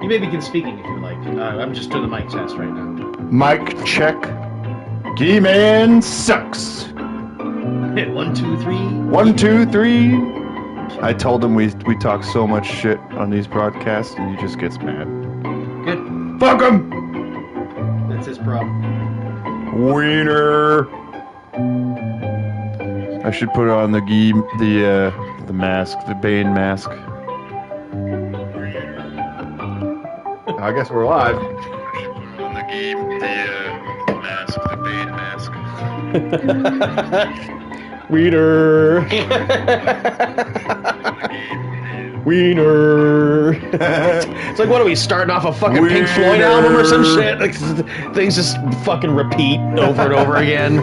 You maybe can speaking if you like. I'm just doing the mic test right now. Mic check. G-Man sucks. Hit 1, 2, 3. 1, 2, 3. I told him we talk so much shit on these broadcasts, and he just gets mad. Good. Fuck him. That's his problem. Wiener. I should put on the mask, the Bane mask. I guess we're live. On the mask, the Bane mask. Wiener. Wiener. It's like, what are we starting off a fucking Pink Floyd album or some shit? Like, things just fucking repeat over and over again.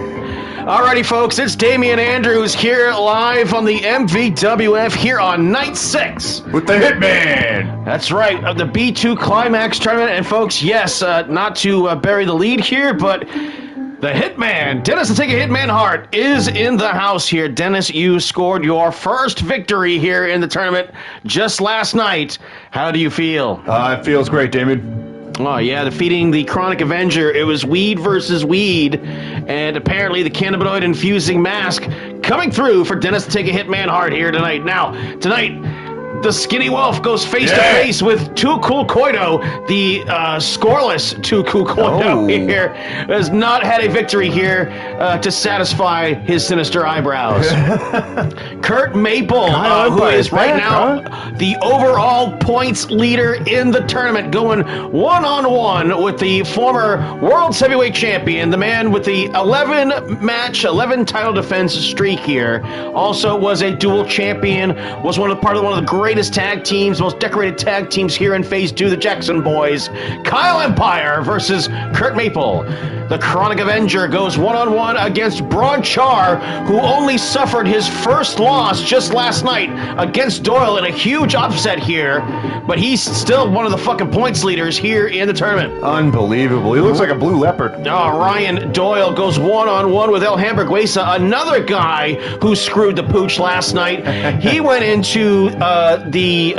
Alrighty, folks, it's Damian Andrews here live on the MVWF here on night 6 with the Hitman. That's right, of the B2 Climax tournament. And folks, yes, not to bury the lead here, but the Hitman, Dennis the Take a Hitman Hart, is in the house here. Dennis, you scored your first victory here in the tournament just last night. How do you feel? It feels great, Damien. Oh, yeah, defeating the Chronic Avenger. It was weed versus weed, and apparently the cannabinoid-infusing mask coming through for Dennis to Take a Hitman Hart here tonight. Now, tonight, the Skinny Wolf goes face-to-face with Too Cool Koito. The scoreless Too Cool Koito here has not had a victory here to satisfy his sinister eyebrows. Kurt Maple, who is right now the overall points leader in the tournament, going one-on-one with the former World's Heavyweight Champion, the man with the 11 title defense streak here. Also was a dual champion, was part of one of the greatest tag teams, most decorated tag teams here in Phase 2, the Jackson Boys. Kyle Empire versus Kurt Maple. The Chronic Avenger goes one-on-one against Braun Char, who only suffered his first loss just last night against Doyle in a huge upset here, but he's still one of the fucking points leaders here in the tournament. Unbelievable. He looks like a blue leopard. Oh, Ryan Doyle goes one-on-one with El Hamburguesa, another guy who screwed the pooch last night. He went into the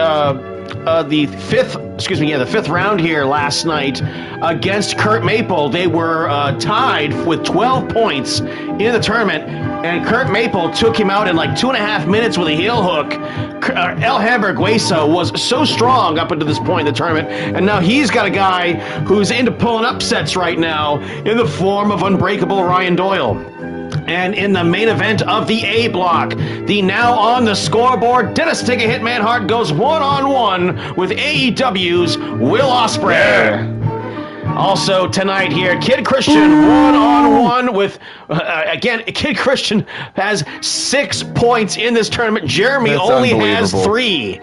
fifth round here last night against Kurt Maple. They were tied with 12 points in the tournament, and Kurt Maple took him out in like 2.5 minutes with a heel hook. El Hamburguesa was so strong up until this point in the tournament, and now he's got a guy who's into pulling upsets right now in the form of Unbreakable Ryan Doyle. And in the main event of the A block, the now on the scoreboard, Dennis Take a Hitman Hart goes one-on-one with AEW's Will Ospreay. Yeah. Also tonight here, Kid Christian one-on-one with, again, Kid Christian has 6 points in this tournament. Jeremy only has 3.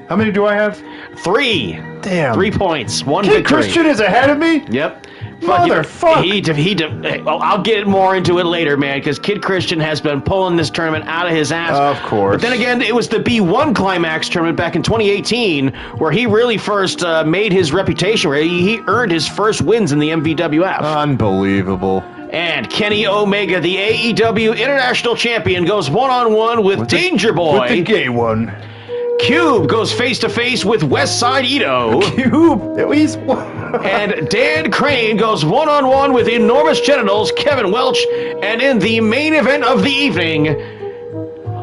How many do I have? 3. Damn. 3 points, 1 Kid victory. Christian is ahead of me? Yep. Motherfucker. Well, I'll get more into it later, man, because Kid Christian has been pulling this tournament out of his ass. Of course. But then again, it was the B1 Climax tournament back in 2018 where he really first made his reputation, where he earned his first wins in the MVWF. Unbelievable. And Kenny Omega, the AEW International Champion, goes one-on-one with Danger Boy. With the gay one. Cube goes face-to-face with Westside Ito. Cube? He's... And Dan Crane goes one-on-one with Enormous Genitals, Kevin Welch. And in the main event of the evening,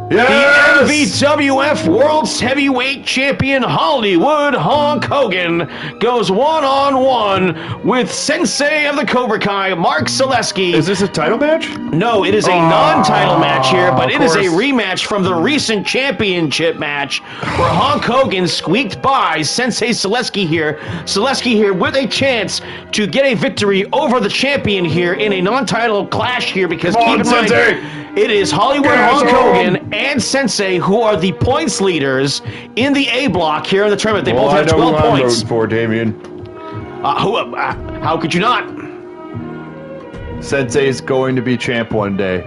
yes! the MVWF World's Heavyweight Champion Hollywood Hulk Hogan goes one-on-one with Sensei of the Cobra Kai, Mark Zaleski. Is this a title match? No, it is a non-title match here, but it is a rematch from the recent championship match where Hulk Hogan squeaked by Sensei Zaleski here. Zaleski here with a chance to get a victory over the champion here in a non-title clash here, because keep in mind, it is Hollywood Hulk Hogan and Sensei who are the points leaders in the A block here in the tournament. They both have 12 points. I'm rooting for, Damien. How could you not? Sensei's going to be champ one day.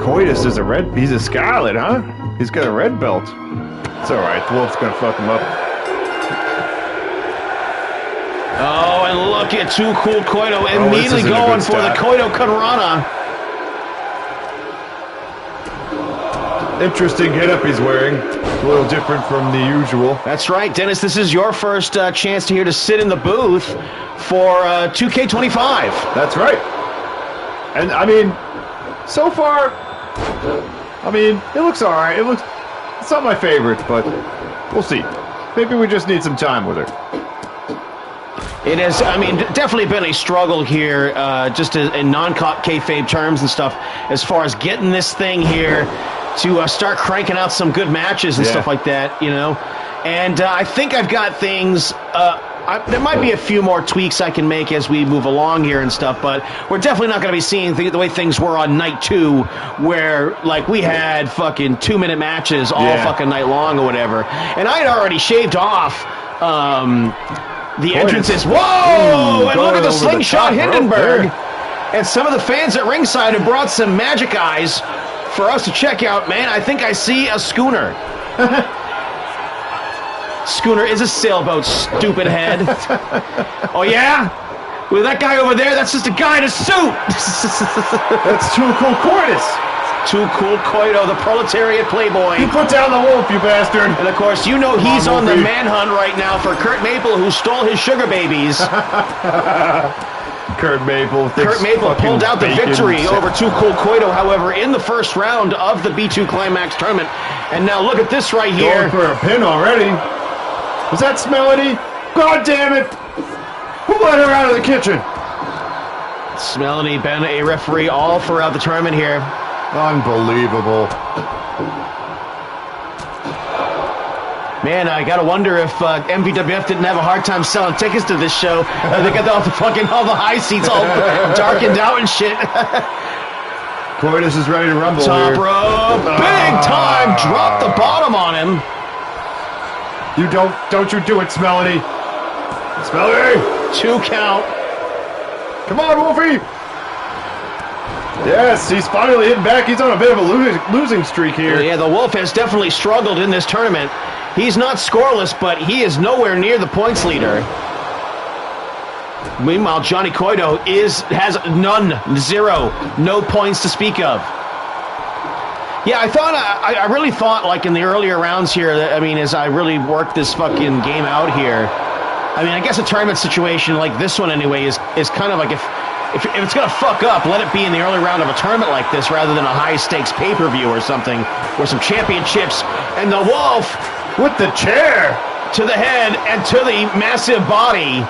Coitus is he's a Scarlet, huh? He's got a red belt. It's alright, the Wolf's gonna fuck him up. Oh, and look at Too Cool Koito immediately going for the Koito Katarana. interesting getup he's wearing. It's a little different from the usual. That's right, Dennis. This is your first chance to sit in the booth for 2K25. That's right. And I mean, so far, I mean, it looks all right. It's not my favorite, but we'll see. Maybe we just need some time with her. It has, I mean, definitely been a struggle here, just in non-kayfabe terms and stuff, as far as getting this thing here to start cranking out some good matches and stuff like that, you know. And I think I've got things. There might be a few more tweaks I can make as we move along here and stuff, but we're definitely not going to be seeing the way things were on night 2, where like we had fucking 2-minute matches all fucking night long or whatever. And I had already shaved off. The entrances. Whoa! And look at the slingshot Hindenburg. And some of the fans at ringside have brought some magic eyes for us to check out. Man, I think I see a schooner. Schooner is a sailboat, stupid head. Oh, yeah? Well, that guy over there, that's just a guy in a suit. That's Too Cool Coitus. Too Cool Coito, the proletariat playboy. You put down the wolf, you bastard. And, of course, you know he's on the manhunt right now for Kurt Maple, who stole his sugar babies. Kurt Maple pulled out the victory over Too Cool Coito, however, in the first round of the B2 Climax tournament. And now look at this right here. Going for a pin already. Was that Smelody? God damn it! Who let her out of the kitchen? Smelody been a referee all throughout the tournament here. Unbelievable. Man, I gotta wonder if MVWF didn't have a hard time selling tickets to this show. They got all the high seats all darkened out and shit. Coitus is ready to rumble Top here. rope, big time, drop the bottom on him. You don't you do it, Smelody. Smelody! 2 count. Come on, Wolfie! Yes, he's finally hitting back. He's on a bit of a losing streak here. Yeah, the Wolf has definitely struggled in this tournament. He's not scoreless, but he is nowhere near the points leader. Meanwhile, Johnny Coito has none, 0, no points to speak of. Yeah, I really thought, like in the earlier rounds here, that, I mean, as I really worked this fucking game out here, I mean, I guess a tournament situation like this one anyway is kind of like if it's going to fuck up, let it be in the early round of a tournament like this rather than a high-stakes pay-per-view or something, or some championships. And the Wolf with the chair to the head and to the massive body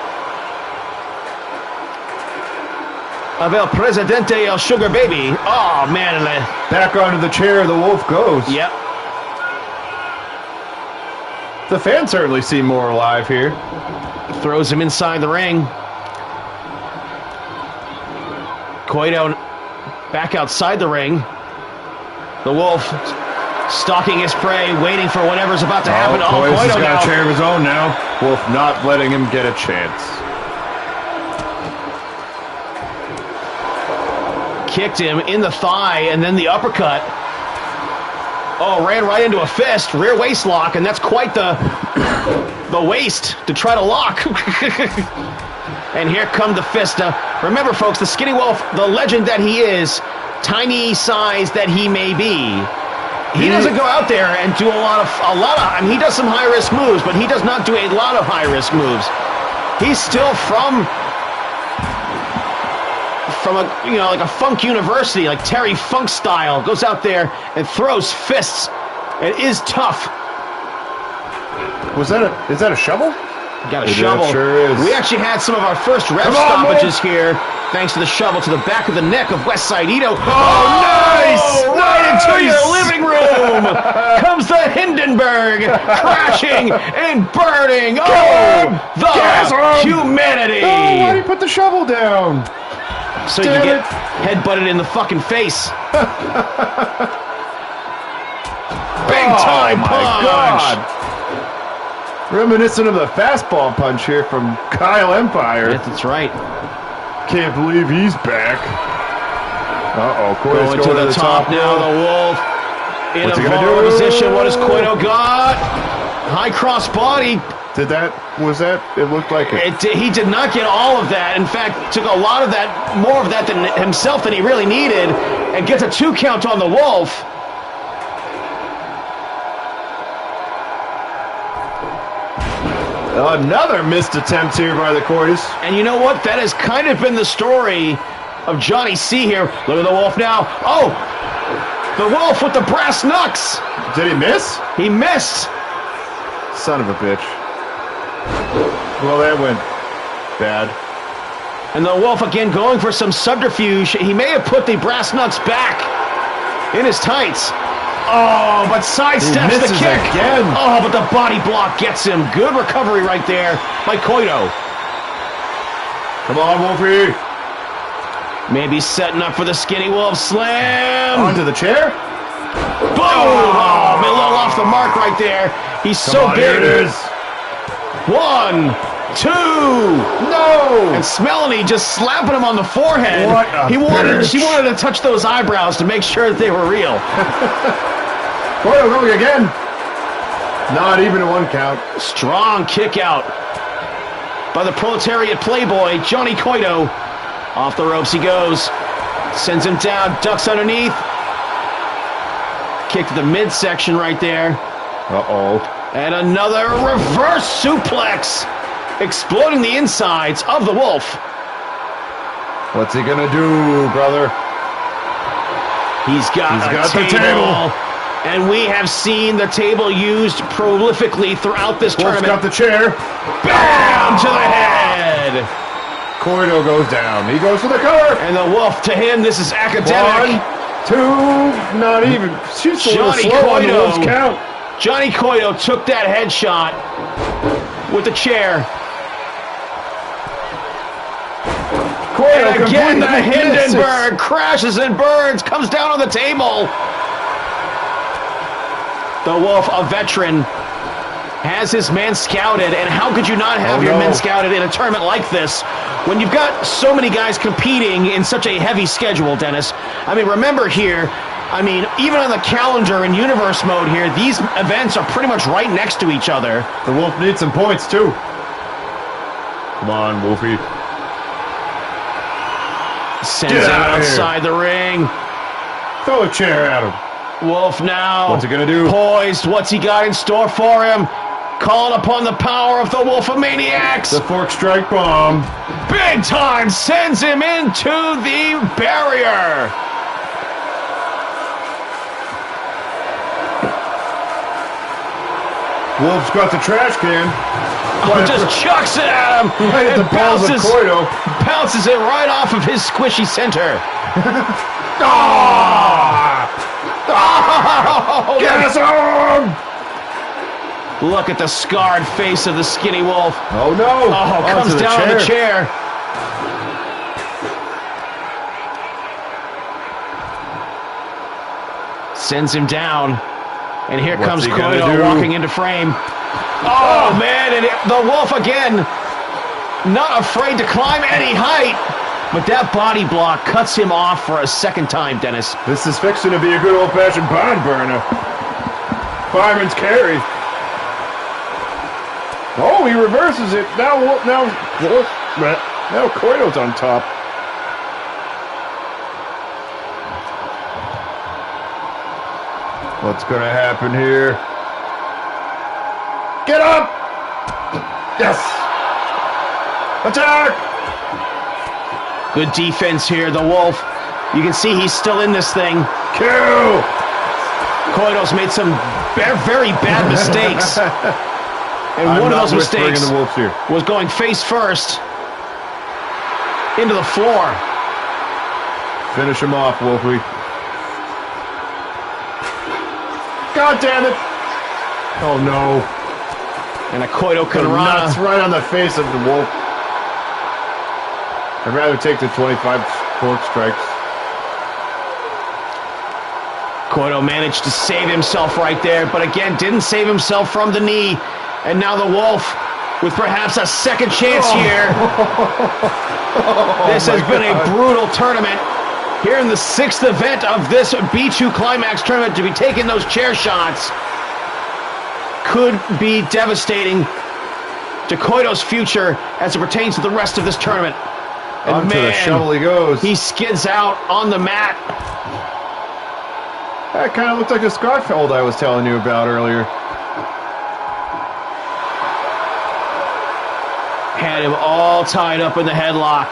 of El Presidente El Sugar Baby. Oh, man. Back onto the chair, the Wolf goes. Yep. The fans certainly seem more alive here. Throws him inside the ring. Coito back outside the ring. The Wolf stalking his prey, waiting for whatever's about to happen. Coito's got a chair of his own now. Wolf not letting him get a chance. Kicked him in the thigh and then the uppercut. Oh, ran right into a fist, rear waist lock, and that's quite the waist to try to lock. And here come the fist. Remember, folks, the Skinny Wolf, the legend that he is, tiny size that he may be, he doesn't go out there and do a lot of. I mean, he does some high risk moves, but he does not do a lot of high risk moves. He's still from a, you know, like a funk university, like Terry Funk style, goes out there and throws fists. It is tough. Is that a shovel? Got a shovel. Sure is. We actually had some of our first ref stoppages here, thanks to the shovel to the back of the neck of Westside Ito. Oh, nice! Right into your living room comes the Hindenburg, crashing and burning. Oh, the humanity! Oh, why did he put the shovel down? So you get headbutted in the fucking face. Big time punch! God. Reminiscent of the fastball punch here from Kyle Empire. Yes, that's right. Can't believe he's back. Uh-oh, Coito's going to the top now. The Wolf in a vulnerable position. What has Coito got? High cross body. It looked like it. He did not get all of that. In fact, took a lot of that, more of that than himself than he really needed, and gets a 2 count on the Wolf. Another missed attempt here by the Coitus. And you know what? That has kind of been the story of Johnny C here. Look at the Wolf now. Oh! The Wolf with the brass knucks! Did he miss? He missed! Son of a bitch. Well, that went bad. And the Wolf again going for some subterfuge. He may have put the brass knucks back in his tights. Oh, but sidesteps the kick. Again. Oh, but the body block gets him. Good recovery right there by Coito. Come on, Wolfie. Maybe setting up for the Skinny Wolf slam. Onto the chair. Boom! Oh, a little off the mark right there. He's so big. Here it is. 1, 2. No! And Smelony just slapping him on the forehead. She wanted to touch those eyebrows to make sure that they were real. Coito going again. Not even a 1 count. Strong kick out by the proletariat playboy, Johnny Coito. Off the ropes he goes. Sends him down, ducks underneath. Kick to the midsection right there. Uh-oh. And another reverse suplex. Exploding the insides of the Wolf. What's he gonna do, brother? He's got the table. And we have seen the table used prolifically throughout this tournament. Wolf's got the chair. Bam! To the head. Coito goes down. He goes for the cover. And the Wolf, to him, this is academic. 1, 2, not even. She's Johnny slow on the Wolf's count. Johnny Coito took that headshot with the chair. And again, the Hindenburg crashes and burns, comes down on the table. The Wolf, a veteran, has his men scouted, and how could you not have your men scouted in a tournament like this when you've got so many guys competing in such a heavy schedule, Dennis? I mean, remember here, even on the calendar in universe mode here, these events are pretty much right next to each other. The Wolf needs some points, too. Come on, Wolfie. Sends him outside the ring. Throw a chair at him. Wolf now. What's he gonna do? Poised. What's he got in store for him? Calling upon the power of the Wolfomaniacs. The fork strike bomb. Big time. Sends him into the barrier. Wolf's got the trash can. Just chucks it at him. Right at the balls of Coito. Bounces it right off of his squishy center. Get him! Look at the scarred face of the Skinny Wolf. Oh no! Oh, comes down on the chair. Sends him down. And here comes Coito walking into frame. Oh, man, and the Wolf again, not afraid to climb any height. But that body block cuts him off for a second time, Dennis. This is fixing to be a good old-fashioned barn burner. Fireman's carry. Oh, he reverses it. Now Coito's on top. What's going to happen here? Get up! Yes! Attack! Good defense here, the Wolf. You can see he's still in this thing. Kill! Coito's made some very bad mistakes. And one of those mistakes was going face first into the floor. Finish him off, Wolfie. God damn it! Oh no. And a Coito Kanrana. Nuts right on the face of the Wolf. I'd rather take the 25 fork strikes. Coito managed to save himself right there, but again, didn't save himself from the knee. And now the Wolf with perhaps a second chance here. This has been a brutal tournament. Here in the 6th event of this B2 Climax tournament, to be taking those chair shots could be devastating to Coito's future as it pertains to the rest of this tournament. And onto the shovel he goes. He skids out on the mat. That kind of looked like the Scarfeld I was telling you about earlier. Had him all tied up in the headlock.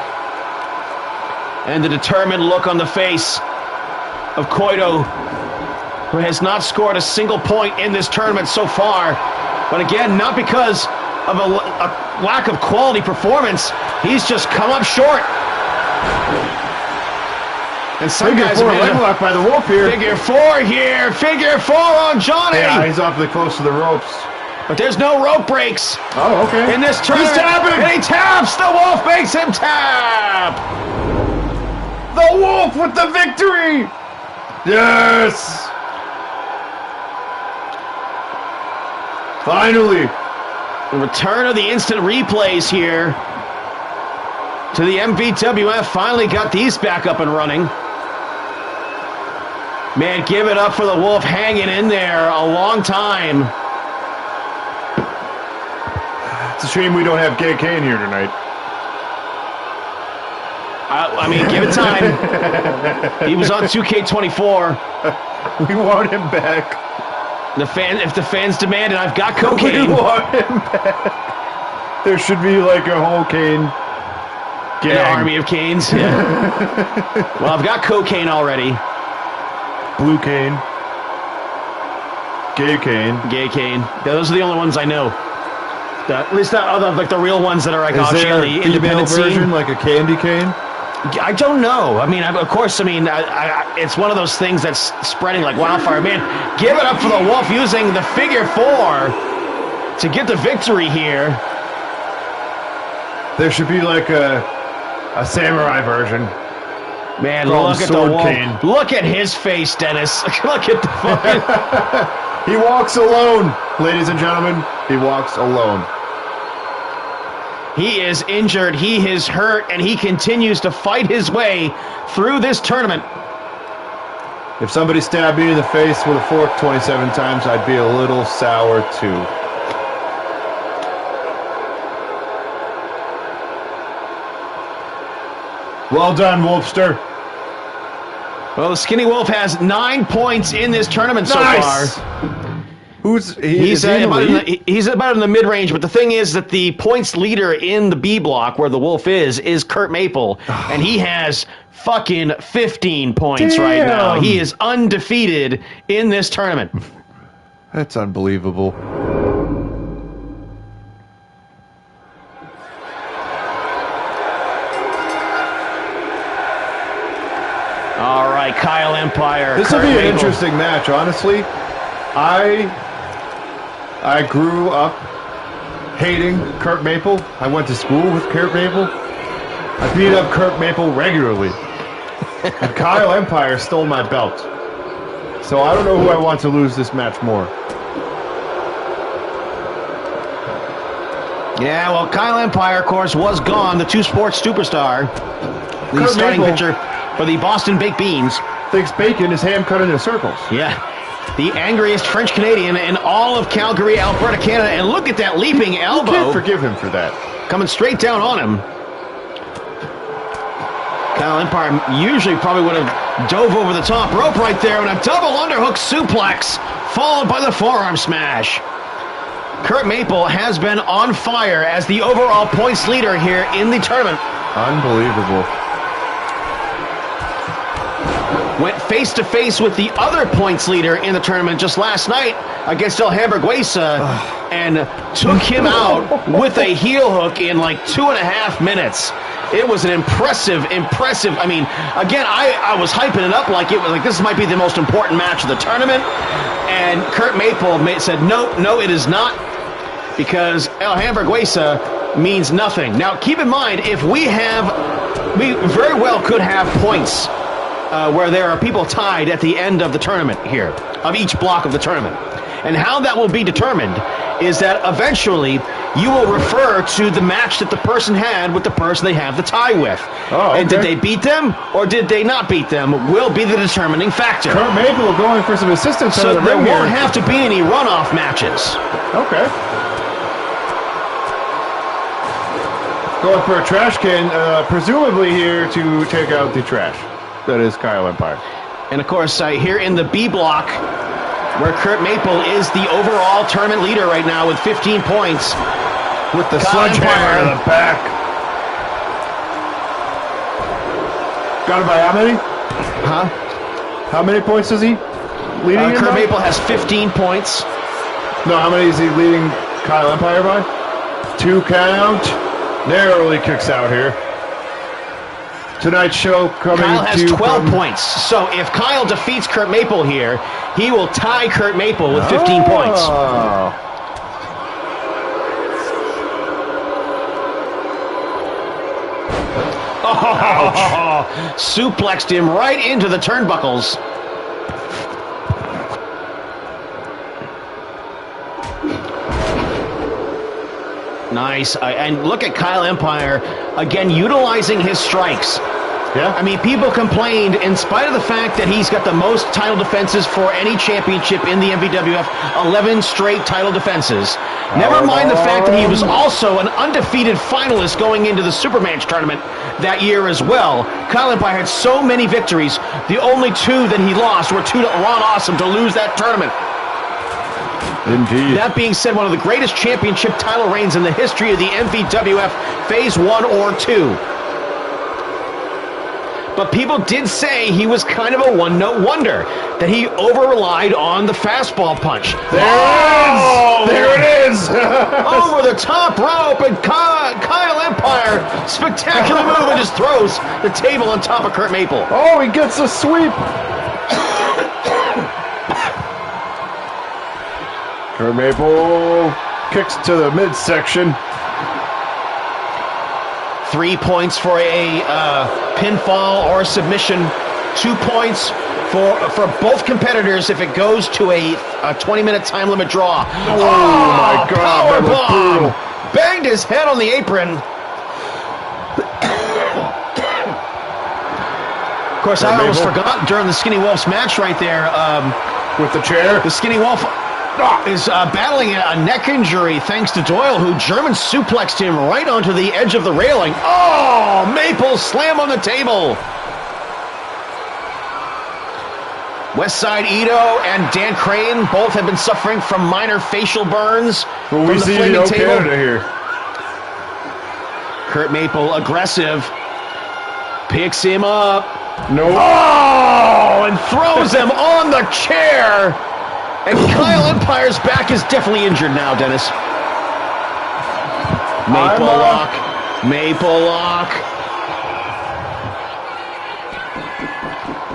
And the determined look on the face of Koito, who has not scored a single point in this tournament so far. But again, not because of a lack of quality performance. He's just come up short. And some figure guys four have leg lock by the Wolf here. Figure four here. Figure four on Johnny. Yeah, he's awfully close to the ropes. But there's no rope breaks. Oh, okay. In this tournament. He's tapping. And he taps. The Wolf makes him tap. The Wolf with the victory. Yes. Finally. The return of the instant replays here to the MVWF. Finally got these back up and running. Man, give it up for the Wolf, hanging in there a long time. It's a shame we don't have Gay Kane here tonight. I mean, give it time. He was on 2K24. We want him back. If the fans demand it, I've got cocaine. We want him back. There should be like a whole Kane gang. An army of Canes. Yeah. Well, I've got cocaine already. Blue Kane. Gay Kane. Gay Kane. Yeah, those are the only ones I know. At least not other like the real ones that are like Is there on the a independent female version scene. like a Candy Cane? I don't know. I mean, of course, I mean, it's one of those things that's spreading like wildfire. Man, give it up for the Wolf using the figure four to get the victory here. There should be like a samurai version. Man, Called look at the Sword Wolf. Cane. Look at his face, Dennis. Look at the fucking... He walks alone, ladies and gentlemen. He walks alone. He is injured, he is hurt, and he continues to fight his way through this tournament. If somebody stabbed me in the face with a fork 27 times, I'd be a little sour too. Well done, Wolfster. Well, the Skinny Wolf has 9 points in this tournament so far. He's about in the mid-range, but the thing is that the points leader in the B block, where the Wolf is Kurt Maple, and he has fucking 15 points right now. He is undefeated in this tournament. That's unbelievable. All right, Kyle Empire. This will be an interesting match, honestly. I grew up hating Kurt Maple. I went to school with Kurt Maple. I beat up Kurt Maple regularly. And Kyle Empire stole my belt. So I don't know who I want to lose this match more. Yeah, well, Kyle Empire, of course, was gone. The two-sports superstar. The Kurt starting Maple pitcher for the Boston Baked Beans. Thinks bacon is ham cut into circles. Yeah. The angriest French-Canadian in all of Calgary, Alberta, Canada. And look at that leaping elbow. You can't forgive him for that. Coming straight down on him. Kyle Empire usually probably would have dove over the top rope right there, and a double underhook suplex, followed by the forearm smash. Kurt Maple has been on fire as the overall points leader here in the tournament. Unbelievable. Went face-to-face with the other points leader in the tournament just last night against Alhambra Guesa and took him out with a heel hook in like 2.5 minutes. It was an impressive, I mean, again, I was hyping it up like it was like this might be the most important match of the tournament. And Kurt Maple said, no, it is not, because Alhambra Guesa means nothing. Now, keep in mind, if we very well could have points where there are people tied at the end of the tournament here, of each block of the tournament. And how that will be determined is that eventually you will refer to the match that the person had with the person they have the tie with. Oh, okay. And did they beat them or did they not beat them will be the determining factor. Kurt Maple going for some assistance. So there won't have to be any runoff matches. Okay. Going for a trash can, presumably here to take out the trash. That is Kyle Empire. And of course, here in the B block, where Kurt Maple is the overall tournament leader right now with 15 points, With the Kyle sledgehammer to the back. Got him by how many? Huh? How many points is he leading in Kurt by? Maple has 15 points. No, how many is he leading Kyle Empire by? 2 count. Narrowly kicks out here. Tonight's show coming Kyle has to 12 from... points. So if Kyle defeats Kurt Maple here, he will tie Kurt Maple with 15 points. Oh, suplexed him right into the turnbuckles. Nice. And look at Kyle Empire, again, utilizing his strikes. Yeah. I mean, people complained, in spite of the fact that he's got the most title defenses for any championship in the MVWF, 11 straight title defenses. Never mind the fact that he was also an undefeated finalist going into the Supermatch tournament that year as well. Kyle Empire had so many victories. The only 2 that he lost were 2 to Ron Awesome to lose that tournament. Indeed. That being said, one of the greatest championship title reigns in the history of the MVWF, Phase 1 or 2. But people did say he was kind of a one-note wonder, that he over-relied on the fastball punch. There it is! Over the top rope, and Kyle Empire, spectacular move, and just throws the table on top of Kurt Maple. Oh, he gets a sweep! Kurt Maple kicks to the midsection. 3 points for a pinfall or submission. 2 points for both competitors if it goes to a 20-minute time limit draw. Oh my God! That was brutal. Banged his head on the apron. Of course, I almost forgot during the Skinny Wolf's match right there. With the chair. The Skinny Wolf is battling a neck injury thanks to Doyle, who German suplexed him right onto the edge of the railing. Oh, Maple slam on the table. Westside Ito and Dan Crane both have been suffering from minor facial burns from the flaming table. Canada here. Kurt Maple aggressive, picks him up. No. Oh, and throws him on the chair. And Kyle Empire's back is definitely injured now, Dennis. Maple lock. Maple lock.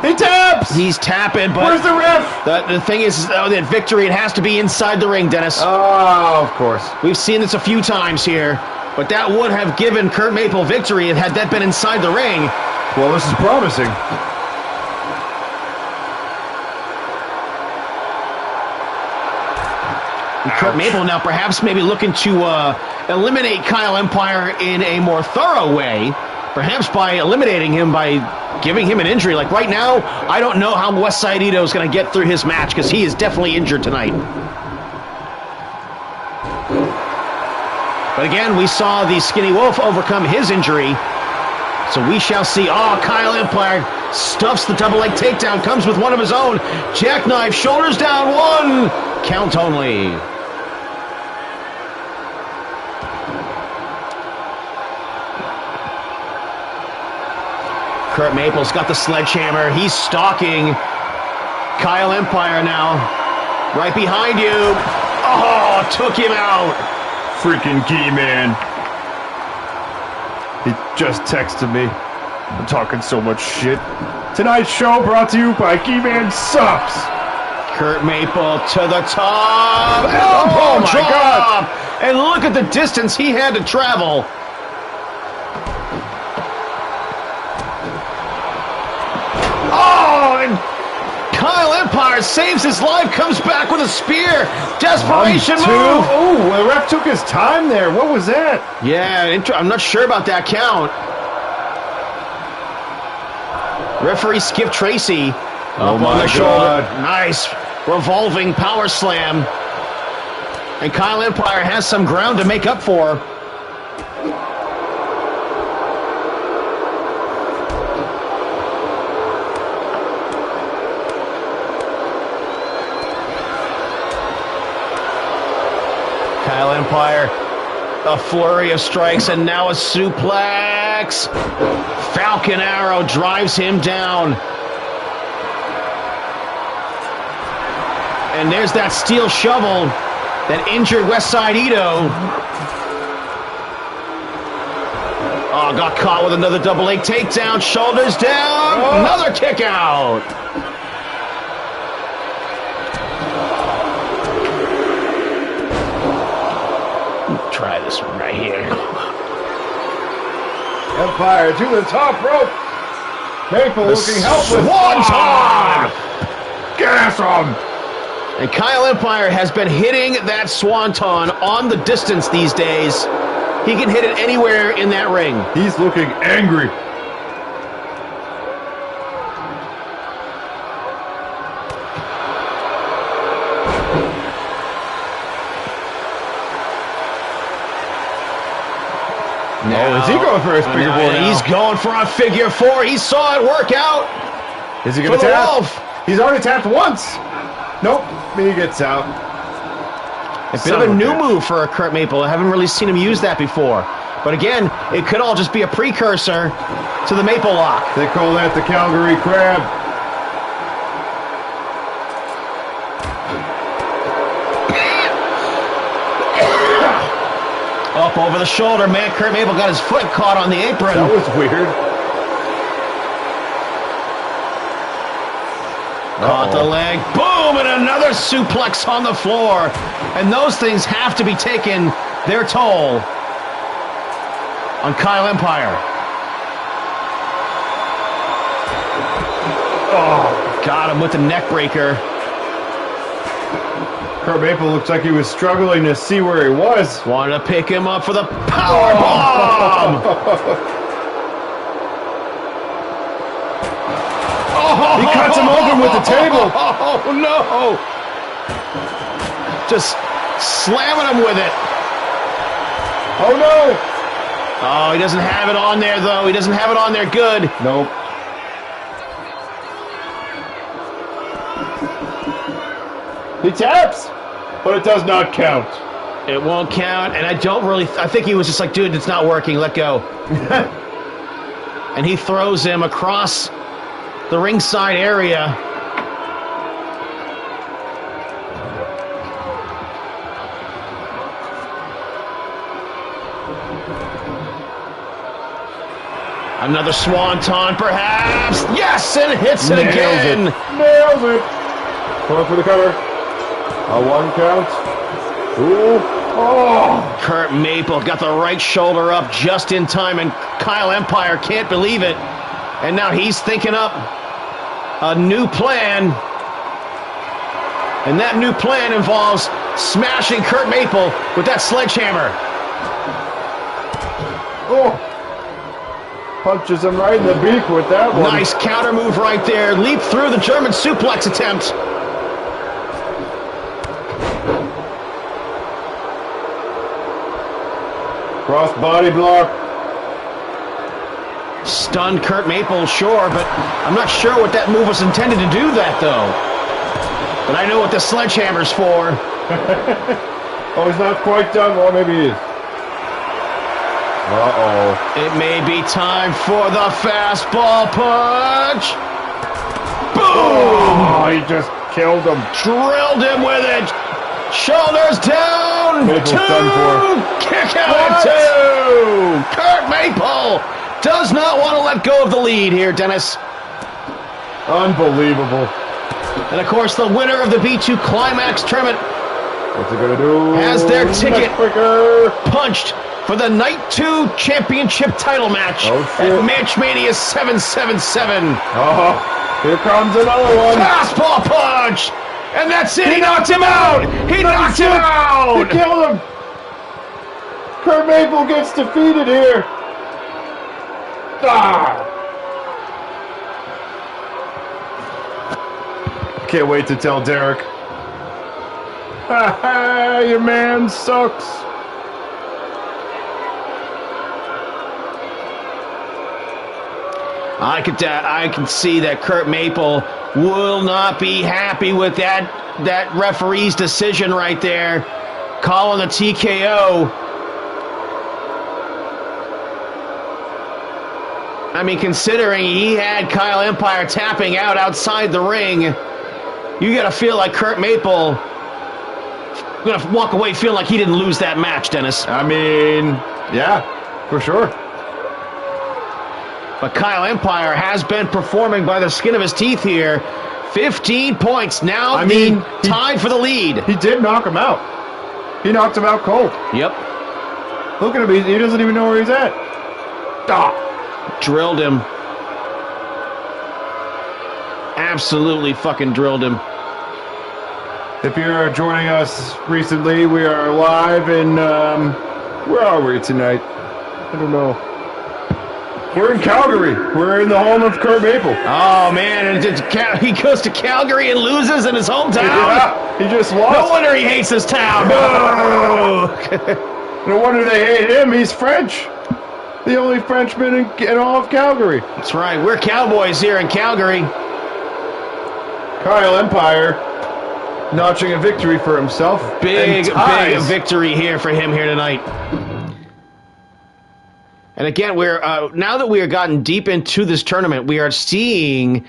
He taps! He's tapping, but... Where's the ref? The thing is, that victory, it has to be inside the ring, Dennis. Oh, of course. We've seen this a few times here, but that would have given Kurt Maple victory had that been inside the ring. Well, this is promising. Kurt Maple now perhaps maybe looking to eliminate Kyle Empire in a more thorough way, perhaps by eliminating him by giving him an injury. Like right now, I don't know how Westside Ito is going to get through his match because he is definitely injured tonight. But again, we saw the Skinny Wolf overcome his injury, so we shall see. Oh, Kyle Empire stuffs the double leg takedown, comes with one of his own. Jackknife, shoulders down, 1 count only. Kurt Maple's got the sledgehammer. He's stalking Kyle Empire now. Right behind you. Oh, took him out. Freaking key man. He just texted me. I'm talking so much shit. Tonight's show brought to you by Key Man Sucks. Kurt Maple to the top. Oh my God. And look at the distance he had to travel. Oh, and Kyle Empire saves his life, comes back with a spear. Desperation move. Oh, the ref took his time there. What was that? Yeah, I'm not sure about that count. Referee Skip Tracy up on the shoulder. Nice revolving power slam. And Kyle Empire has some ground to make up for. Kyle Empire A flurry of strikes and now a suplex. Falcon Arrow drives him down. And there's that steel shovel that injured Westside Ito. Oh, got caught with another double leg takedown. Shoulders down. Oh. Another kick out. Try this one right here. Empire to the top rope. Maple looking helpless. Swanton! Gas him! And Kyle Empire has been hitting that Swanton on the distance these days. He can hit it anywhere in that ring. He's looking angry. Now, is he going for a figure four now? He's going for a figure four. He saw it work out. Is he going to tap? He's already tapped once. Nope. He gets out. A bit of a new move for Kurt Maple. I haven't really seen him use that before. But again, it could all just be a precursor to the Maple Lock. They call that the Calgary Crab. Up over the shoulder, man. Kurt Maple got his foot caught on the apron. That was weird. Caught the leg. Boom! And another suplex on the floor. And those things have to be taking their toll on Kyle Empire. Oh, got him with the neck breaker. Kurt Maple looks like he was struggling to see where he was. Wanted to pick him up for the power bomb. He cuts him open with the table. Oh, no. Just slamming him with it. Oh, no. Oh, he doesn't have it on there, though. He doesn't have it on there good. Nope. He taps, but it does not count. It won't count, and I think he was just like, dude, it's not working, let go. And he throws him across the ringside area. Another swanton, perhaps. Yes, and hits it again. Nails it. Going for the cover. A one count. Ooh. Oh. Kurt Maple got the right shoulder up just in time, and Kyle Empire can't believe it. And now he's thinking up a new plan. And that new plan involves smashing Kurt Maple with that sledgehammer. Oh. Punches him right in the beak with that one. Nice counter move right there. Leap through the German suplex attempt. Cross body block. Stunned Kurt Maple, sure, but I'm not sure what that move was intended to do that, though. But I know what the sledgehammer's for. Oh, he's not quite done. Well, maybe he is. Uh-oh. It may be time for the fastball punch. Boom! Oh, he just killed him. Drilled him with it. Shoulders down. Maple's done for. Kick out at two. Kurt Maple does not want to let go of the lead here, Dennis. Unbelievable. And, of course, the winner of the B2 Climax tournament What's he going to do? has their ticket punched for the Night 2 Championship title match at Matchmania 777. Oh, here comes another one. Fastball punch! And that's it! He knocked him out! He knocked him out! He killed him! Kurt Maple gets defeated here. Ah! Can't wait to tell Derek. Ha ha! Your man sucks. I can see that Kurt Maple will not be happy with that referee's decision right there, calling the TKO. I mean, considering he had Kyle Empire tapping out outside the ring, you got to feel like Kurt Maple going to walk away feeling like he didn't lose that match, Dennis. I mean, yeah, for sure. But Kyle Empire has been performing by the skin of his teeth here. 15 points now. Tied for the lead. He did knock him out. He knocked him out cold. Yep. Look at him. He doesn't even know where he's at. Drilled him. Absolutely fucking drilled him. If you're joining us recently, we are live in, where are we tonight? I don't know. We're in Calgary. We're in the home of Kurt Maple. Oh, man, and he goes to Calgary and loses in his hometown? Yeah, he just lost. No wonder he hates his town. No wonder they hate him. He's French. The only Frenchman in all of Calgary. That's right. We're Cowboys here in Calgary. Kyle Empire notching a victory for himself. Big victory here for him here tonight. And again, we're now that we have gotten deep into this tournament, we are seeing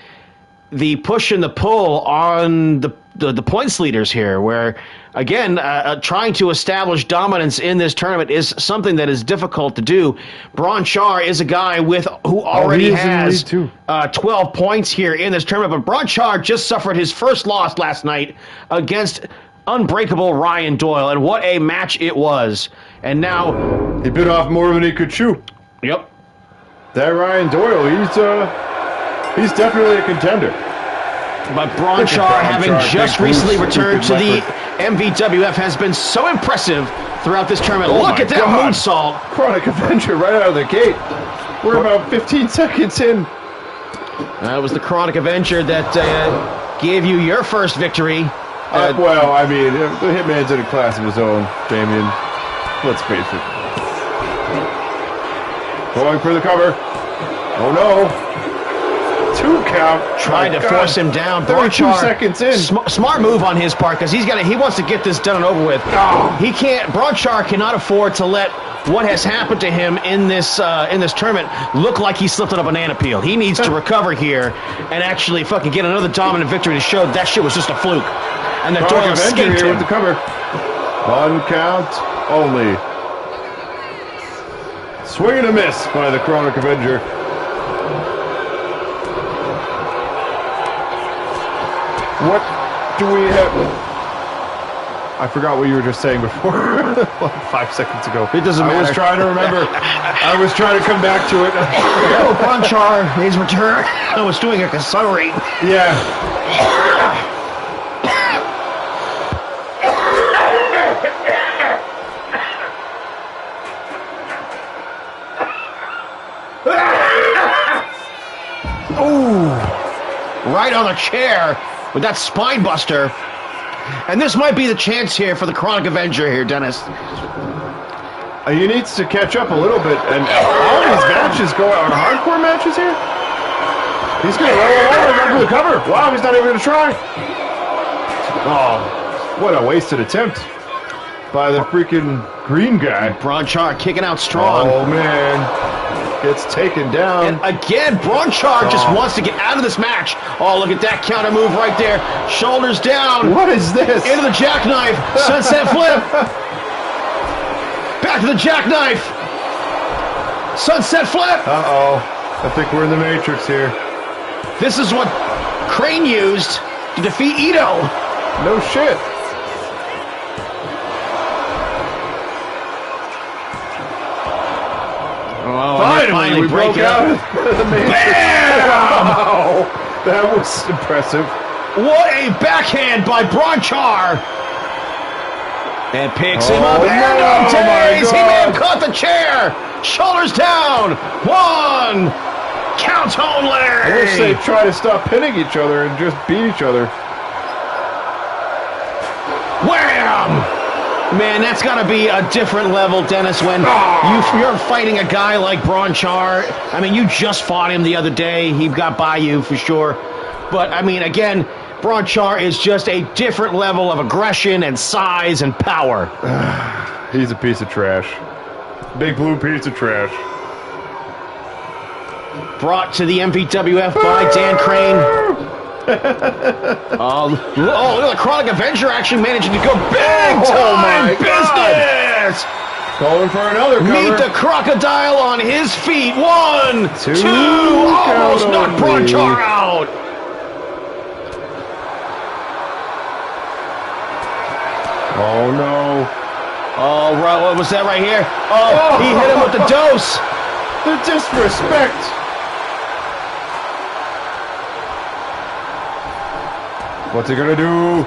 the push and the pull on the points leaders here, where, again, trying to establish dominance in this tournament is something that is difficult to do. Braun Char is a guy who already has 12 points here in this tournament, but Braun Char just suffered his first loss last night against unbreakable Ryan Doyle, and what a match it was. And now he bit off more than he could chew. Yep. That Ryan Doyle, he's definitely a contender. But Braun Char, having just recently returned to the MVWF, has been so impressive throughout this tournament. Look at that moonsault. Chronic Avenger right out of the gate. We're about 15 seconds in. That was the Chronic Avenger that gave you your first victory. Well, I mean, the Hitman's in a class of his own, Damien. Let's face it. Going for the cover. Oh, no. 2 count. Trying to force him down. 32 seconds in. Smart move on his part, because he wants to get this done and over with. He can't. Braun Char cannot afford to let what has happened to him in this tournament look like he slipped on a banana peel. He needs to recover here and actually fucking get another dominant victory to show that shit was just a fluke. And the Doyle escaped him. With the cover. 1 count only. Swing and a miss by the Chronic Avenger. What do we have? I forgot what you were just saying before. Like 5 seconds ago. It doesn't matter. I was trying to remember. I was trying to come back to it. Oh, Braun Char, his return. I was doing a summary. Yeah. Right on the chair with that spine buster. And this might be the chance here for the Chronic Avenger here, Dennis. He needs to catch up a little bit. And all these matches go on hardcore matches here. He's going to run for the cover. Wow, he's not even going to try. Oh, what a wasted attempt by the freaking green guy. Braun Char kicking out strong. Oh, man. Gets taken down. And again, Braun Char just wants to get out of this match. Oh, look at that counter move right there. Shoulders down. What is this? Into the jackknife. Sunset flip. Back to the jackknife. Sunset flip. Uh-oh. I think we're in the Matrix here. This is what Crane used to defeat Ito. No shit. Oh, finally we broke out of the Matrix. Wow. That was impressive. What a backhand by Braun Char. And picks him up. And he may have caught the chair. Shoulders down. 1 count only. I wish they try to stop hitting each other and just beat each other. Wham! Man, that's got to be a different level, Dennis, when you're fighting a guy like Braun Char. I mean, you just fought him the other day. He got by you for sure. But, I mean, again, Braun Char is just a different level of aggression and size and power. He's a piece of trash. Big blue piece of trash. Brought to the MVWF by Dan Crane. Look at the Chronic Avenger actually managing to go big time business. Calling for another cover. Meet the crocodile on his feet. 1, 2, almost knocked Bronchar out. Oh no. Oh, right, what was that right here? Oh, he hit him with the dose. The disrespect. What's he gonna do?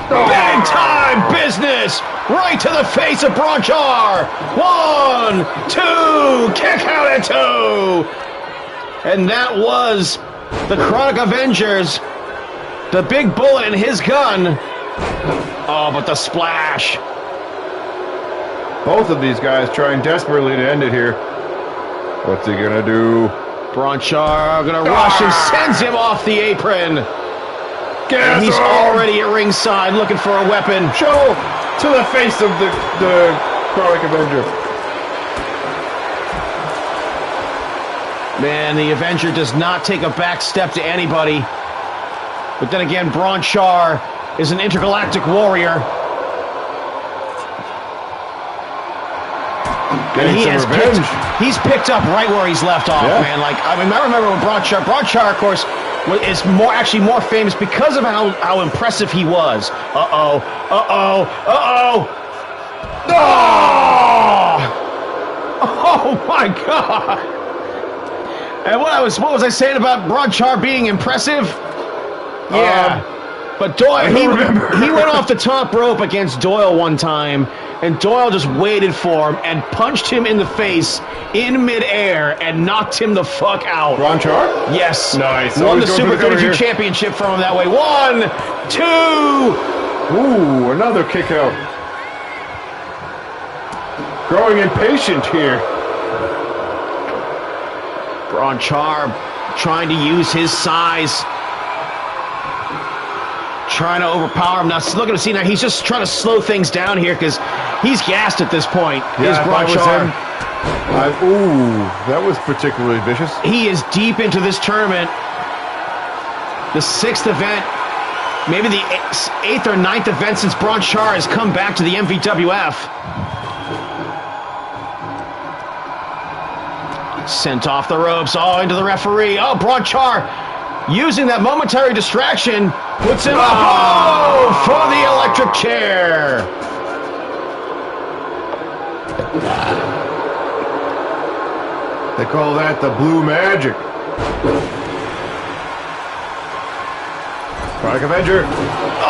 Big time business! Right to the face of Bronchar! 1, 2, kick out at 2! And that was the Chronic Avengers. The big bullet in his gun. Oh, but the splash. Both of these guys trying desperately to end it here. What's he gonna do? Bronchar gonna rush and sends him off the apron. And he's already at ringside looking for a weapon. Show to the face of the Chronic Avenger. Man, the Avenger does not take a back step to anybody. But then again, Bronchar is an intergalactic warrior. And he's picked up right where he's left off, man. Like, I mean, I remember when Bronchar, of course, is actually more famous because of how impressive he was. Oh! Oh my God! And what was I saying about Bronchar being impressive? Yeah. But Doyle, he went off the top rope against Doyle one time, and Doyle just waited for him and punched him in the face in midair and knocked him the fuck out. Bronchar? Yes. Nice. Won the Super 32 championship from him that way. 1, 2. Ooh, another kick out. Growing impatient here. Bronchar trying to use his size. Trying to overpower him. Now, look at him. See, now he's just trying to slow things down here because he's gassed at this point. Yeah, Bronchar. Ooh, that was particularly vicious. He is deep into this tournament. The 6th event, maybe the 8th or 9th event since Bronchar has come back to the MVWF. Sent off the ropes, into the referee. Oh, Bronchar using that momentary distraction, puts him up for the electric chair. They call that the blue magic. Chronic Avenger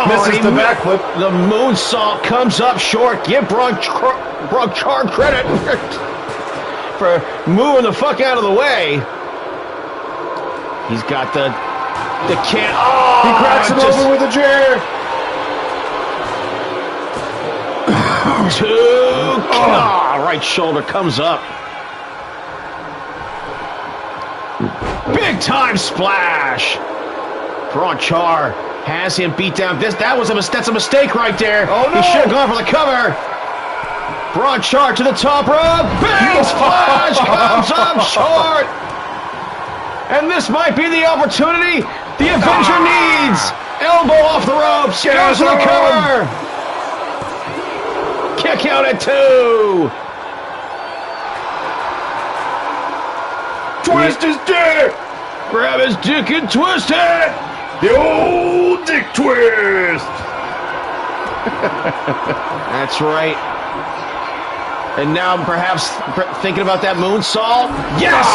misses the backflip. The moonsault comes up short. Give Bronchar credit for moving the fuck out of the way. He's got the can. He cracks him over with a chair. 2. Right shoulder comes up. Big time splash. Bronchar has him beat down. That's a mistake right there. Oh, no. He should have gone for the cover. Bronchar to the top rope. Big splash comes up short. And this might be the opportunity the Avenger needs. Elbow off the ropes. Goes to the cover. Kick out at 2. Twist his dick. Grab his dick and twist it. The old dick twist. That's right. And now perhaps thinking about that moonsault. Yes!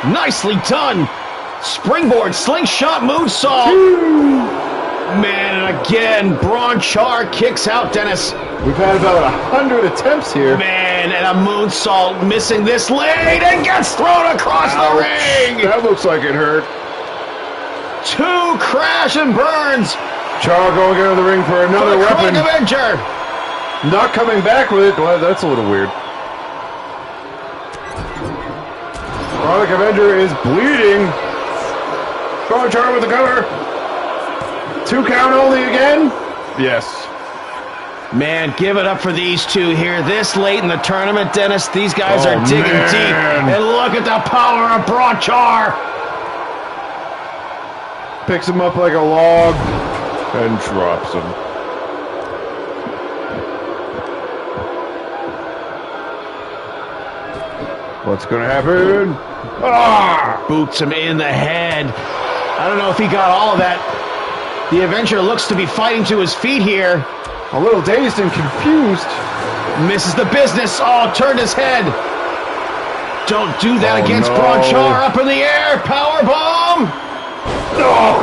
Nicely done. Springboard, slingshot, moonsault. Man, and again, Bronchar kicks out, Dennis. We've had about 100 attempts here. Man, and a moonsault missing this late and gets thrown across the ring. That looks like it hurt. 2 crash and burns. Char going into the ring for another weapon. Avenger. Not coming back with it. Well, that's a little weird. Chronic Avenger is bleeding. Bronchar with the cover. 2 count only again. Yes. Man, give it up for these two here. This late in the tournament, Dennis, these guys are digging deep. And look at the power of Bronchar. Picks him up like a log and drops him. What's going to happen? Boots him in the head. I don't know if he got all of that. The Avenger looks to be fighting to his feet here. A little dazed and confused. Misses the business. Oh, turned his head. Don't do that against Bronchar. Up in the air. Power bomb. No.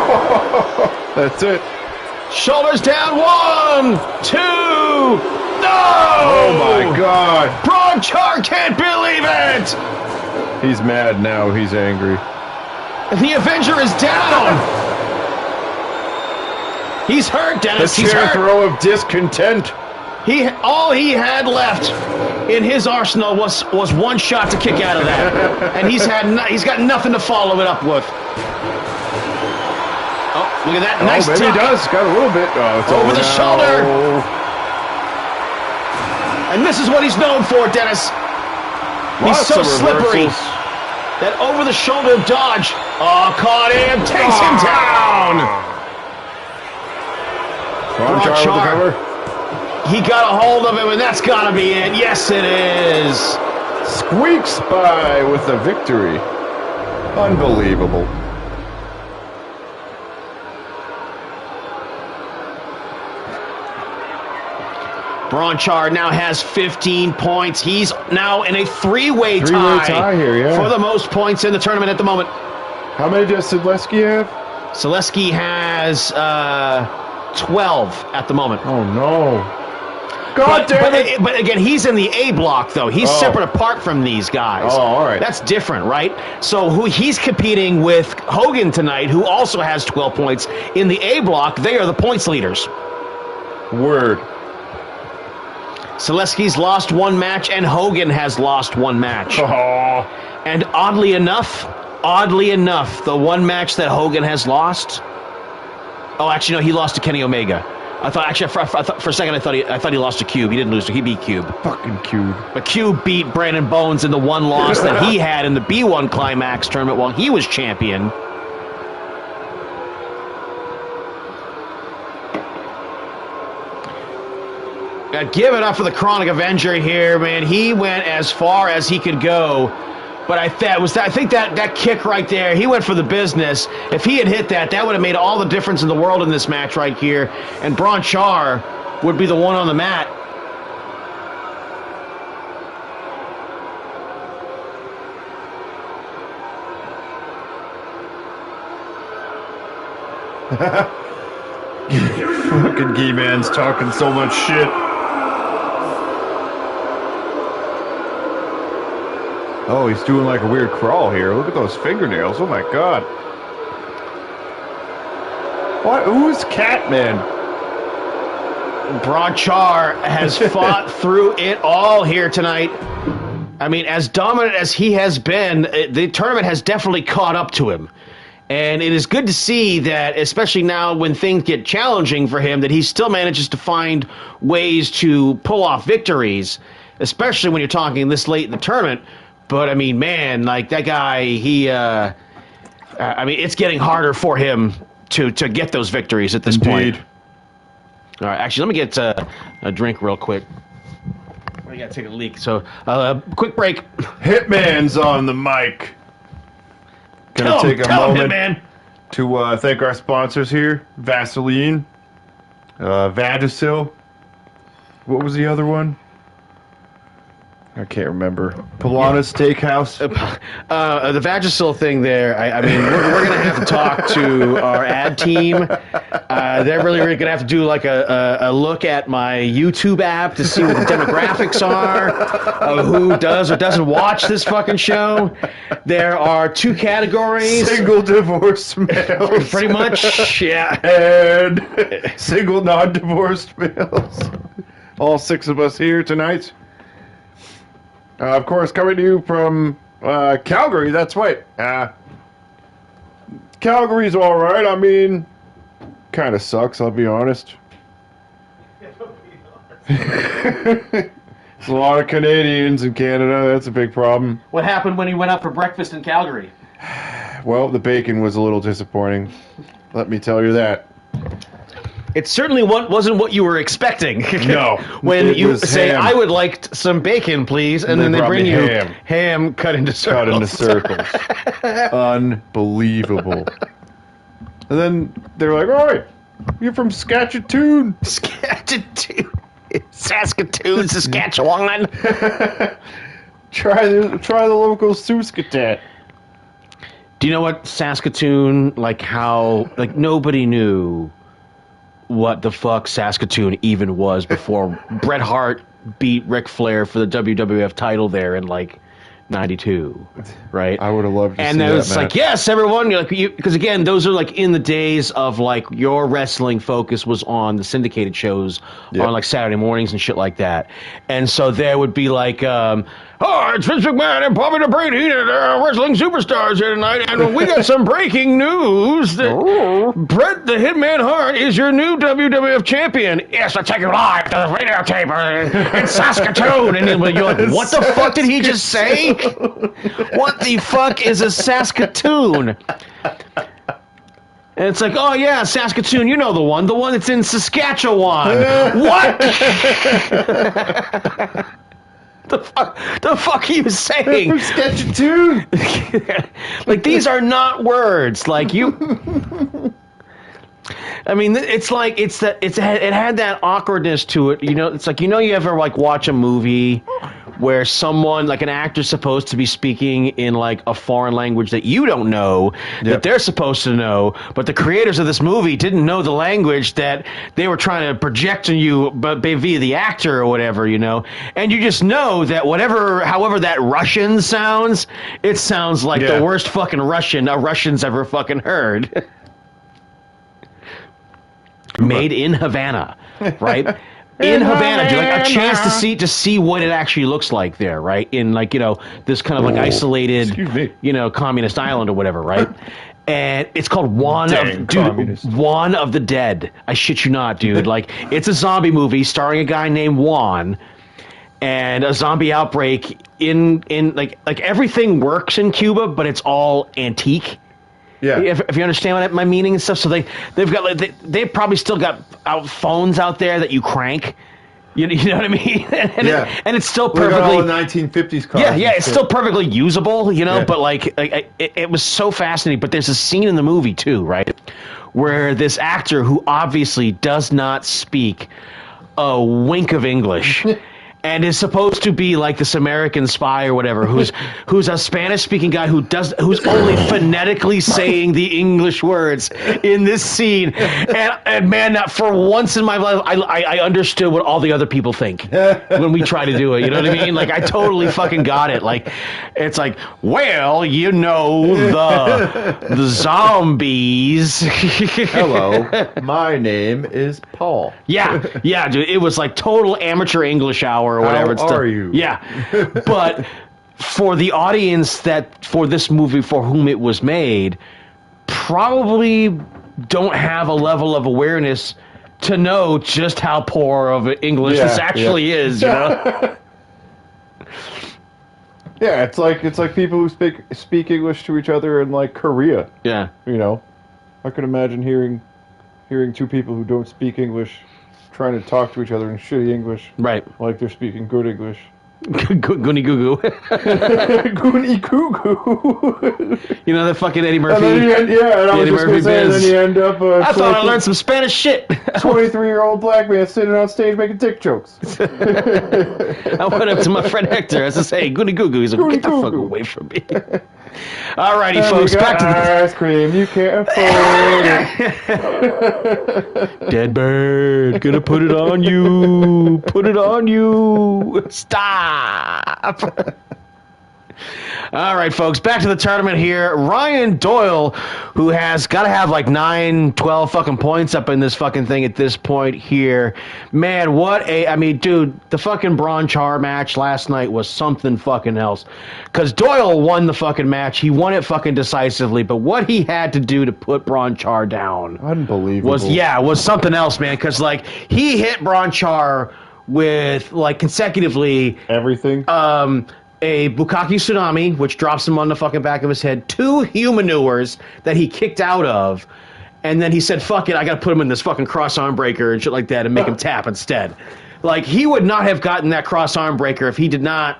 That's it. Shoulders down. 1, 2. No! Oh my God. Bronchar can't believe it. He's mad now. He's angry. The Avenger is down. He's hurt, Dennis. The He's chair hurt. throw of discontent. All he had left in his arsenal was one shot to kick out of that, and he's got nothing to follow it up with. Oh, look at that! Nice maybe tuck. he does. Got a little bit. Oh, it's Over the now. shoulder. And this is what he's known for, Dennis. He's Lots so of slippery. reversals. That over-the-shoulder dodge. Oh, caught him. Takes him down. Bronchar with the cover. He got a hold of him, and that's got to be it. Yes, it is. Squeaks by with the victory. Unbelievable. Bronchar now has 15 points. He's now in a three-way tie here, yeah. for the most points in the tournament at the moment. How many does Sedleski have? Selesky has 12 at the moment. Oh, no. God damn it. But again, he's in the A block, though. He's separate apart from these guys. Oh, all right. That's different, right? So he's competing with Hogan tonight, who also has 12 points. In the A block, they are the points leaders. Word. Selesky's lost one match, and Hogan has lost one match. Oh. And oddly enough, the one match that Hogan has lost. Oh, actually, no, he lost to Kenny Omega. I thought for a second I thought he lost to Cube. He didn't lose to. He beat Cube. Fucking Cube. But Cube beat Brandon Bones in the one loss that he had in the B1 Climax tournament while he was champion. Give it up for the Chronic Avenger here, man. He went as far as he could go. But I think that kick right there, he went for the business. If he had hit that would have made all the difference in the world in this match right here. And Bronchar would be the one on the mat. Fucking G-Man's talking so much shit. Oh, he's doing like a weird crawl here. Look at those fingernails. Oh my God. What? Who's Catman? Bronchar has fought through it all here tonight. I mean, as dominant as he has been, the tournament has definitely caught up to him. And it is good to see that, especially now when things get challenging for him, that he still manages to find ways to pull off victories, especially when you're talking this late in the tournament. But, I mean, man, like, that guy, it's getting harder for him to get those victories at this point. All right, actually, let me get a drink real quick. I got to take a leak. So, quick break. Hitman's on the mic. Gonna take a moment to thank our sponsors here. Vaseline, Vagisil. What was the other one? I can't remember. Polana's Steakhouse. The Vagisil thing there, I mean, we're going to have to talk to our ad team. They're really going to have to do like a look at my YouTube app to see what the demographics are of who does or doesn't watch this fucking show. There are two categories. Single divorced males. Pretty much, yeah. And single non-divorced males. All six of us here tonight. Of course, coming to you from Calgary, that's right. Calgary's all right. I mean, kind of sucks, I'll be honest. There's a lot of Canadians in Canada. That's a big problem. What happened when he went out for breakfast in Calgary? Well, the bacon was a little disappointing. Let me tell you that. It certainly wasn't what you were expecting. No. When it you was say, ham. "I would like some bacon, please," and then they brought bring me you ham. cut into circles. Cut into circles. Unbelievable. And then they're like, "All right, you're from Saskatchewan." Saskatoon, Saskatchewan. Try the local Saskatoon. Do you know what Saskatoon, like nobody knew what the fuck Saskatoon even was before Bret Hart beat Ric Flair for the WWF title there in like 92, right? I would have loved to see that. And it was match. like, yes, everyone, because again, those are like in the days of like your wrestling focus was on the syndicated shows Yep. on like Saturday mornings and shit like that. And so there would be like, oh, it's Vince McMahon and Bobby the Brain Eater, wrestling superstars here tonight, and we got some breaking news that Bret the Hitman Hart is your new WWF champion. Yes, I take you live to the radio tape in Saskatoon. And then you're like, what the fuck did he just say? What the fuck is a Saskatoon? And it's like, oh yeah, Saskatoon, you know the one that's in Saskatchewan. What? The fuck are you saying? Saskatchewan. Like, these are not words. Like, you... I mean, it's like, it had that awkwardness to it. You know, it's like, you ever, like, watch a movie where someone, like an actor's supposed to be speaking in, like, a foreign language that you don't know, that they're supposed to know, but the creators of this movie didn't know the language that they were trying to project on you via the actor or whatever, and you just know that however that Russian sounds, it sounds like the worst fucking Russian a Russian's ever fucking heard. Made in Havana, right? In Havana, do you like a chance to see what it actually looks like there, right? In like, this kind of like isolated, communist island or whatever, right? And it's called Juan of the Dead. I shit you not, dude. Like, it's a zombie movie starring a guy named Juan, and a zombie outbreak in like everything works in Cuba, but it's all antique. Yeah, if you understand what my meaning and stuff. So they've probably still got phones out there that you crank. You know what I mean? And it's still perfectly all the 1950s cars. Yeah, it's still perfectly usable. But like it was so fascinating. But there's a scene in the movie too, right, where this actor who obviously does not speak a wink of English. And is supposed to be like this American spy or whatever, who's a Spanish-speaking guy who's only phonetically saying the English words in this scene. And man, for once in my life, I understood what all the other people think when we try to do it. You know what I mean? Like, I totally fucking got it. Like, it's like, well, the zombies. Hello, my name is Paul. Yeah, dude. It was like total amateur English hour. Or whatever. How are you? Yeah, but for the audience for this movie for whom it was made, probably don't have a level of awareness to know just how poor of English this actually is. Yeah, it's like people who speak English to each other in like Korea. Yeah, I could imagine hearing two people who don't speak English trying to talk to each other in shitty English. Right. Like they're speaking good English. Goonie goo goo. Goonie goo goo. The fucking Eddie Murphy. And I was just going to say, and then you end up... I thought I learned some Spanish shit. 23-year-old black man sitting on stage making dick jokes. I went up to my friend Hector as I say, Goonie goo goo. He's like, get the fuck away from me. Alrighty, folks, back to the ice cream. You can't afford it. Dead bird, gonna put it on you. Put it on you. Stop. All right, folks, back to the tournament here. Ryan Doyle, who has got to have like 9, 12 fucking points up in this fucking thing at this point here. Man, dude, the fucking Braun Char match last night was something fucking else. Because Doyle won the fucking match. He won it fucking decisively, but what he had to do to put Braun Char down unbelievable was something else, man. Because, like, he hit Braun Char with, like, consecutively... Everything? A Bukkake Tsunami, which drops him on the fucking back of his head. 2 Humanures that he kicked out of. And then he said, fuck it, I gotta put him in this fucking cross arm breaker and shit like that and make him tap instead. Like, he would not have gotten that cross arm breaker if he did not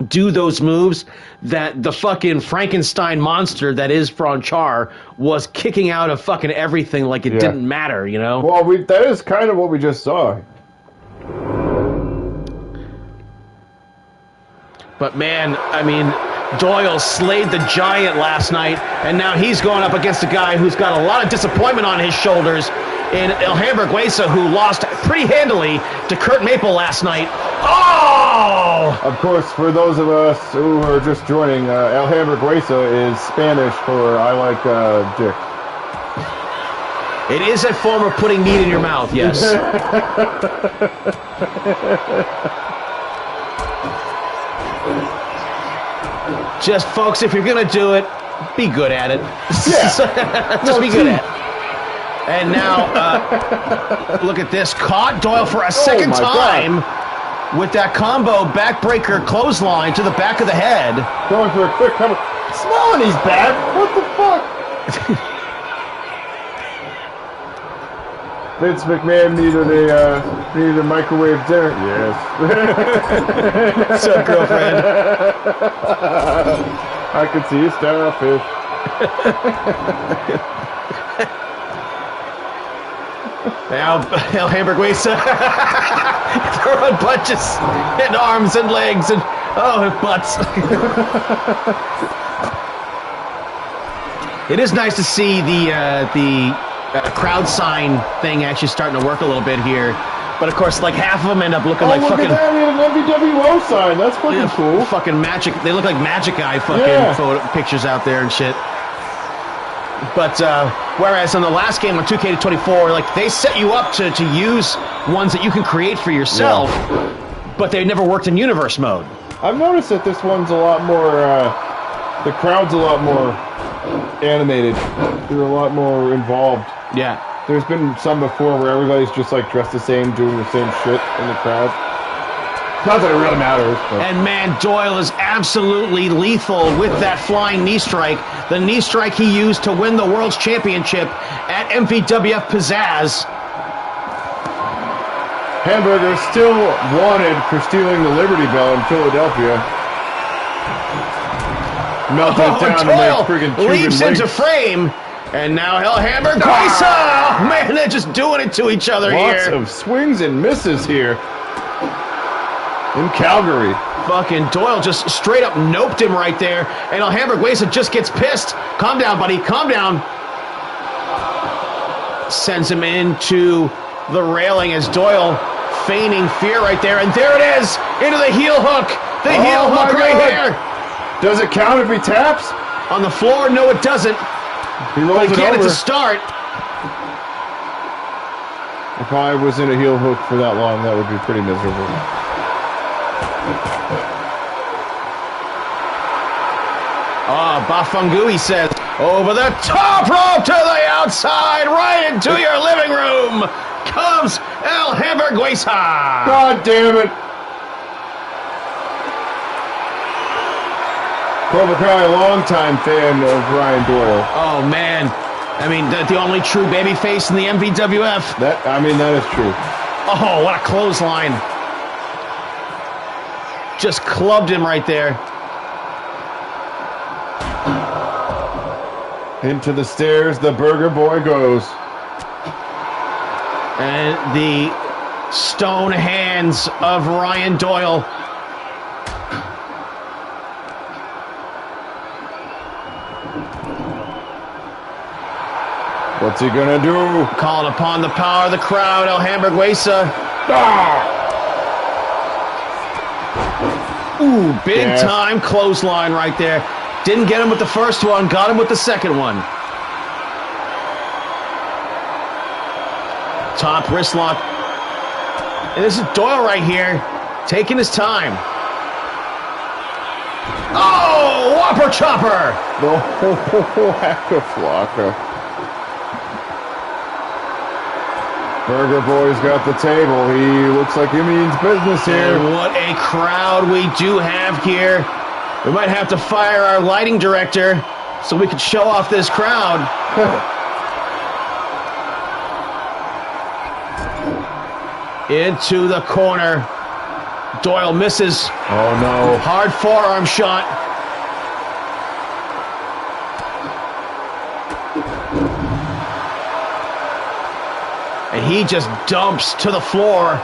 do those moves that the fucking Frankenstein monster that is Franchar was kicking out of fucking everything like it didn't matter, you know? Well, that is kind of what we just saw. But man, I mean, Doyle slayed the Giant last night, and now he's going up against a guy who's got a lot of disappointment on his shoulders in El Hamburguesa, who lost pretty handily to Kurt Maple last night. Oh! Of course, for those of us who are just joining, El Hamburguesa is Spanish for I like dick. It is a form of putting meat in your mouth, yes. Just, folks, if you're going to do it, be good at it. Yeah. Just be good at it. And now, look at this. Caught Doyle for a second time with that combo backbreaker clothesline to the back of the head. Going for a quick cover. Small on his back. What the fuck? Vince McMahon needed a microwave dinner. Yes. What's up, girlfriend? I can see you starfish. Now, El Hamburguesa throwing punches and arms and legs and butts. It is nice to see the crowd sign thing actually starting to work a little bit here. But of course, like half of them end up looking like fucking. Look at that! We have an MVWF sign. That's fucking cool. Fucking magic. They look like Magic Eye fucking photo pictures out there and shit. But whereas on the last game on 2K24, like they set you up to use ones that you can create for yourself, but they never worked in universe mode. I've noticed that this one's a lot more. The crowd's a lot more animated. They're a lot more involved. Yeah. There's been some before where everybody's just like dressed the same, doing the same shit in the crowd. Not that it really matters. But. And man, Doyle is absolutely lethal with that flying knee strike. The knee strike he used to win the World's Championship at MVWF Pizzazz. Hamburger still wanted for stealing the Liberty Bell in Philadelphia. Melted it down to make friggin' Cuban leaps links. into frame. And now El Hamburguesa! Oh, man, they're just doing it to each other here. Lots of swings and misses here in Calgary. Fucking Doyle just straight up noped him right there. And El Hamburguesa just gets pissed. Calm down, buddy. Calm down. Sends him into the railing as Doyle feigning fear right there. And there it is. Into the heel hook. The heel hook right here. Does it count if he taps? On the floor? No, it doesn't. He rolls it Again, over. it's a start. If I was in a heel hook for that long, that would be pretty miserable. Bafangui says, over the top rope to the outside, right into your living room comes El Hamburguesa. God damn it. Cobra Kai, a longtime fan of Ryan Doyle. Oh, man. I mean, the only true babyface in the MVWF. That is true. Oh, what a clothesline. Just clubbed him right there. Into the stairs, the Burger Boy goes. And the stone hands of Ryan Doyle. What's he gonna do? Calling upon the power of the crowd, El Hamburguesa. Ooh, big time clothesline right there. Didn't get him with the first one, got him with the second one. Top wrist lock. And this is Doyle right here, taking his time. Oh, Whopper Chopper! Oh, Waka Flocka. Burger Boy's got the table. He looks like he means business here. And what a crowd we do have here. We might have to fire our lighting director so we can show off this crowd. Into the corner. Doyle misses. Oh, no. Hard forearm shot. And he just dumps to the floor.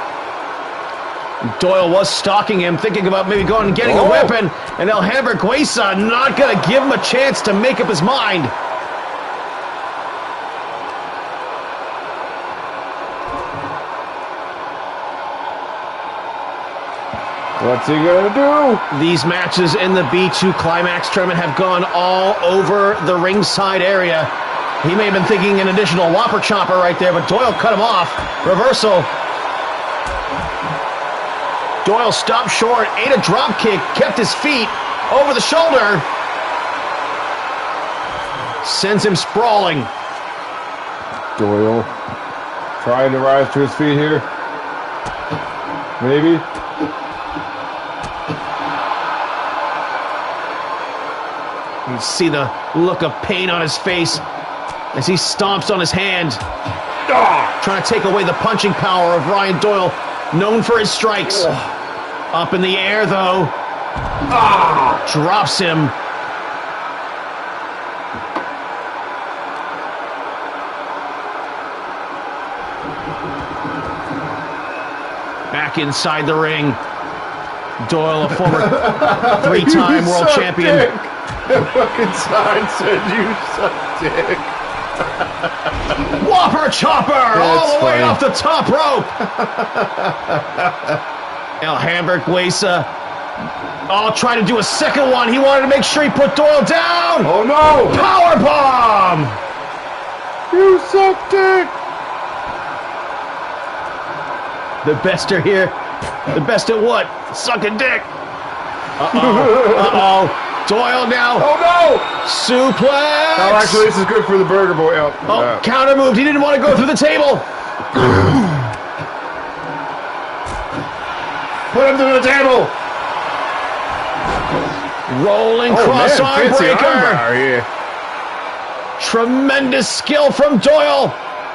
Doyle was stalking him, thinking about maybe going and getting a weapon. And Alejandro Guesa not going to give him a chance to make up his mind. What's he going to do? These matches in the B2 Climax tournament have gone all over the ringside area. He may have been thinking an additional Whopper Chopper right there, but Doyle cut him off. Reversal. Doyle stopped short, ate a drop kick, kept his feet over the shoulder. Sends him sprawling. Doyle trying to rise to his feet here. Maybe. You see the look of pain on his face as he stomps on his hand, trying to take away the punching power of Ryan Doyle, known for his strikes. Up in the air, though. Drops him. Back inside the ring. Doyle, a former three-time world champion. Dick. The fucking sign said you suck dick. Whopper Chopper all the way off the top rope. Alejandro Guesa trying to do a second one. He wanted to make sure he put Doyle down. Oh no! Power bomb. You suck dick. The best are here. The best at what? Sucking dick. Uh-oh. Doyle now. Oh no! Suplex. Oh, actually, this is good for the Burger Boy. Counter moved. He didn't want to go through the table. Put him through the table. Rolling cross arm breaker. Yeah. Tremendous skill from Doyle.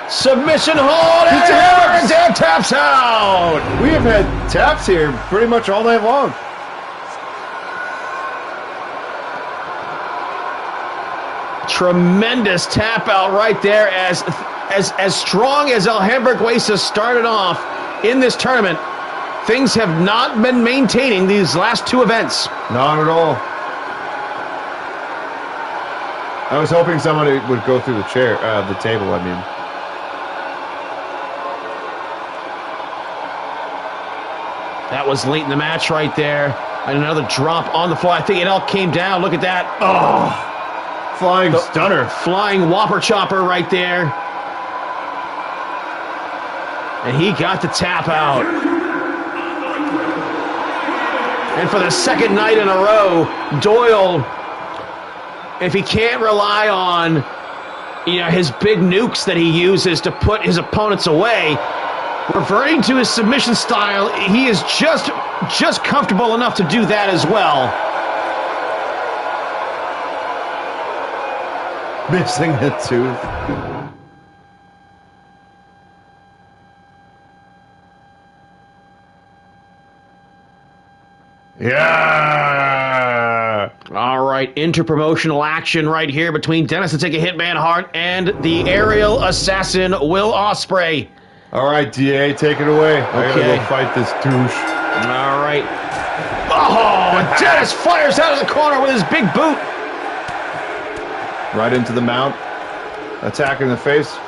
Submission hold. And Dave taps out. We have had taps here pretty much all night long. Tremendous tap out right there. As strong as Alejandro Guesa started off in this tournament, things have not been maintaining these last two events. Not at all. I was hoping somebody would go through the table, I mean. That was late in the match right there. And another drop on the floor. I think it all came down. Look at that. Oh. Flying stunner. Flying Whopper Chopper right there. And he got the tap out. And for the second night in a row, Doyle, if he can't rely on his big nukes that he uses to put his opponents away, reverting to his submission style, he is just comfortable enough to do that as well. Missing a tooth. Yeah! All right, interpromotional action right here between Dennis the Take a Hitman Hart and the aerial assassin Will Ospreay. All right, DA, take it away. I gotta go fight this douche. All right. Oh, Dennis fires out of the corner with his big boot. Right into the mount. Attack in the face.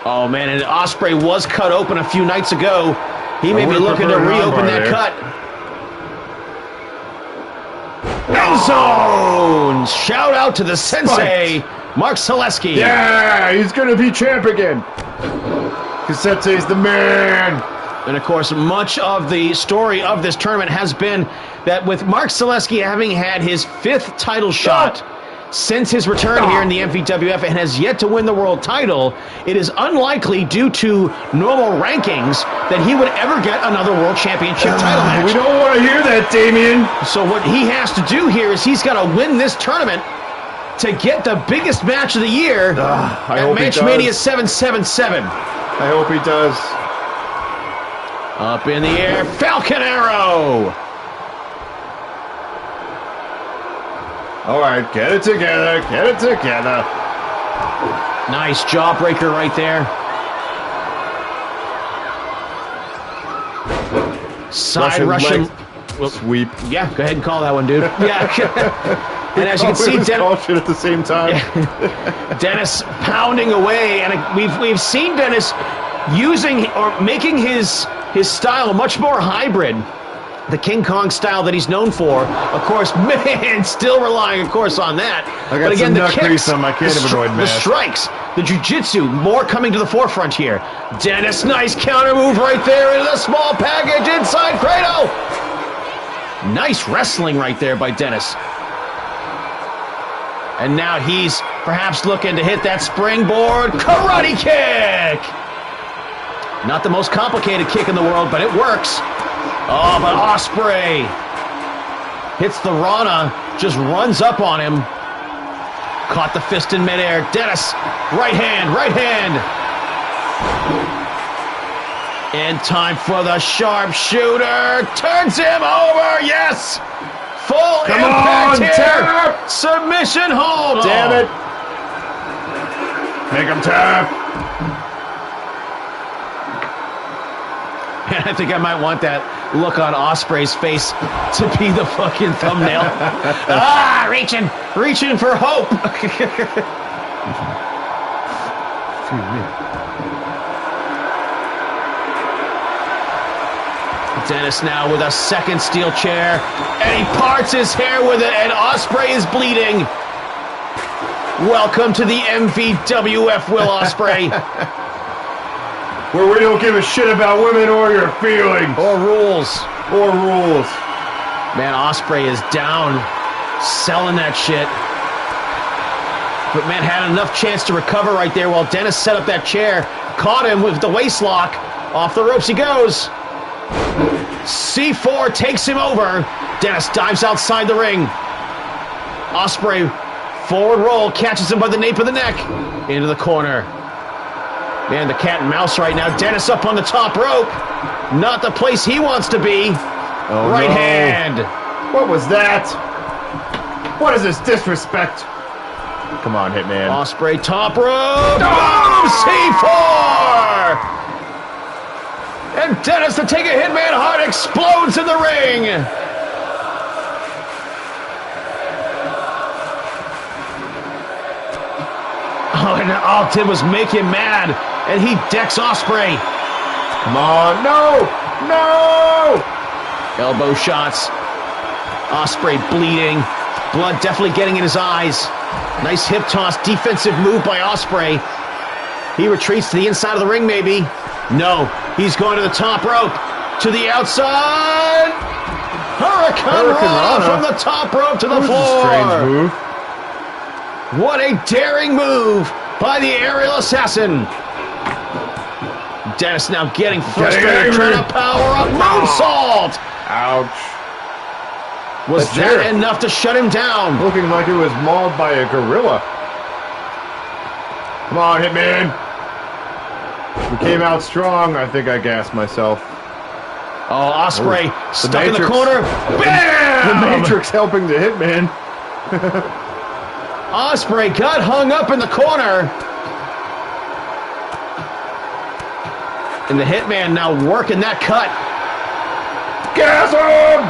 Oh, man, and Ospreay was cut open a few nights ago. He may be looking to reopen that cut. End zone! Shout out to the sensei, Mark Selesky. Yeah, he's going to be champ again. Because Sensei's the man. And, of course, much of the story of this tournament has been that with Mark Selesky having had his 5th title shot, since his return here in the MVWF and has yet to win the world title, it is unlikely, due to normal rankings, that he would ever get another world championship title match. We don't want to hear that, Damien. So what he has to do here is he's got to win this tournament to get the biggest match of the year at Matchmania 777. I hope he does. Up in the air, Falcon Arrow. All right, get it together, get it together. Nice jawbreaker right there. Side Russian sweep. Yeah, go ahead and call that one, dude. Yeah. And as you can see, Dennis at the same time. Dennis pounding away, and we've seen Dennis using or making his style much more hybrid. The King Kong style that he's known for. Of course, man, still relying, of course, on that. I got but again, some the nut kicks, grease on my cannabinoid the mask. strikes, the jiu-jitsu, more coming to the forefront here. Dennis, nice counter move right there into the small package inside cradle. Nice wrestling right there by Dennis. And now he's perhaps looking to hit that springboard karate kick. Not the most complicated kick in the world, but it works. Oh, but Ospreay hits the Rana, just runs up on him. Caught the fist in midair. Dennis, right hand, right hand. In time for the sharpshooter. Turns him over, yes! Full impact here. Tap! Submission hold. Damn it. Make him tap. I think I might want that look on Ospreay's face to be the fucking thumbnail. Reaching for hope. Dennis now with a second steel chair, and he parts his hair with it, and Ospreay is bleeding. Welcome to the MVWF, Will Ospreay. Where we don't give a shit about women or your feelings. Or rules. Or rules. Man, Ospreay is down, selling that shit. But man, had enough chance to recover right there while Dennis set up that chair. Caught him with the waist lock. Off the ropes he goes. C4 takes him over. Dennis dives outside the ring. Ospreay, forward roll, catches him by the nape of the neck. Into the corner. Man, the cat and mouse right now. Dennis up on the top rope. Not the place he wants to be. Oh, right no. hand. What was that? What is this disrespect? Come on, Hitman. Ospreay top rope. Boom! C4! And Dennis, the Take a Hitman Heart, explodes in the ring. Oh, and all it did was make him mad. And he decks Ospreay. Come on. No! No! Elbow shots. Ospreay bleeding. Blood definitely getting in his eyes. Nice hip toss. Defensive move by Ospreay. He retreats to the inside of the ring, maybe. No. He's going to the top rope. To the outside. Hurricane Rana from the top rope to the floor. Strange move. What a daring move by the aerial assassin. Dennis now getting frustrated, trying to power up. Moonsault! Ouch. Was that enough to shut him down? Looking like it was mauled by a gorilla. Come on, Hitman. We came out strong. I think I gassed myself. Oh, Ospreay stuck in the corner. Bam! The Matrix helping the Hitman. Ospreay got hung up in the corner. And the Hitman now working that cut. Gas him!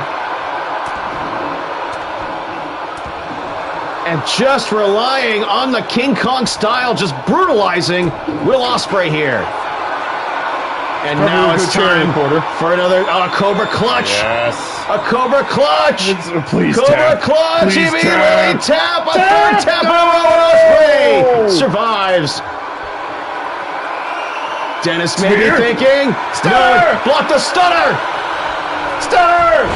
And just relying on the King Kong style, just brutalizing Will Ospreay here. And Probably now it's time for another Cobra Clutch. Yes. A Cobra Clutch. Please Cobra tap. Clutch. Please Immediately tap. A third tap. No! Ospreay survives. Dennis may be thinking. Stunner! No, block the stunner. Stunner!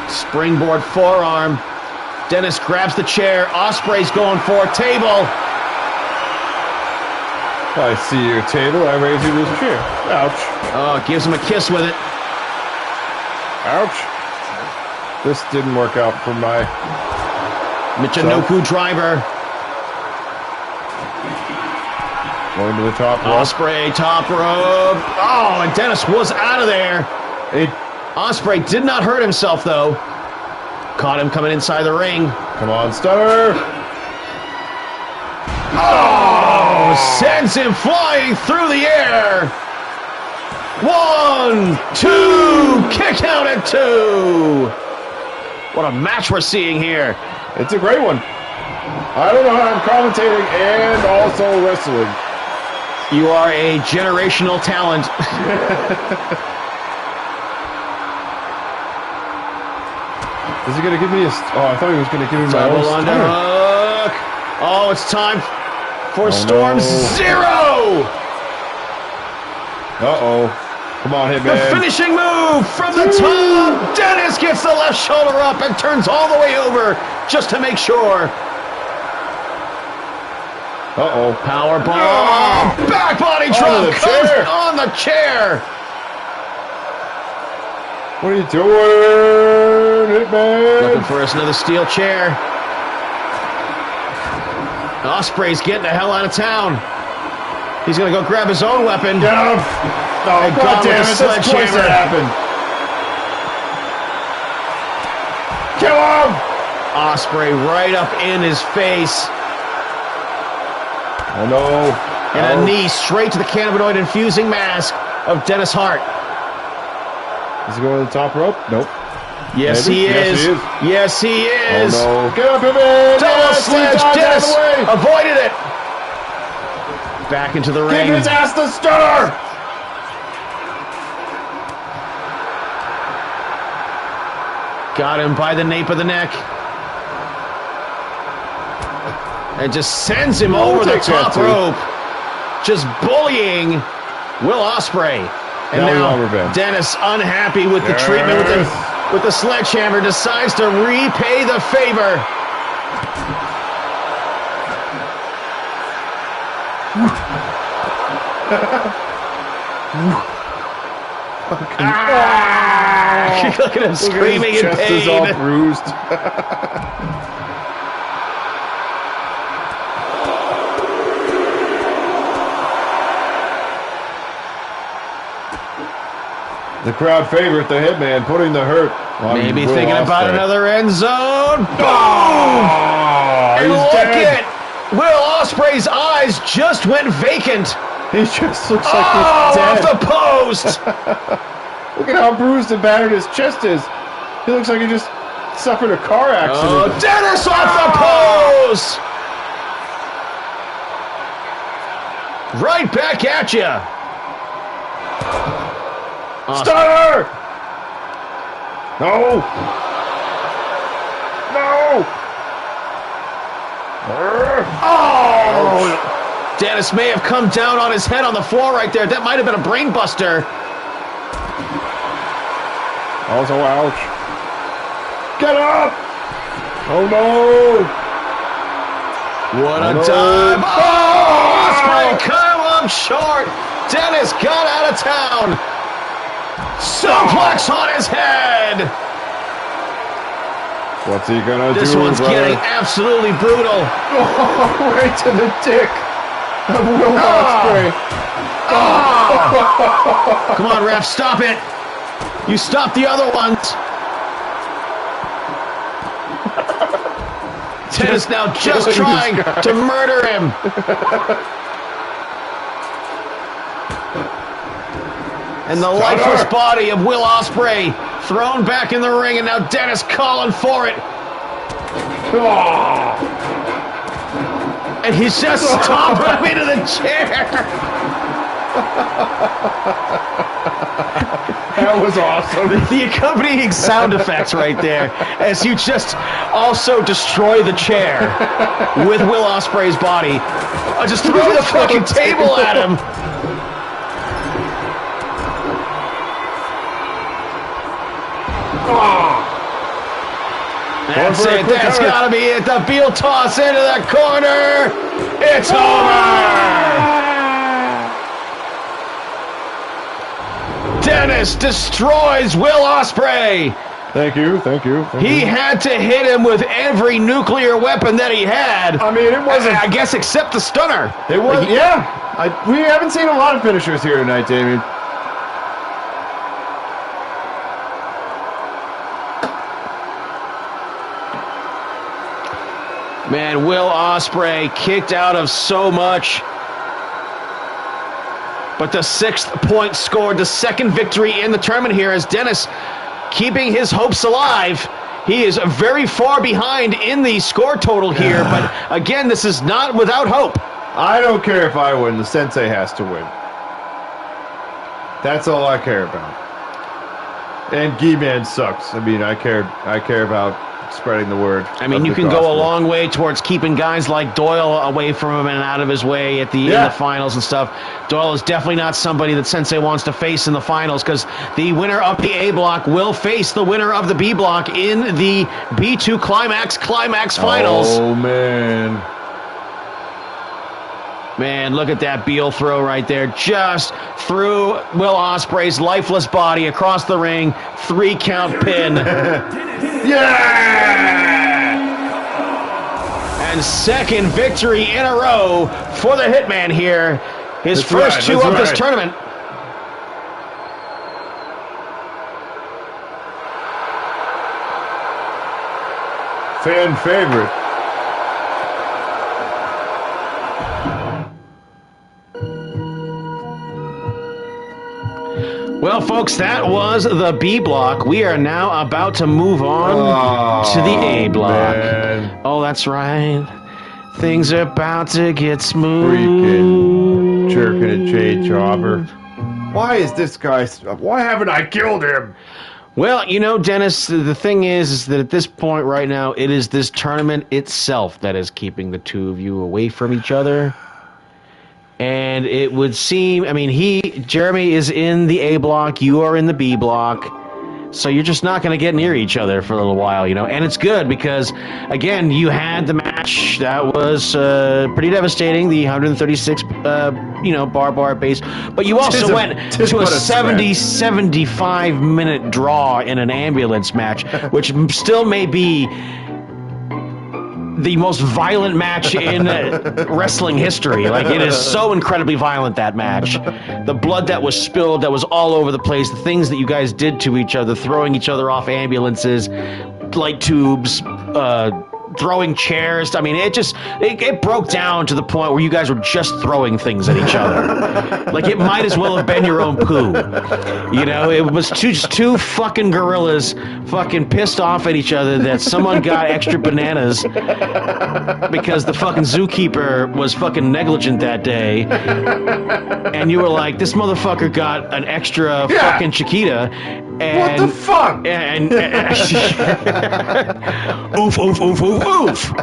Springboard forearm. Dennis grabs the chair. Ospreay's going for a table. I see your table. I raise you this chair. Ouch. Oh, gives him a kiss with it. Ouch. This didn't work out for my... Michinoku driver. Going to the top rope. Ospreay, top rope. Oh, and Dennis was out of there. Ospreay did not hurt himself, though. Caught him coming inside the ring. Come on, Stunner. Oh, sends him flying through the air. 1, 2, kick out at 2. What a match we're seeing here. It's a great one. I don't know how I'm commentating and also wrestling. You are a generational talent. Is he going to give me a... Oh, I thought he was going to give me my own Stunner. Underhook. Oh, it's time for Storm Zero. Uh-oh. Come on, Hitman. The finishing move from the top. Dennis gets the left shoulder up and turns all the way over just to make sure. Uh-oh. Power bomb. Back body drop on the chair. What are you doing, Hitman? Looking for us another steel chair. Ospreay's getting the hell out of town. He's going to go grab his own weapon. Get him. Oh, God damn it. That's twice that happened. Kill him. Ospreay right up in his face. Oh, no. And a knee straight to the cannabinoid infusing mask of Dennis Hart. Is he going to the top rope? Nope. Yes, he is. Yes, he is. Oh, no. Get up, Hitman. Double sledge. Dennis avoided it. Back into the ring. Give his ass the Stunner. Got him by the nape of the neck. And just sends him over the top rope. Just bullying Will Ospreay. And now Dennis, unhappy with the treatment with the sledgehammer, decides to repay the favor. Look at him screaming in pain. His chest is all bruised. The crowd favorite, the Hitman, putting the hurt. Maybe thinking about another end zone. Boom! And look at Will Ospreay's eyes just went vacant. He just looks like he's dead. Off the post. Look at how bruised and battered his chest is. He looks like he just suffered a car accident. Oh, Dennis off the post. Right back at you. Stunner! No! No! Oh! Dennis may have come down on his head on the floor right there. That might have been a brain buster. Also, ouch. Get up! Oh, no! What a time! Oh! Ospreay come up short. Dennis got out of town. Suplex on his head! What's he gonna do, This one's getting absolutely brutal. Oh, right to the dick of Will Ospreay. Oh. Come on, ref, stop it. You stop the other ones. Dennis now just trying to murder him. And the lifeless body of Will Ospreay thrown back in the ring, and now Dennis calling for it. And he's just stomping him into the chair. That was awesome. The accompanying sound effects right there, as you just also destroy the chair with Will Ospreay's body. I just throw the fucking table at him. That's it. That's got to be it. The Beal toss into the corner. It's over. Dennis destroys Will Ospreay. Thank you. He had to hit him with every nuclear weapon that he had. I mean, it wasn't... I guess except the stunner. It was, we haven't seen a lot of finishers here tonight, Damien. Man, Will Ospreay kicked out of so much. But the 6th point scored, the 2nd victory in the tournament here as Dennis keeping his hopes alive. He is very far behind in the score total here, but again, this is not without hope. I don't care if I win. The sensei has to win. That's all I care about. And G-Man sucks. I mean, I care about spreading the word. I mean, you can go a long way towards keeping guys like Doyle away from him and out of his way at in the finals and stuff. Doyle is definitely not somebody that Sensei wants to face in the finals because the winner of the A block will face the winner of the B block in the B2 Climax finals. Oh, man. Man, look at that Beal throw right there. Just threw Will Ospreay's lifeless body across the ring. 3-count pin. And 2nd victory in a row for the Hitman here. His first 2 of this tournament. Fan favorite. Well, folks, that was the B block. We are now about to move on to the A block. Man. Oh, that's right. Things are about to get smooth. Freaking jerking at Jay Jobber. Why is this guy... Why haven't I killed him? Well, you know, Dennis, the thing is that at this point right now, it is this tournament itself that is keeping the two of you away from each other. And it would seem, I mean, Jeremy is in the A block, you are in the B block, so you're just not going to get near each other for a little while, you know. And it's good because, again, you had the match that was pretty devastating, the 136, bar base. But you also went to a 75-minute draw in an ambulance match, which still may be the most violent match in wrestling history. Like, it is so incredibly violent, that match. The blood that was spilled, that was all over the place, the things that you guys did to each other, throwing each other off ambulances, light tubes, throwing chairs. I mean, it broke down to the point where you guys were just throwing things at each other. Like, it might as well have been your own poo. You know, it was just two fucking gorillas fucking pissed off at each other that someone got extra bananas because the fucking zookeeper was fucking negligent that day. And you were like, this motherfucker got an extra fucking Chiquita. And, what the fuck? And oof, oof, oof, oof, oof.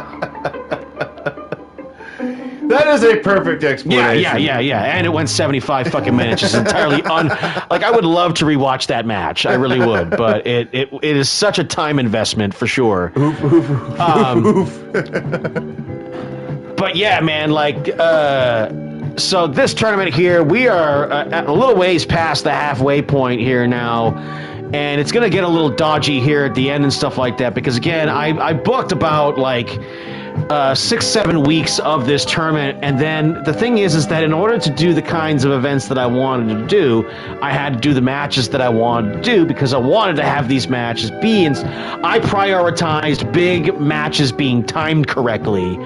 That is a perfect explanation. Yeah. And it went 75 fucking minutes. Just entirely like, I would love to rewatch that match. I really would. But it is such a time investment for sure. Oof, oof, oof. But yeah, man, like, so this tournament here, we are a little ways past the halfway point here now. And it's going to get a little dodgy here at the end and stuff like that. Because, again, I booked about, like, 6-7 weeks of this tournament. And then the thing is that in order to do the kinds of events that I wanted to do, I had to do the matches that I wanted to do because I wanted to have these matches be. And I prioritized big matches being timed correctly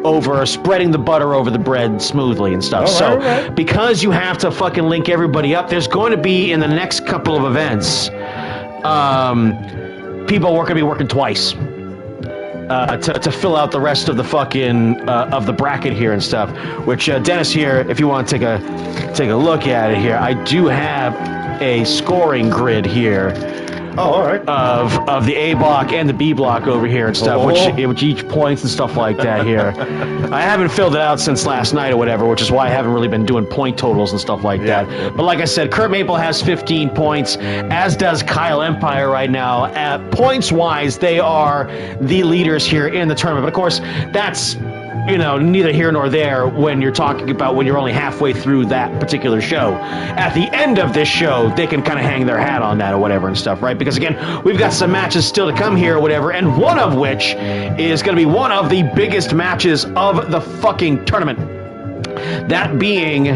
over spreading the butter over the bread smoothly and stuff. Right. Because you have to fucking link everybody up, there's going to be, in the next couple of events, people are going to be working twice to fill out the rest of the fucking of the bracket here and stuff. Which Dennis here, if you want to take a look at it here, I do have a scoring grid here Oh, all right. of the A block and the B block over here and stuff, which each points and stuff like that here. I haven't filled it out since last night or whatever, which is why I haven't really been doing point totals and stuff like that. But like I said, Kurt Maple has 15 points, as does Kyle Empire right now. Points-wise, they are the leaders here in the tournament. But of course, that's neither here nor there when you're talking about when you're only halfway through that particular show. At the end of this show, they can kind of hang their hat on that or whatever and stuff, right? Because again, we've got some matches still to come here or whatever, and one of which is going to be one of the biggest matches of the fucking tournament. That being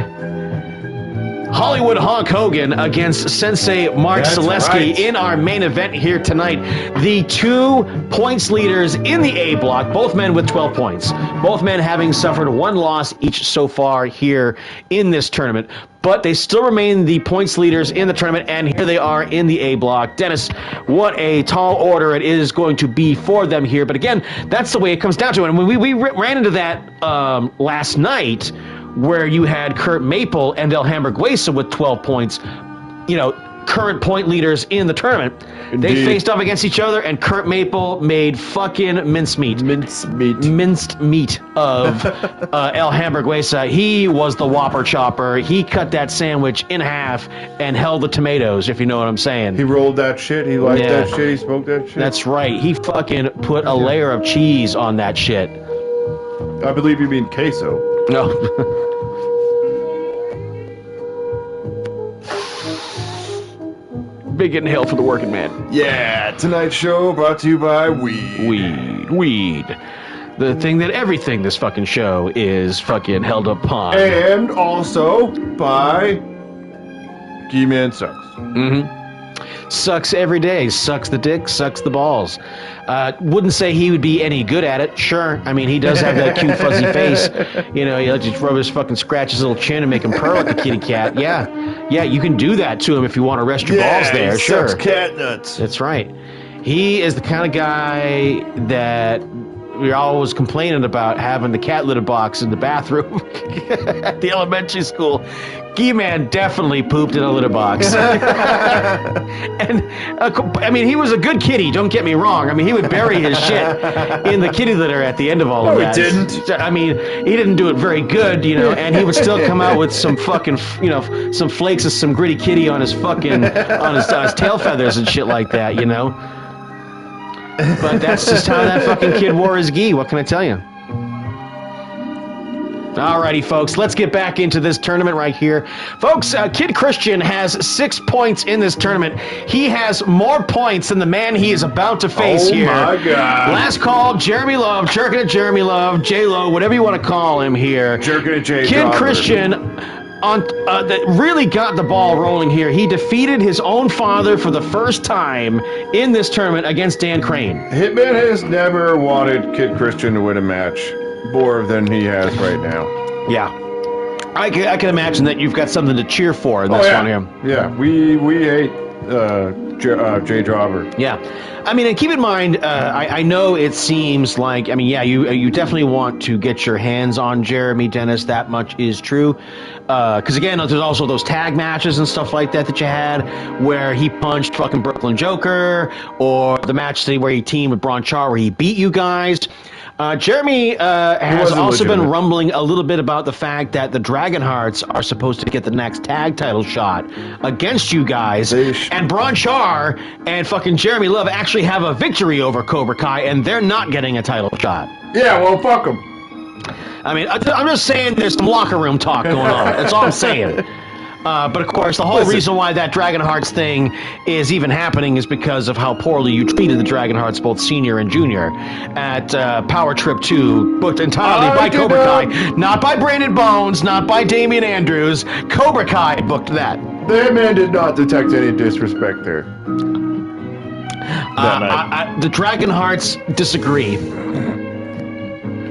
Hollywood Hulk Hogan against Sensei Mark Zaleski in our main event here tonight. The 2 points leaders in the A block, both men with 12 points. Both men having suffered 1 loss each so far here in this tournament. But they still remain the points leaders in the tournament, and here they are in the A block. Dennis, what a tall order it is going to be for them here. But again, that's the way it comes down to it. And when we ran into that last night, where you had Kurt Maple and El Hamburguesa with 12 points, current point leaders in the tournament. Indeed. They faced off against each other, and Kurt Maple made fucking minced meat of El Hamburguesa. He was the Whopper chopper. He cut that sandwich in half and held the tomatoes, if you know what I'm saying. He rolled that shit. He liked that shit. He smoked that shit. That's right. He fucking put a layer of cheese on that shit. I believe you mean queso. No. Big inhale for the working man. Yeah, tonight's show brought to you by Weed. Weed. The thing that everything this fucking show is fucking held upon. And also by G-Man Sucks. Mm-hmm. Sucks every day. Sucks the dick, sucks the balls. Wouldn't say he would be any good at it. Sure. I mean, he does have that cute fuzzy face. He lets you rub his fucking scratch his little chin and make him purr like a kitty cat. Yeah, you can do that to him if you want to rest your balls there. He sure. Sucks cat nuts. That's right. He is the kind of guy that we're always complaining about having the cat litter box in the bathroom at the elementary school. G-Man definitely pooped in a litter box. And, he was a good kitty, don't get me wrong. he would bury his shit in the kitty litter at the end of all of that. No, he didn't. He didn't do it very good, and he would still come out with some fucking, some flakes of some gritty kitty on his fucking, on his tail feathers and shit like that, But that's just how that fucking kid wore his gi. What can I tell you? Alrighty, folks, let's get back into this tournament right here. Folks, Kid Christian has 6 points in this tournament. He has more points than the man he is about to face here. Oh, my God. Last call, Jeremy Love, Jerking at Jeremy Love, J-Lo, whatever you want to call him here. Jerking at J. Kid Christian that really got the ball rolling here. He defeated his own father for the first time in this tournament against Dan Crane. Hitman has never wanted Kid Christian to win a match more than he has right now. Yeah. I can imagine that you've got something to cheer for in this one here. Yeah, we hate Jay Jobber. Yeah. And keep in mind, I know it seems like, you definitely want to get your hands on Jeremy Dennis. That much is true. Because, again, there's also those tag matches and stuff like that you had where he punched fucking Brooklyn Joker, or the match where he teamed with Braun Char where he beat you guys. Jeremy has also been rumbling a little bit about the fact that the Dragonhearts are supposed to get the next tag title shot against you guys. And Braun Char and fucking Jeremy Love actually have a victory over Cobra Kai, and they're not getting a title shot. Yeah, well, fuck them. I'm just saying there's some locker room talk going on. That's all I'm saying. But of course, the whole reason why that Dragonhearts thing is even happening is because of how poorly you treated the Dragonhearts, both senior and junior, at Power Trip 2, booked entirely by Cobra Kai. Not by Brandon Bones, not by Damian Andrews. Cobra Kai booked that. That man did not detect any disrespect there. The Dragonhearts disagree.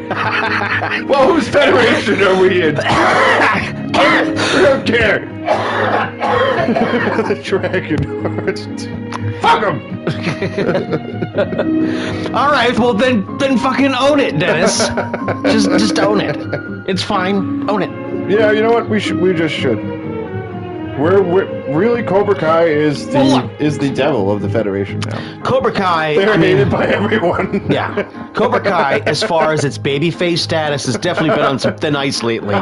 Well, whose federation are we in? I don't care. The Dragonhearts. Fuck them. All right, well then fucking own it, Dennis. just own it. It's fine. Own it. Yeah, you know what? We just should. really Cobra Kai is the Well, look. is the devil of the Federation now. Cobra Kai. They're I mean, hated by everyone. yeah, Cobra Kai, as far as its babyface status, has definitely been on some thin ice lately.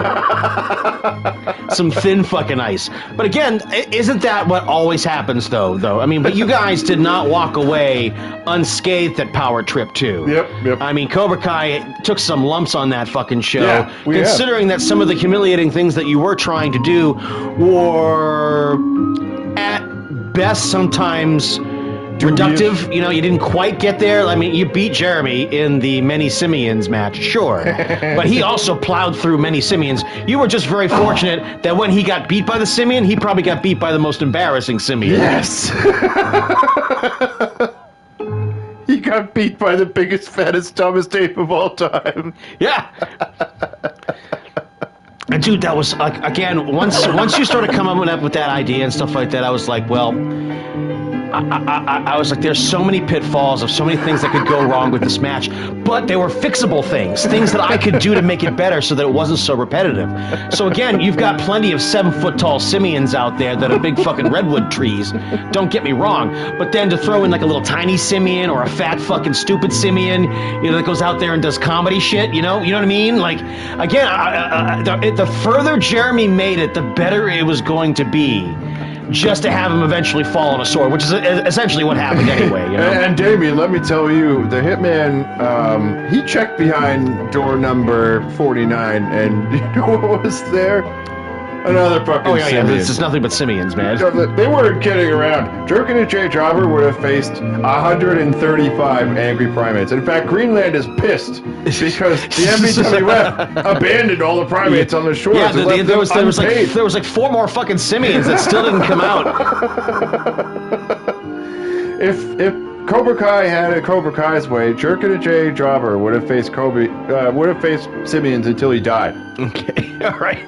Some thin fucking ice. But again, isn't that what always happens, though? I mean, but you guys did not walk away unscathed at Power Trip 2. Yep. I mean, Cobra Kai took some lumps on that fucking show, Yeah, considering that some of the humiliating things that you were trying to do were, at best, sometimes reductive. You know, you didn't quite get there. I mean, you beat Jeremy in the Many Simians match, sure. But he also plowed through Many Simians. You were just very fortunate that when he got beat by the Simian, he probably got beat by the most embarrassing Simian. Yes. He got beat by the biggest, fattest, dumbest ape of all time. Yeah. And dude, that was, again, once you started coming up with that idea and stuff like that, I was like, well, I was like, there's so many pitfalls of so many things that could go wrong with this match, but they were fixable things that I could do to make it better so that it wasn't so repetitive. So again, you've got plenty of 7-foot-tall simians out there that are big fucking redwood trees. Don't get me wrong, but then to throw in like a little tiny simian or a fat fucking stupid simian, you know, that goes out there and does comedy shit, you know what I mean? Like, again, the further Jeremy made it, the better it was going to be. Just to have him eventually fall on a sword, which is essentially what happened anyway. You know? And Damien, let me tell you, the Hitman, he checked behind door number 49, and you know what was there? Another fucking simian. It's just nothing but simians, man. They weren't kidding around. Jerkin and Jay Jobber would have faced 135 angry primates. In fact, Greenland is pissed because the MVWF abandoned all the primates on the shores. Yeah, there was like 4 more fucking simians that still didn't come out. If Cobra Kai had it Cobra Kai's way, Jerkin and Jay Jobber would have faced simians until he died. Okay, all right.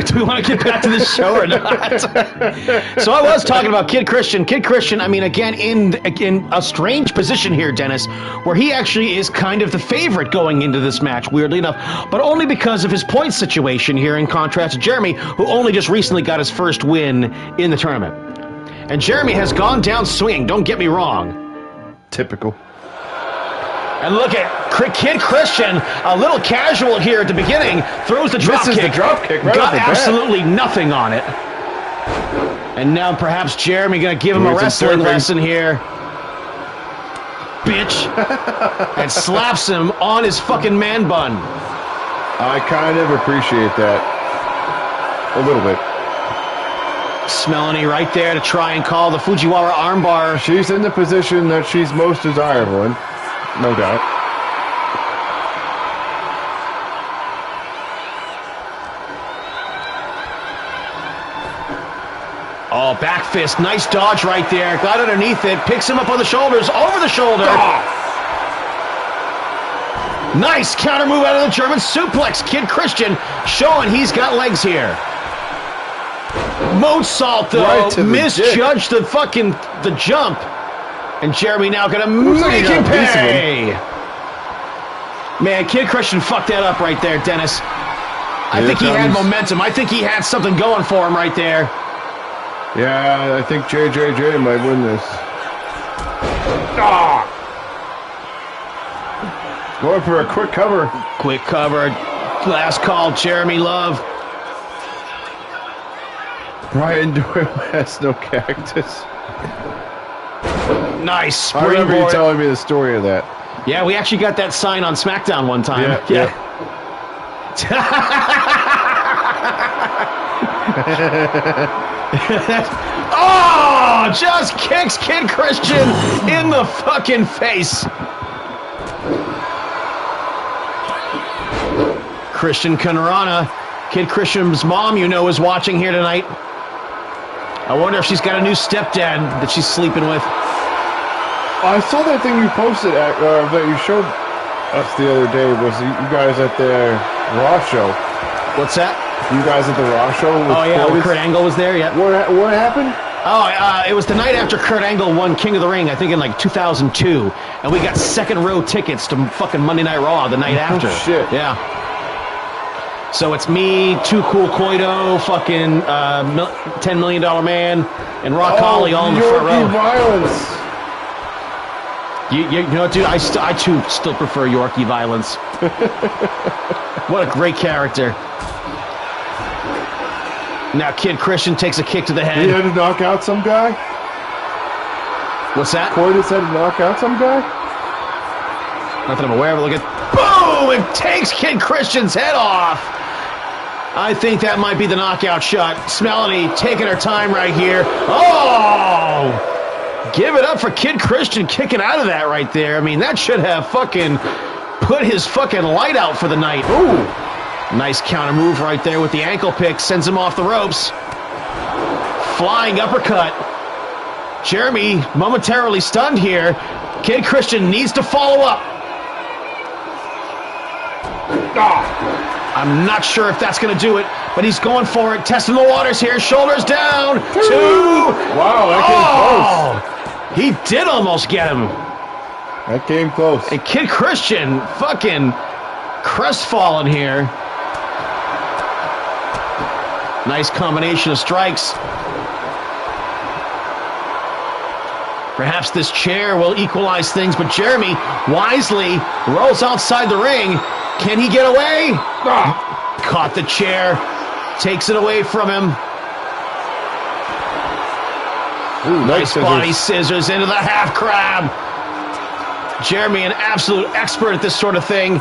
Do we want to get back to this show or not? So I was talking about Kid Christian. Kid Christian, I mean, again, in a strange position here, Dennis, where he actually is kind of the favorite going into this match, weirdly enough, but only because of his point situation here, in contrast to Jeremy, who only just recently got his first win in the tournament. And Jeremy has gone down swinging, don't get me wrong. Typical. And look at Kid Christian, a little casual here at the beginning, throws the drop kick. The drop kick right got off the bat. absolutely nothing on it. And now perhaps Jeremy going to give him a wrestling lesson here. Bitch. And slaps him on his fucking man bun. I kind of appreciate that. A little bit. Smelanie right there to try and call the Fujiwara armbar. She's in the position that she's most desirable in, no doubt. Oh, back fist. Nice dodge right there. Got underneath it. Picks him up on the shoulders. Over the shoulder. Oh. Nice counter move out of the German suplex. Kid Christian showing he's got legs here. Moonsault, though, right misjudged the jump. And Jeremy now gonna make him pay. Man, Kid Christian fucked that up right there, Dennis. I think he had momentum. I think he had something going for him right there. Yeah, I think JJJ might win this. Ah! Going for a quick cover. Quick cover. Last call, Jeremy Love. Brian Doyle has no cactus. Nice springboard. I remember you telling me the story of that. Yeah, we actually got that sign on SmackDown one time. Yeah. Oh, just kicks Kid Christian in the fucking face. Christian Kanorana, Kid Christian's mom, you know, is watching here tonight. I wonder if she's got a new stepdad that she's sleeping with. I saw that thing you posted that you showed us the other day. Was you guys at the Raw show? What's that? You guys at the Raw show? Oh yeah, when Kurt Angle was there. Yeah. What happened? Oh, it was the night after Kurt Angle won King of the Ring, I think in like 2002, and we got second row tickets to fucking Monday Night Raw the night after. Oh shit! Yeah. So it's me, Too Cool Koido, fucking $10 Million Man, and Rock Holly all in the front row. Violence. You know what, dude? I too still prefer Yorkie Violence. What a great character. Now Kid Christian takes a kick to the head. He had to knock out some guy? What's that? Koidos had to knock out some guy? Not that I'm aware of it. Look at... Boom! It takes Kid Christian's head off. I think that might be the knockout shot. Smelly taking her time right here. Oh! Give it up for Kid Christian kicking out of that right there. I mean, that should have fucking put his fucking light out for the night. Ooh! Nice counter move right there with the ankle pick. Sends him off the ropes. Flying uppercut. Jeremy momentarily stunned here. Kid Christian needs to follow up. I'm not sure if that's going to do it, but he's going for it. Testing the waters here. Shoulders down. Two. Wow, that came He close. did almost get him. That came close. And Kid Christian fucking crestfallen here. Nice combination of strikes. Perhaps this chair will equalize things, but Jeremy wisely rolls outside the ring. Can he get away? Caught the chair. Takes it away from him. Ooh, nice body scissors into the half crab. Jeremy, an absolute expert at this sort of thing.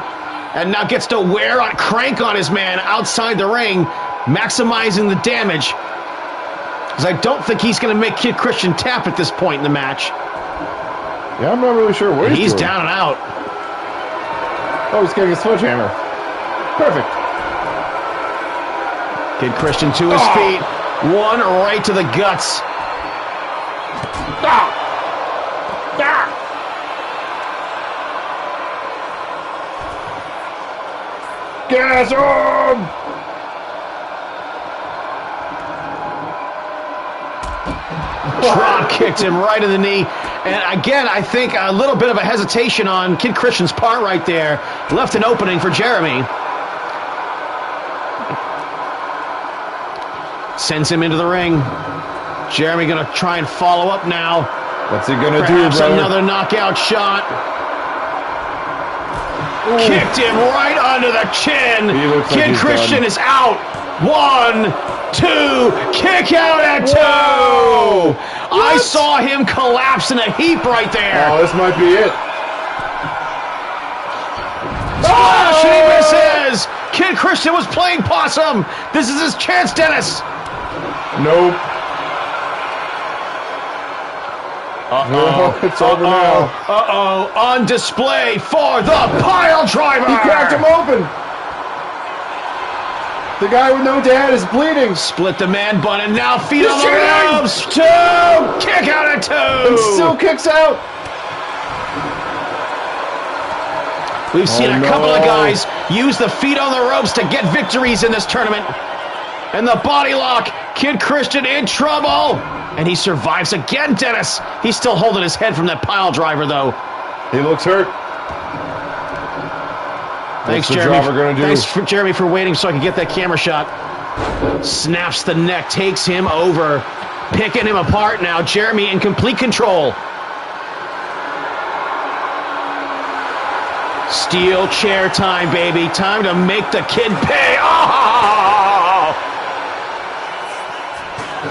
And now gets to wear on crank on his man outside the ring, maximizing the damage. Because I don't think he's going to make Kid Christian tap at this point in the match. Yeah, I'm not really sure what he's down and out. Oh, he's getting a sledgehammer. Perfect. Kid Christian to his feet. One right to the guts. Gas him! Drop kicked him right in the knee. And again, I think a little bit of a hesitation on Kid Christian's part right there. Left an opening for Jeremy. Sends him into the ring. Jeremy going to try and follow up now. What's he going to do, Perhaps brother? another knockout shot. Ooh. Kicked him right under the chin. Kid Christian is out. 1, 2, kick out at 2. I saw him collapse in a heap right there. Oh, this might be it. Splash, and he misses. Kid Christian was playing possum. This is his chance, Dennis. Nope. It's over now. On display for the pile driver. He cracked him open. The guy with no dad is bleeding. Split the man bun and now feet on the ropes. 2, kick out at 2. And still kicks out. We've seen a couple of guys use the feet on the ropes to get victories in this tournament. And the body lock. Kid Christian in trouble. And he survives again, Dennis. He's still holding his head from that pile driver, though. He looks hurt. Thanks, Jeremy. Thanks, Jeremy, for waiting so I could get that camera shot. Snaps the neck, takes him over. Picking him apart now. Jeremy in complete control. Steel chair time, baby. Time to make the kid pay.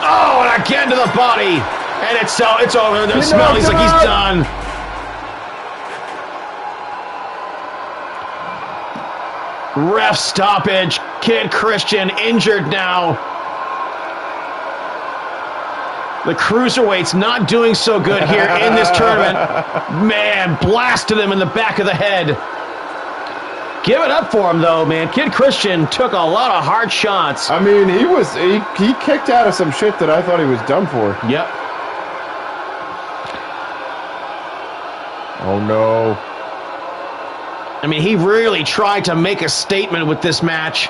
Oh, and again to the body. And it's over. The Smelly's like he's done. Ref stoppage. Kid Christian injured now. The cruiserweight's not doing so good here in this tournament. Man, blasted him in the back of the head. Give it up for him, though, man. Kid Christian took a lot of hard shots. I mean, he kicked out of some shit that I thought he was done for. Yep. Oh, no. I mean, he really tried to make a statement with this match.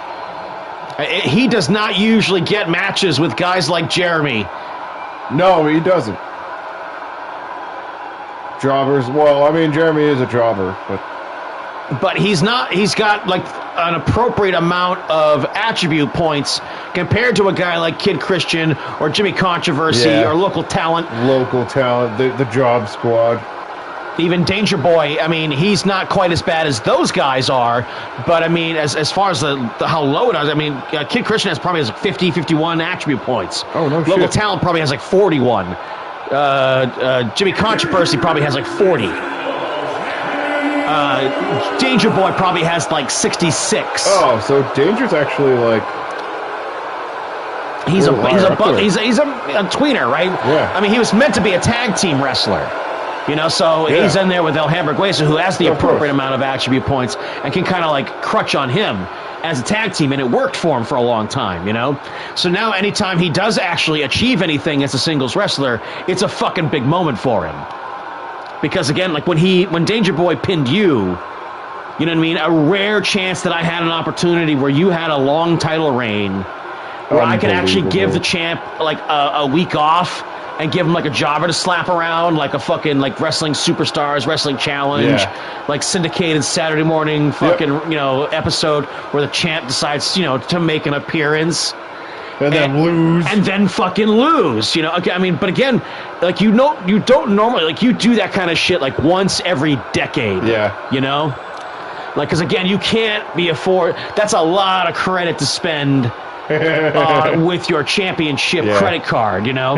He does not usually get matches with guys like Jeremy. No, he doesn't. Jobbers, well, I mean, Jeremy is a jobber, but but he's not. He's got like an appropriate amount of attribute points compared to a guy like Kid Christian or Jimmy Controversy or Local Talent. Local Talent, the Job Squad. Even Danger Boy, I mean, he's not quite as bad as those guys are, but I mean, as far as the how low it is, I mean, Kid Christian has probably has like 50, 51 attribute points. Oh, no Local shit. Talent probably has like 41. Jimmy Controversy probably has like 40. Danger Boy probably has like 66. Oh, so Danger's actually like... He's a tweener, right? Yeah. I mean, he was meant to be a tag team wrestler. You know, so he's in there with El Hamburguesa, who has the appropriate amount of attribute points and can kind of like crutch on him as a tag team, and it worked for him for a long time, you know? So now anytime he does actually achieve anything as a singles wrestler, it's a fucking big moment for him. Because again, like when Danger Boy pinned you, you know what I mean? A rare chance that I had an opportunity where you had a long title reign where I could actually give the champ like a week off and give him like a jobber to slap around, like a fucking like Wrestling Superstars, Wrestling Challenge, like syndicated Saturday morning fucking episode where the champ decides to make an appearance and then lose, and then fucking lose. You know, okay, I mean, but again, like you don't normally like you do that kind of shit like once every decade. Yeah, you know, like because again, you can't be that's a lot of credit to spend. With your championship credit card, you know?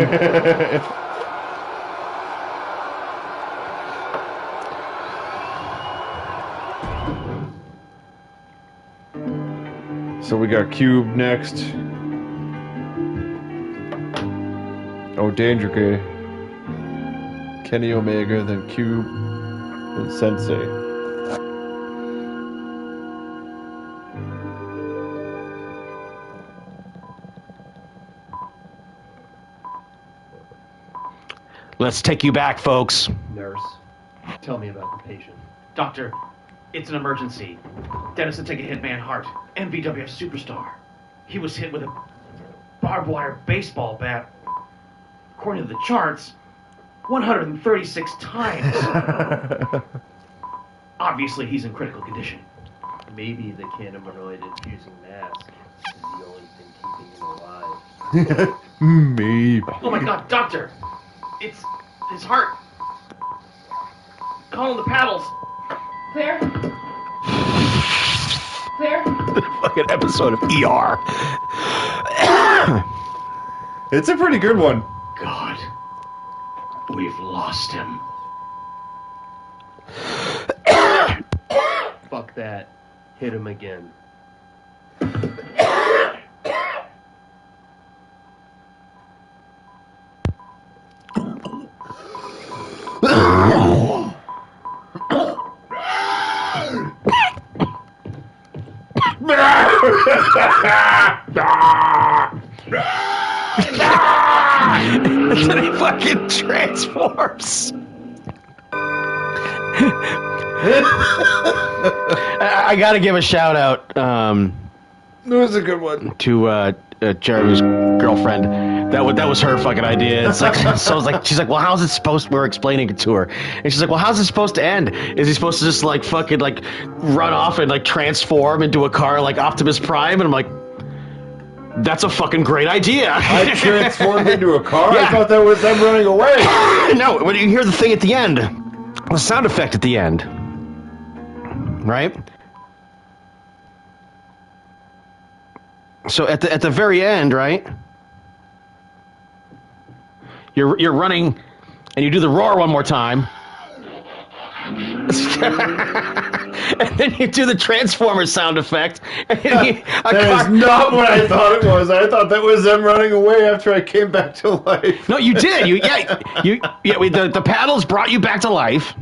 So we got Cube next. Oh, Danger Guy. Kenny Omega, then Cube, then Sensei. Let's take you back, folks. Nurse, tell me about the patient. Doctor, it's an emergency. Dennis had taken Hitman Hart, MVWF superstar. He was hit with a barbed wire baseball bat. According to the charts, 136 times. Obviously, he's in critical condition. Maybe the cannabinoid infusing mask is the only thing keeping him alive. Maybe. Oh my god, doctor! It's his heart. Calling the paddles. Claire? Claire? Fucking episode of ER. It's a pretty good one. God, we've lost him. Fuck that. Hit him again. And then he fucking transforms. I gotta give a shout out It was a good one. to Jeremy's girlfriend. That was her fucking idea. It's like so. It's like she's like, well, how's it supposed? We're explaining it to her, and she's like, well, how's it supposed to end? Is he supposed to just like fucking like run off and like transform into a car like Optimus Prime? And I'm like, that's a fucking great idea. I transformed into a car? Yeah. I thought that was them running away. No, when you hear the thing at the end, the sound effect at the end, right? So at the very end, right? You're running, and you do the roar one more time, and then you do the Transformer sound effect. And That is not what I thought it was. I thought that was them running away after I came back to life. No, you did. The paddles brought you back to life.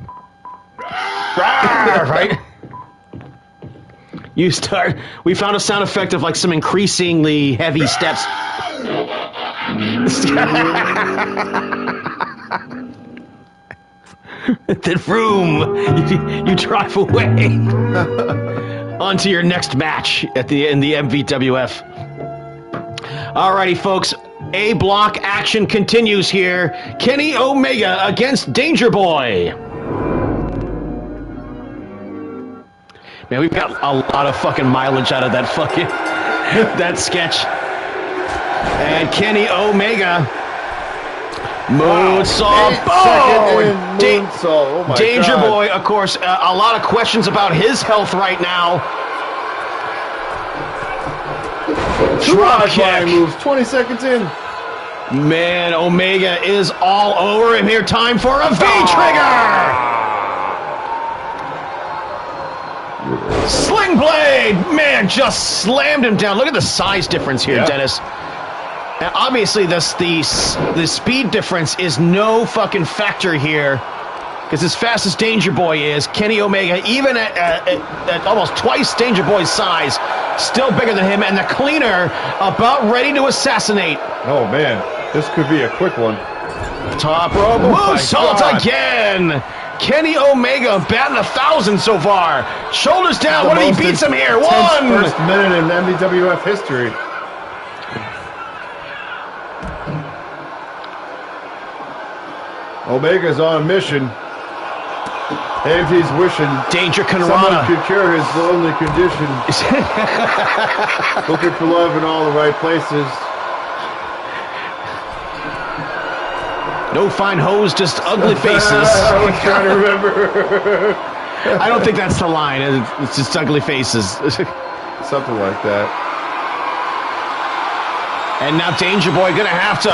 Right? We found a sound effect of like some increasingly heavy steps. Then vroom, you drive away onto your next match in the MVWF. Alrighty, folks. A block action continues here. Kenny Omega against Danger Boy. Man, we've got a lot of fucking mileage out of that fucking that sketch. And Kenny Omega. Moonsault. Moonsault. Oh my Danger God. Boy, of course, a lot of questions about his health right now. Drop kick. Moves 20 seconds in. Man, Omega is all over him here. Time for a V-trigger. Sling blade. Man, just slammed him down. Look at the size difference here, Dennis. Now, obviously, the speed difference is no fucking factor here, because as fast as Danger Boy is, Kenny Omega, even at almost twice Danger Boy's size, still bigger than him, and the cleaner about ready to assassinate. Oh, man. This could be a quick one. Top rope moonsault again. Kenny Omega batting 1,000 so far. Shoulders down. What if he beats him here? One. First minute in MVWF history. Omega's on a mission. And he's wishing Danger someone Kanrana could cure his lonely condition. Looking for love in all the right places. No fine hoes, just ugly faces. I was trying to remember. I don't think that's the line. It's just ugly faces. Something like that. And now Danger Boy gonna have to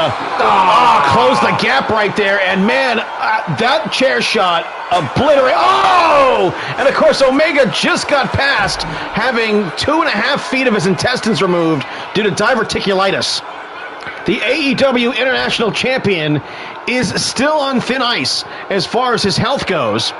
close the gap right there. And man, that chair shot obliterate. Oh! And of course, Omega just got past having 2.5 feet of his intestines removed due to diverticulitis. The AEW International Champion is still on thin ice as far as his health goes.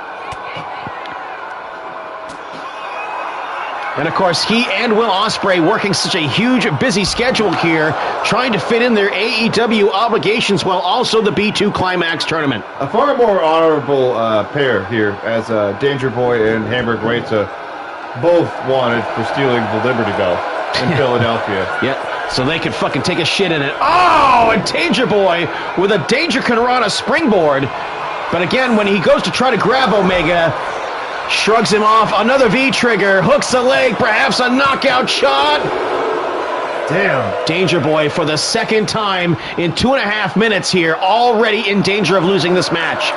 And of course, he and Will Ospreay working such a huge, busy schedule here, trying to fit in their AEW obligations while also the B2 Climax tournament. A far more honorable pair here, as Danger Boy and Hamburg Reita both wanted for stealing the Liberty Bell in Philadelphia. Yep, so they could fucking take a shit in it. Oh, and Danger Boy with a Danger Kanrana springboard. But again, when he goes to try to grab Omega, shrugs him off. Another V-trigger. Hooks the leg. Perhaps a knockout shot. Damn. Danger Boy for the second time in 2.5 minutes here. Already in danger of losing this match.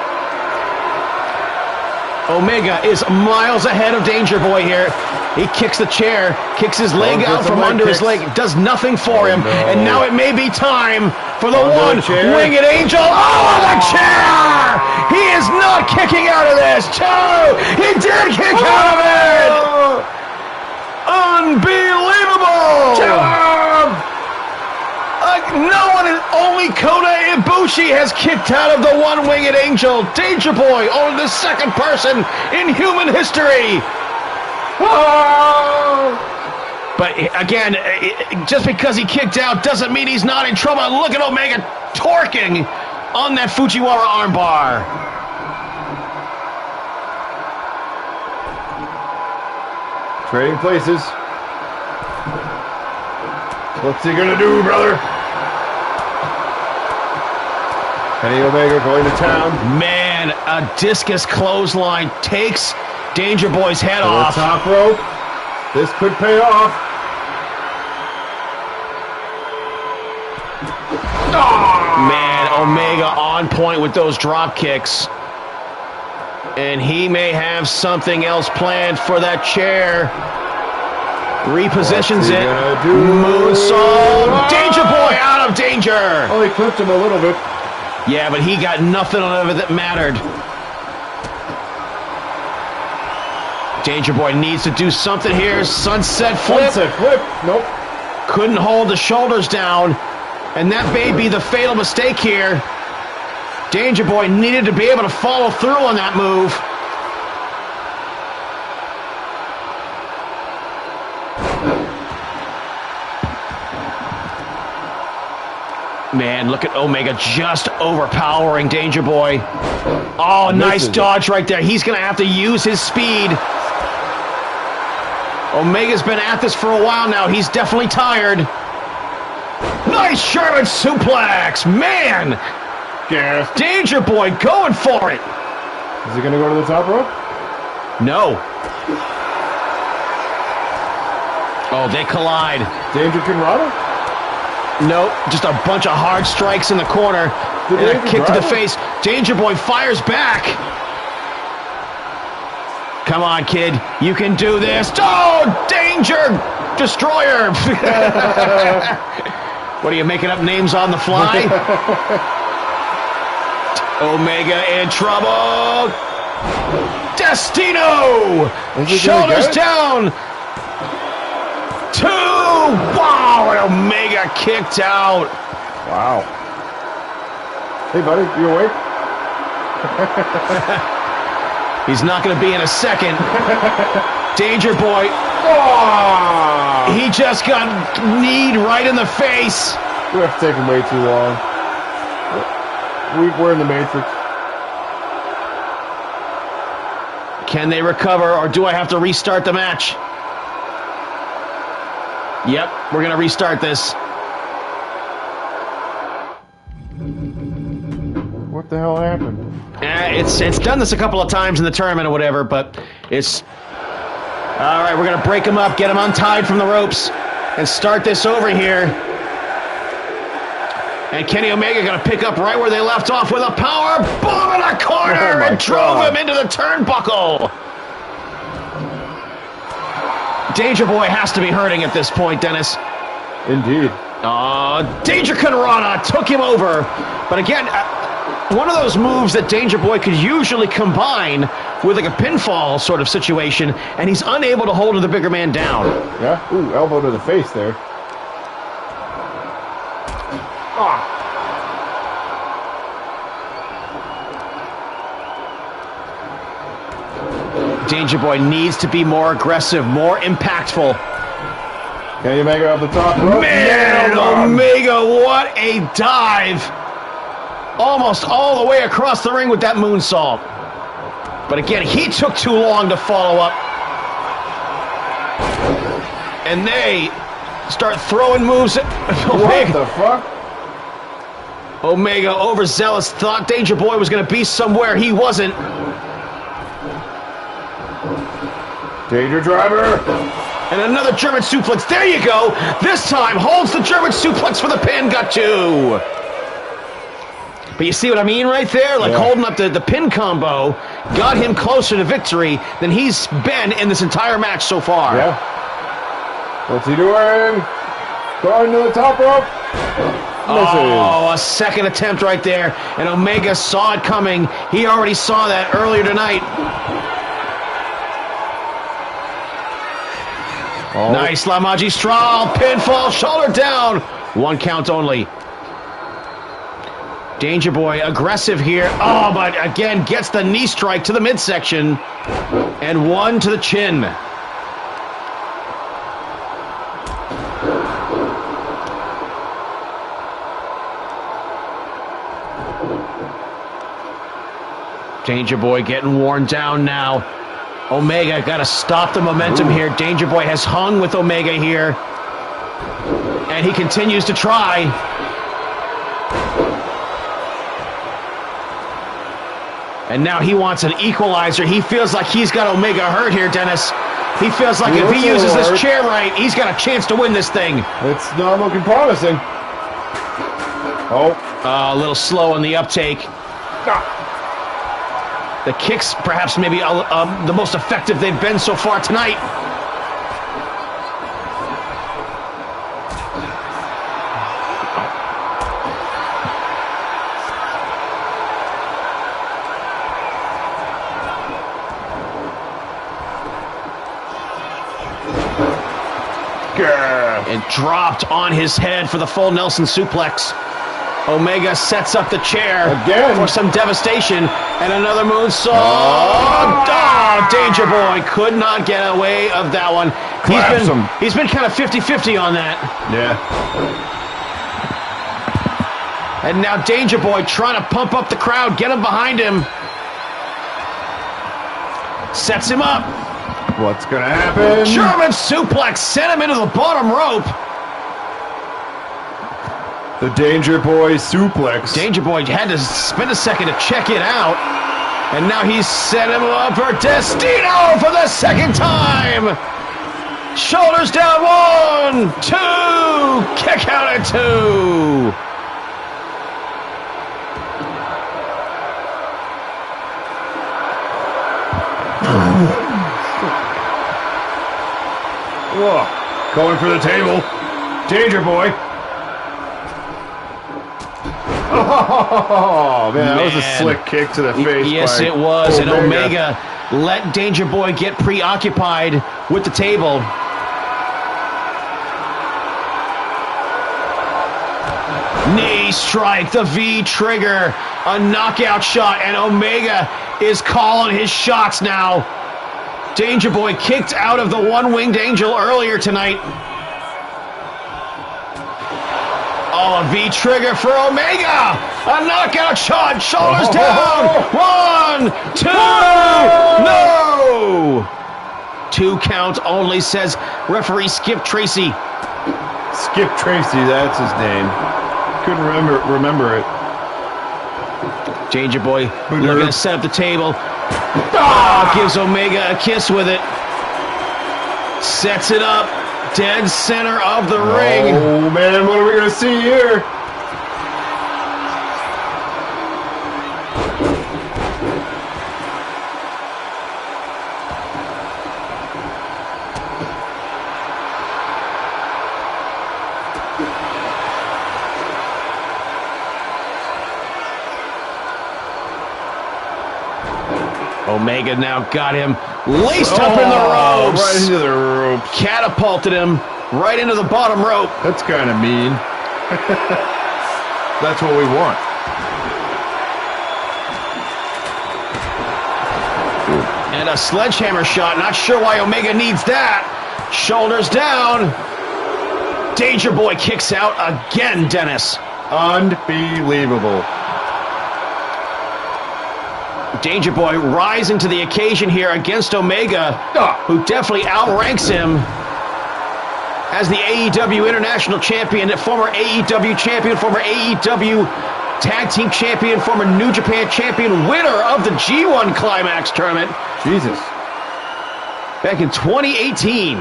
Omega is miles ahead of Danger Boy here. He kicks the chair, kicks his leg out from under his leg, does nothing for him, and now it may be time for the one-winged angel. Oh, the chair! He is not kicking out of this. Two! He did kick out of it! Unbelievable! No one, only Kota Ibushi has kicked out of the one-winged angel. Danger Boy, only the second person in human history. But again, just because he kicked out doesn't mean he's not in trouble. Look at Omega torquing on that Fujiwara armbar. Trading places. What's he gonna do, brother? Kenny Omega going to town. Man, a discus clothesline takes Danger Boy's head off. Top rope. This could pay off. Man, Omega on point with those drop kicks. And he may have something else planned for that chair. Repositions it. Moonsault. Danger Boy out of danger. Oh, he clipped him a little bit. Yeah, but he got nothing out of it that mattered. Danger Boy needs to do something here. Sunset flip. Sunset flip. Nope. Couldn't hold the shoulders down. And that may be the fatal mistake here. Danger Boy needed to be able to follow through on that move. Man, look at Omega just overpowering Danger Boy. Oh, nice dodge right there. He's going to have to use his speed. Omega's been at this for a while now. He's definitely tired. Nice Sherman suplex. Man. Yes. Danger Boy going for it. Is he going to go to the top rope? No. Oh, they collide. Danger Conrado? Nope, just a bunch of hard strikes in the corner. And a kick to the face. Danger Boy fires back. Come on, kid. You can do this. Oh, Danger Destroyer. What are you making up names on the fly? Omega in trouble. Destino. Shoulders down. 2. Wow, and Omega kicked out. Wow. Hey, buddy, you awake? He's not going to be in a second. Danger Boy. Oh! He just got kneed right in the face. We have taken way too long. We're in the Matrix. Can they recover, or do I have to restart the match? Yep, we're going to restart this. What the hell happened? It's done this a couple of times in the tournament or whatever, but it's... All right, we're going to break him up, get him untied from the ropes, and start this over here. And Kenny Omega going to pick up right where they left off with a power bomb in the corner and drove him into the turnbuckle. Danger Boy has to be hurting at this point, Dennis. Indeed. Danger Conrada took him over. But again, one of those moves that Danger Boy could usually combine with like a pinfall sort of situation, and he's unable to hold the bigger man down. Yeah? Ooh, elbow to the face there. Danger Boy needs to be more aggressive, more impactful. Kenny Omega off the top rope. Man, Omega, what a dive. Almost all the way across the ring with that moonsault. But again, he took too long to follow up. And they start throwing moves at Omega. What the fuck? Omega, overzealous, thought Danger Boy was going to be somewhere. He wasn't. Danger Driver. And another German suplex. There you go. This time holds the German suplex for the pin. Got 2. But you see what I mean right there? Like holding up the pin combo got him closer to victory than he's been in this entire match so far. Yeah. What's he doing? Going to the top rope. Oh, a second attempt right there. And Omega saw it coming. He already saw that earlier tonight. Oh. Nice La Magistral. Pinfall. Shoulder down. 1 count only. Danger Boy aggressive here. Oh, but again gets the knee strike to the midsection. And 1 to the chin. Danger Boy getting worn down now. Omega got to stop the momentum here. Danger Boy has hung with Omega here. And he continues to try. And now he wants an equalizer. He feels like he's got Omega hurt here, Dennis. He feels like if he uses this chair right, he's got a chance to win this thing. It's not looking promising. Oh. A little slow on the uptake. The kicks, perhaps maybe the most effective they've been so far tonight. And dropped on his head for the full Nelson suplex. Omega sets up the chair again for some devastation, and another moonsault. Oh, Danger Boy could not get away of that one. He's been kind of 50-50 on that. Yeah. And now Danger Boy trying to pump up the crowd, get him behind him. Sets him up. What's gonna happen? German suplex, sent him into the bottom rope. The Danger Boy suplex. Danger Boy had to spend a second to check it out. And now he's set him up for Destino for the second time. Shoulders down, 1, 2. Kick out at 2. Whoa. Going for the table. Danger Boy. Oh, man, that was a slick kick to the face. Yes, by it was. Omega. And Omega let Danger Boy get preoccupied with the table. Knee strike, the V trigger, a knockout shot, and Omega is calling his shots now. Danger Boy kicked out of the one-winged angel earlier tonight. Oh, a V trigger for Omega! A knockout shot, shoulders down! 1, 2, no! 2 count only, says referee Skip Tracy. Skip Tracy, that's his name. Couldn't remember it. Danger Boy looking to set up the table. Oh, gives Omega a kiss with it. Sets it up. Dead center of the ring. Oh, man, what are we going to see here? Omega now got him laced up in the ropes. Right into the ropes. Catapulted him right into the bottom rope. That's kind of mean. That's what we want. And a sledgehammer shot. Not sure why Omega needs that. Shoulders down. Danger Boy kicks out again, Dennis. Unbelievable. Danger Boy rising to the occasion here against Omega, who definitely outranks him as the AEW International Champion, former AEW Champion, former AEW Tag Team Champion, former New Japan Champion, winner of the G1 Climax tournament. Jesus. Back in 2018.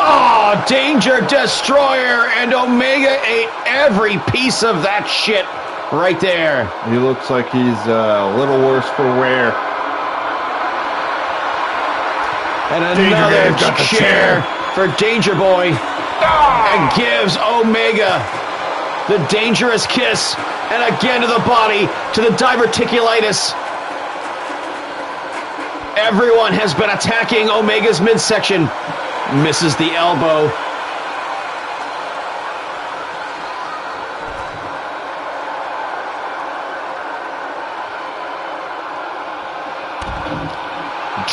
Oh, Danger Destroyer, and Omega ate every piece of that shit right there. He looks like he's a little worse for wear. And another chair for Danger Boy. And gives Omega the dangerous kiss. And again to the body, to the diverticulitis. Everyone has been attacking Omega's midsection. Misses the elbow.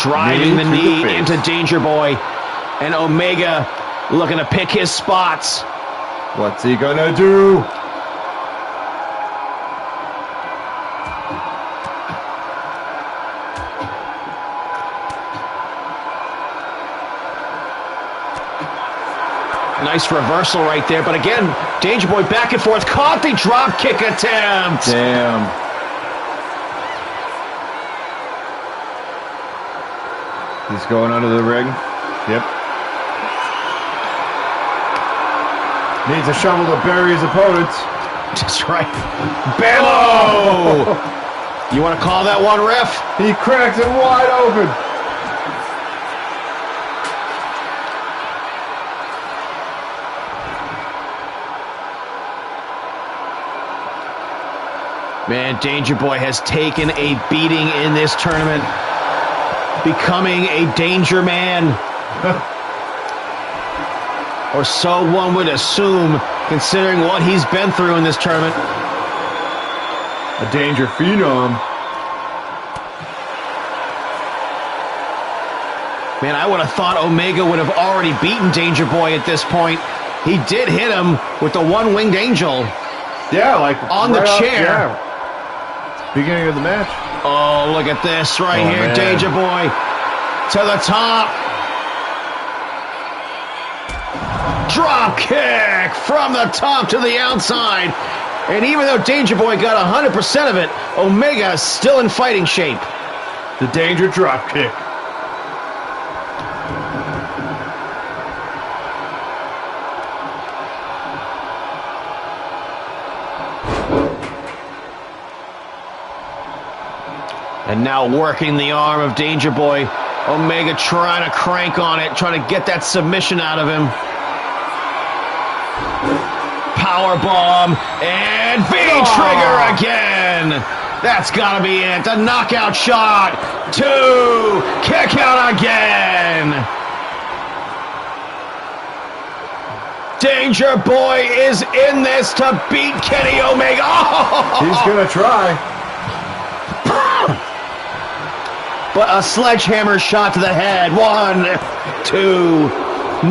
Driving the knee into Danger Boy. And Omega looking to pick his spots. What's he gonna do? Nice reversal right there. But again, Danger Boy back and forth. Caught the drop kick attempt. Damn. He's going under the ring. Yep. Needs a shovel to bury his opponents. That's right. Bam! You want to call that one, ref? He cracks it wide open. Man, Danger Boy has taken a beating in this tournament. Becoming a danger man. Or so one would assume, considering what he's been through in this tournament. A danger phenom. Man, I would have thought Omega would have already beaten Danger Boy at this point. He did hit him with the one-winged angel. Yeah, like on the chair. Beginning of the match. Oh, look at this right here. Man. Danger Boy to the top. Drop kick from the top to the outside. And even though Danger Boy got 100% of it, Omega is still in fighting shape. The Danger drop kick. And now working the arm of Danger Boy. Omega trying to crank on it, trying to get that submission out of him. Power bomb and V-trigger again. That's gotta be it. The knockout shot. 2. Kick out again. Danger Boy is in this to beat Kenny Omega. Oh! He's gonna try. But a sledgehammer shot to the head. 1, 2.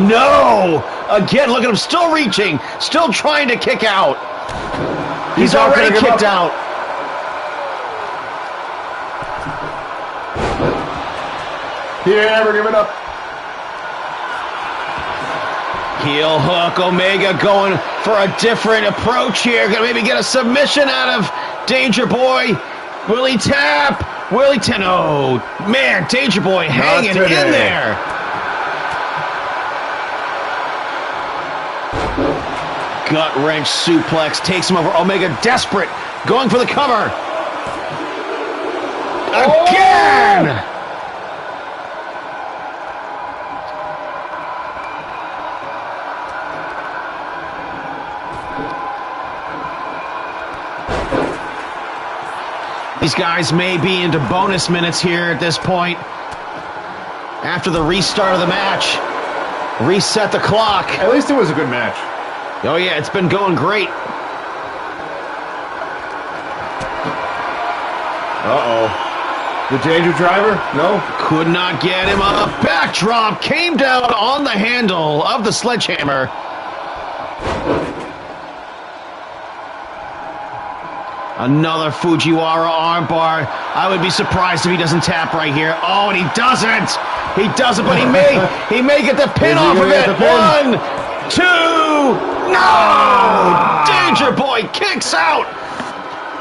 No! Again, look at him still reaching, still trying to kick out. He's already kicked out. He ain't ever giving up. Heel hook, Omega going for a different approach here. Gonna maybe get a submission out of Danger Boy. Will he tap? Will he tap? Oh, man, Danger Boy hanging in there. Gut wrench suplex takes him over. Omega desperate, going for the cover. Again! These guys may be into bonus minutes here at this point. After the restart of the match. Reset the clock. At least it was a good match. Oh yeah, it's been going great. Uh-oh. The Danger Driver? No? Could not get him up. Backdrop came down on the handle of the sledgehammer. Another Fujiwara armbar. I would be surprised if he doesn't tap right here. Oh, and he doesn't. He doesn't, but he may get the pin off of it. 1, 2. No! Danger Boy kicks out.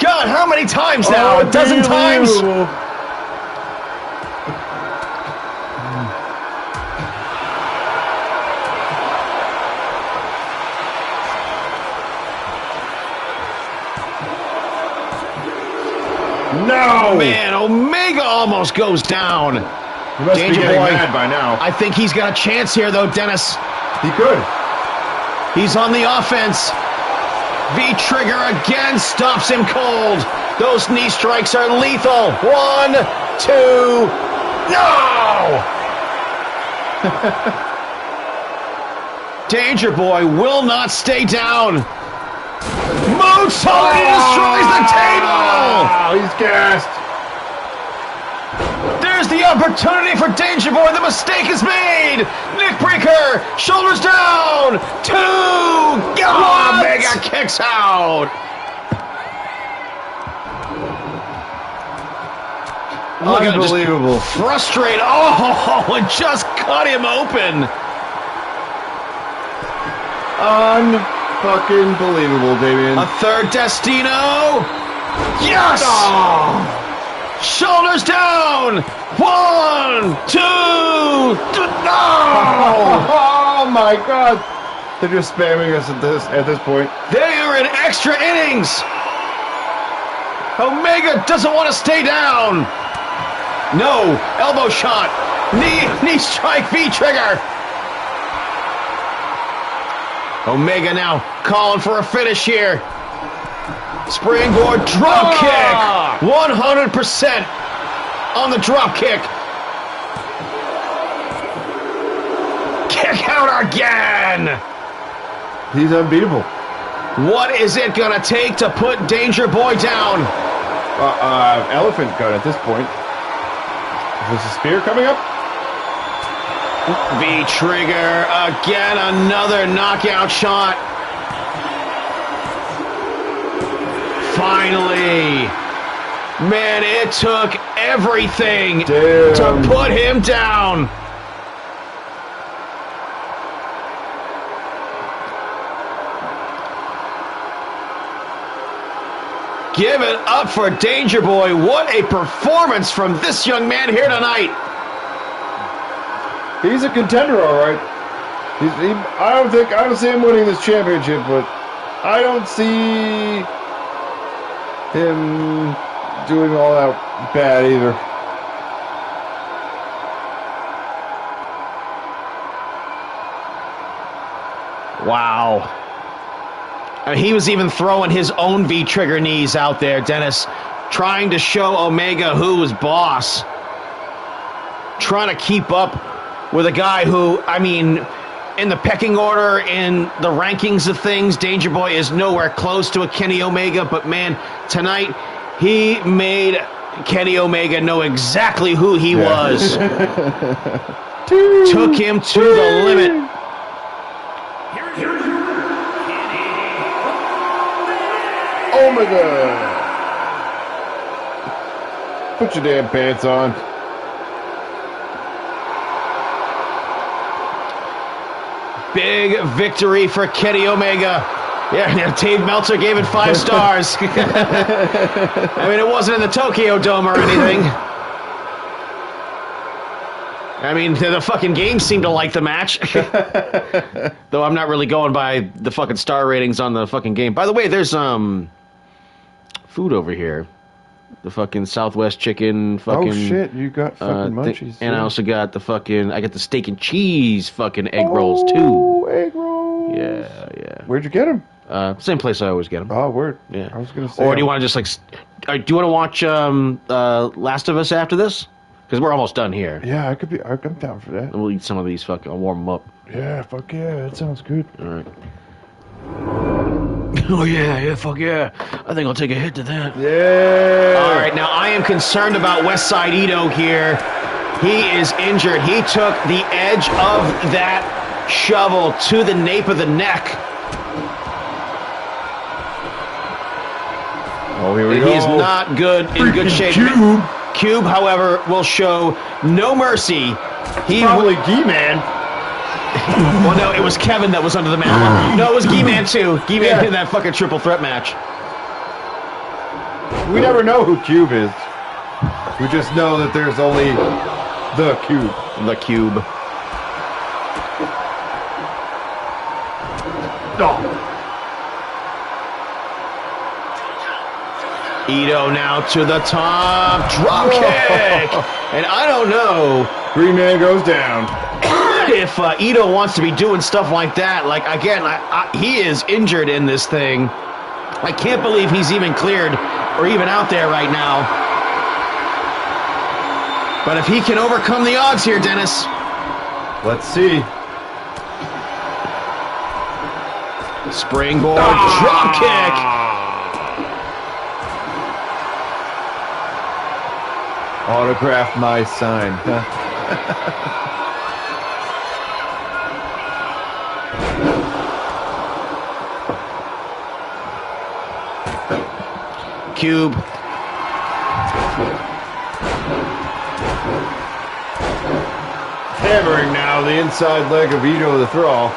God, how many times now? A dozen times? No! Man, Omega almost goes down. He must Danger be getting Boy, mad by now. I think he's got a chance here, though, Dennis. He could. He's on the offense. V-trigger again stops him cold. Those knee strikes are lethal. 1, 2. No! Danger Boy will not stay down. Moonsault, he destroys the table! Oh, he's gassed. There's the opportunity for Danger Boy. The mistake is made. Nick Breaker, shoulders down. 2. Omega kicks out. Look at him, just Unbelievable. frustrated. Oh, it just cut him open. Unfucking believable, Damien. A third Destino. Yes! Shoulders down. 1, 2. No! Oh my God! They're just spamming us at this point. They are in extra innings. Omega doesn't want to stay down. No, elbow shot. Knee strike, V-trigger. Omega now calling for a finish here. Springboard drop kick. 100% on the drop kick. Kick out again. He's unbeatable. What is it gonna take to put Danger Boy down? Elephant gun at this point. Is this a spear coming up? V-trigger again, another knockout shot. Finally. Man, it took everything to put him down. Give it up for Danger Boy. What a performance from this young man here tonight. He's a contender, all right. I don't see him winning this championship, but I don't see him doing all that bad either. Wow. He was even throwing his own V-trigger knees out there, Dennis, trying to show Omega who was boss. Trying to keep up with a guy who, I mean, in the pecking order, in the rankings of things, Danger Boy is nowhere close to a Kenny Omega, but man, tonight he made Kenny Omega know exactly who he was. Took him to the limit. Omega! Put your damn pants on. Big victory for Kenny Omega. Yeah, Dave Meltzer gave it 5 stars. I mean, it wasn't in the Tokyo Dome or anything. I mean, the fucking game seemed to like the match. Though I'm not really going by the fucking star ratings on the fucking game. By the way, there's food over here. The fucking Southwest chicken fucking... Oh shit, you got fucking munchies. And I also got the fucking... I got the steak and cheese fucking egg rolls too. Egg rolls. Yeah. Where'd you get them? Same place I always get them. Oh, word. Yeah. I was gonna say... Or do you want to just like... do you want to watch Last of Us after this? Because we're almost done here. Yeah, I'm down for that. We'll eat some of these fucking... I'll warm them up. Yeah, fuck yeah, that sounds good. All right. Oh, yeah, fuck yeah. I think I'll take a hit to that. Yeah! All right, now I am concerned about Westside Ito here. He is injured. He took the edge of that shovel to the nape of the neck. Oh, here we go. He is not good in good shape. Cube, however, will show no mercy. He Probably G-Man. Well, no, it was Kevin that was under the mat. No, it was G-Man too. G-Man in that fucking triple threat match. We never know who Cube is. We just know that there's only the Cube. The Cube. Oh. Ito now to the top. Drop kick! And I don't know. Green Man goes down. If Ito wants to be doing stuff like that, like, again, he is injured in this thing. I can't believe he's even cleared or even out there right now. But if he can overcome the odds here, Dennis. Let's see. Springboard drop kick. Autograph my sign. Cube. Hammering now the inside leg of Ito the Thrall.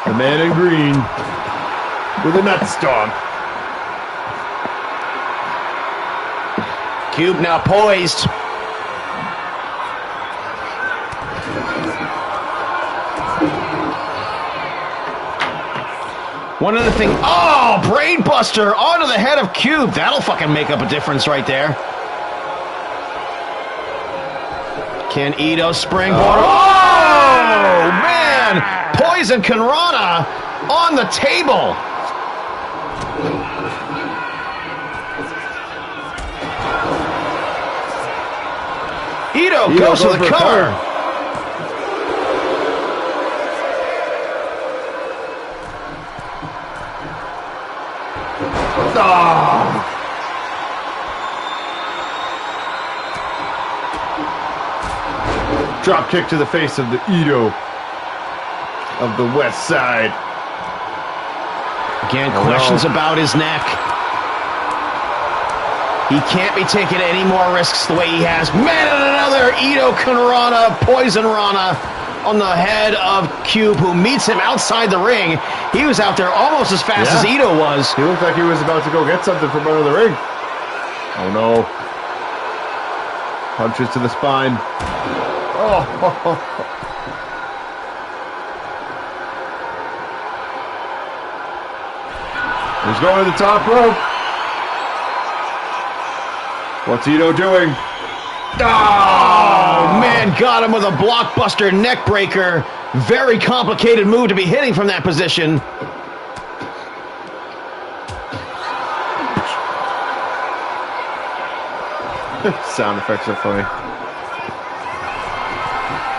The man in green with a nut stomp. Cube now poised. One other thing. Oh, brainbuster onto the head of Cube. That'll fucking make up a difference right there. Can Ito springboard? Oh, man. Poison Kanrana on the table. Ito goes for the cover. Oh. Drop kick to the face of the Ito of the West Side. Again, questions about his neck. He can't be taking any more risks the way he has. Man, and another Ito Kanrana, Poison Rana on the head of Cube, who meets him outside the ring. He was out there almost as fast as Ito was. He looked like he was about to go get something from under the ring. Oh no. Punches to the spine. Oh. He's going to the top rope. What's Ito doing? Oh, man, got him with a blockbuster neck breaker. Very complicated move to be hitting from that position. Sound effects are funny.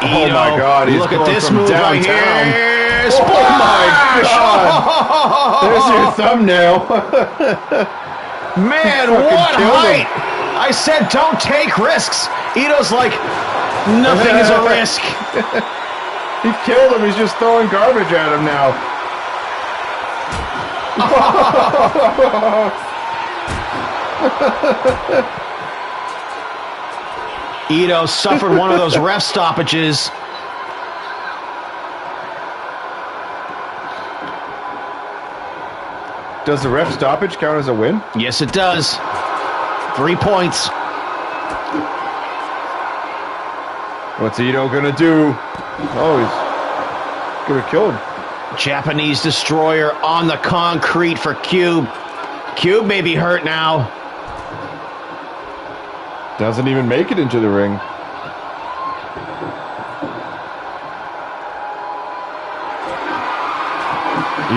Ito, oh my God! He's look at going this from move downtown. right here. Oh my God! There's your thumbnail. Man, Fucking what killed height! him. I said don't take risks. Ito's like, nothing is a risk. He killed him. He's just throwing garbage at him now. Ito suffered one of those ref stoppages. Does the ref stoppage count as a win? Yes, it does. 3 points. What's Ito gonna do? Oh, he's gonna kill him. Japanese destroyer on the concrete for Cube. Cube may be hurt now. Doesn't even make it into the ring.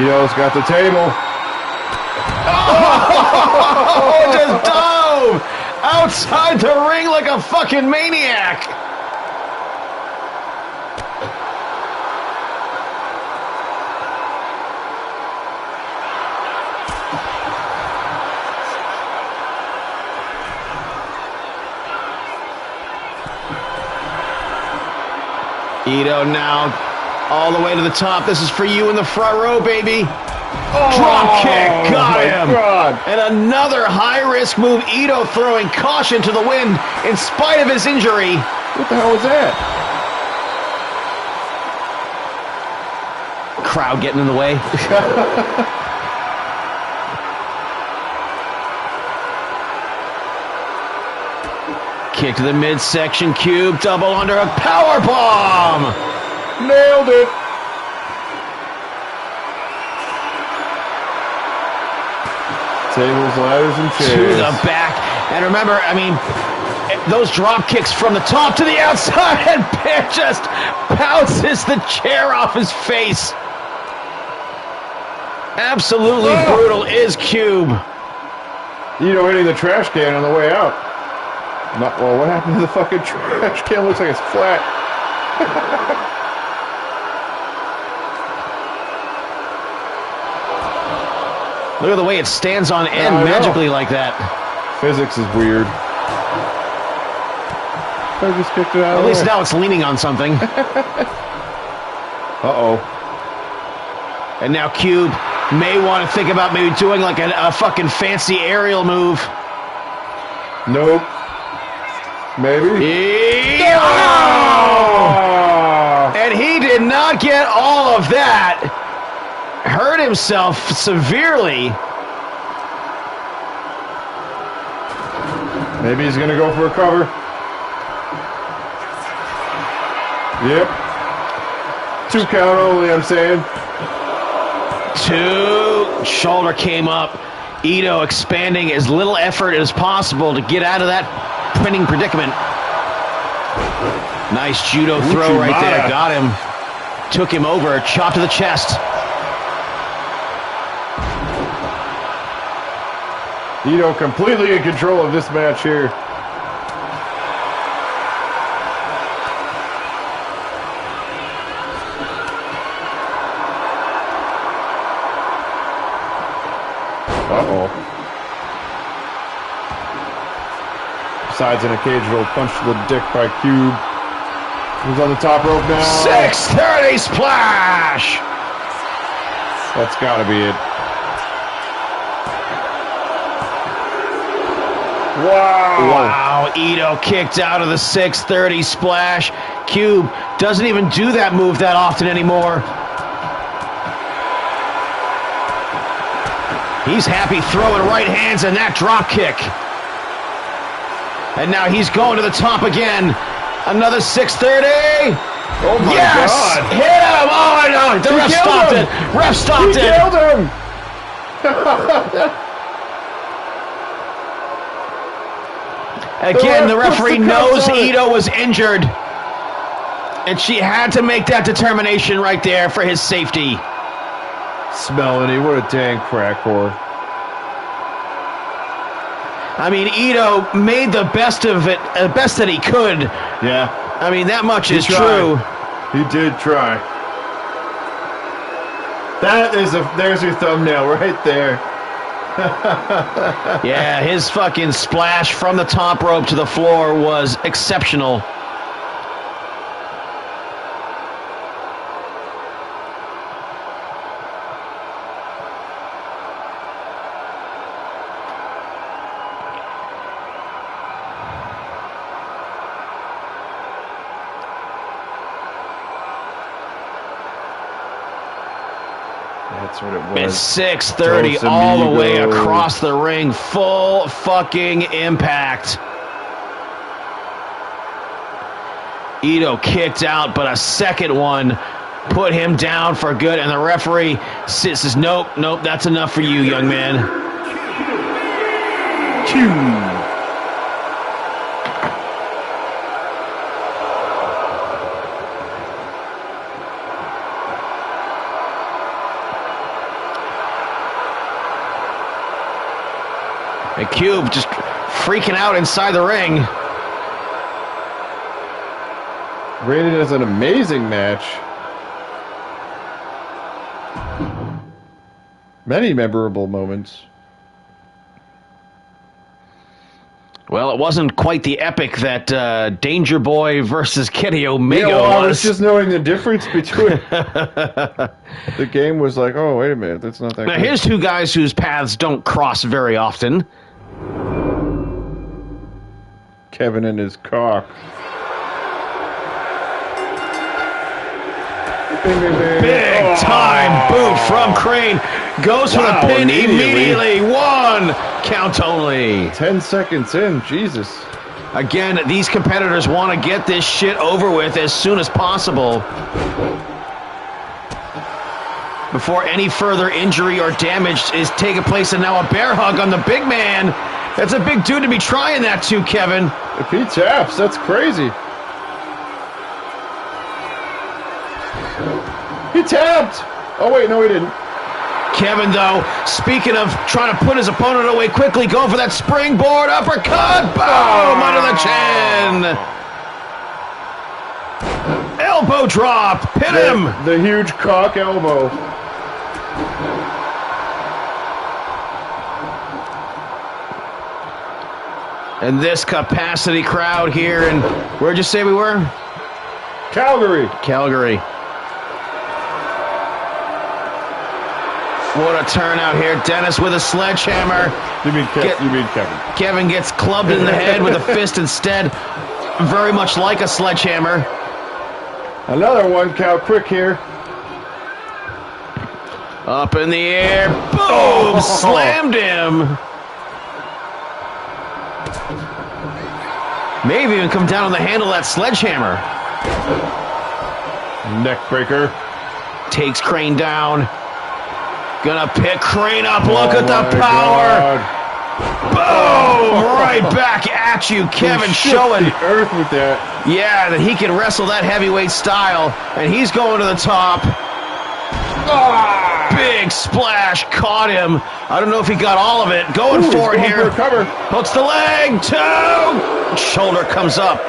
Ito's got the table. Oh, just dove outside the ring like a fucking maniac. Ito now all the way to the top. This is for you in the front row, baby. Drop kick, got him. God. And another high-risk move. Ito throwing caution to the wind in spite of his injury. What the hell was that? Crowd getting in the way. Kick to the midsection. Cube double under a power bomb. Nailed it. Tables, ladders, and chairs. To the back. And remember, I mean, those drop kicks from the top to the outside, and Pitt just bounces the chair off his face. Absolutely brutal is Cube. Ito hitting the trash can on the way out. Not, well, what happened to the fucking trash can? Looks like it's flat. Look at the way it stands on end magically like that. Physics is weird. I just kicked it out. At least now it's leaning on something. Uh-oh. And now Cube may want to think about maybe doing like a fucking fancy aerial move. Nope. Maybe. Oh! And he did not get all of that. Hurt himself severely. Maybe he's gonna go for a cover. Yep. 2 count only, I'm saying. 2. Shoulder came up. Ito expanding as little effort as possible to get out of that pinning predicament. Nice judo throw right there. Got him. Took him over. Chop to the chest. Ito completely in control of this match here. Uh-oh. Besides an occasional punch to the dick by Cube. He's on the top rope now. 630 splash! That's gotta be it. Wow. Wow, Ito kicked out of the 630 splash. Cube doesn't even do that move that often anymore. He's happy throwing right hands and that drop kick. And now he's going to the top again. Another 630. Oh my God. Hit him. Oh, no. The ref stopped it. Ref stopped it. He killed him. Again, the ref puts referee the cuffs knows on it. Ito was injured. And she had to make that determination right there for his safety. Melanie, what a dang crack whore. I mean, Ito made the best of it, best that he could. Yeah. I mean, that much is tried. true. He did try. There's your thumbnail right there. Yeah, his fucking splash from the top rope to the floor was exceptional. That's what it was. It's 6:30 Dos all the way amigos. across the ring. Full fucking impact. Ito kicked out, but a second one put him down for good. And the referee says, nope, that's enough for you, young man. And Cube just freaking out inside the ring. Rated as an amazing match. Many memorable moments. Well, it wasn't quite the epic that Danger Boy versus Kenny Omega I was was. just knowing the difference between the game was like, oh, wait a minute, that's not that Now, good. here's two guys whose paths don't cross very often. Kevin and his cock. Bing, bing, bing. Big time boot from Crane. Goes for the Wow, pin immediately. immediately. One count only. 10 seconds in, Jesus. Again, these competitors want to get this shit over with as soon as possible before any further injury or damage is taking place. And now a bear hug on the big man. That's a big dude to be trying that to, Kevin. If he taps, that's crazy. He tapped! Oh, wait, no, he didn't. Kevin, though, speaking of trying to put his opponent away quickly, going for that springboard uppercut. Boom! Under the chin. Elbow drop. Pin him. The huge cock elbow. And this capacity crowd here, and where'd you say we were? Calgary. Calgary. What a turnout here. Dennis with a sledgehammer. You mean Kevin. Kevin gets clubbed in the head with a fist instead. Very much like a sledgehammer. Another one count quick here. Up in the air. Boom! Slammed him. Maybe even come down on the handle of that sledgehammer. Neck breaker. Takes Crane down. Gonna pick Crane up. Look at the my power. God. Boom! Right back at you, Kevin, He shook showing. the earth with that. Yeah, that he can wrestle that heavyweight style. And he's going to the top. Big splash. Caught him. I don't know if he got all of it. Going for it He's going here. for a cover. Hooks the leg. Two. Shoulder comes up.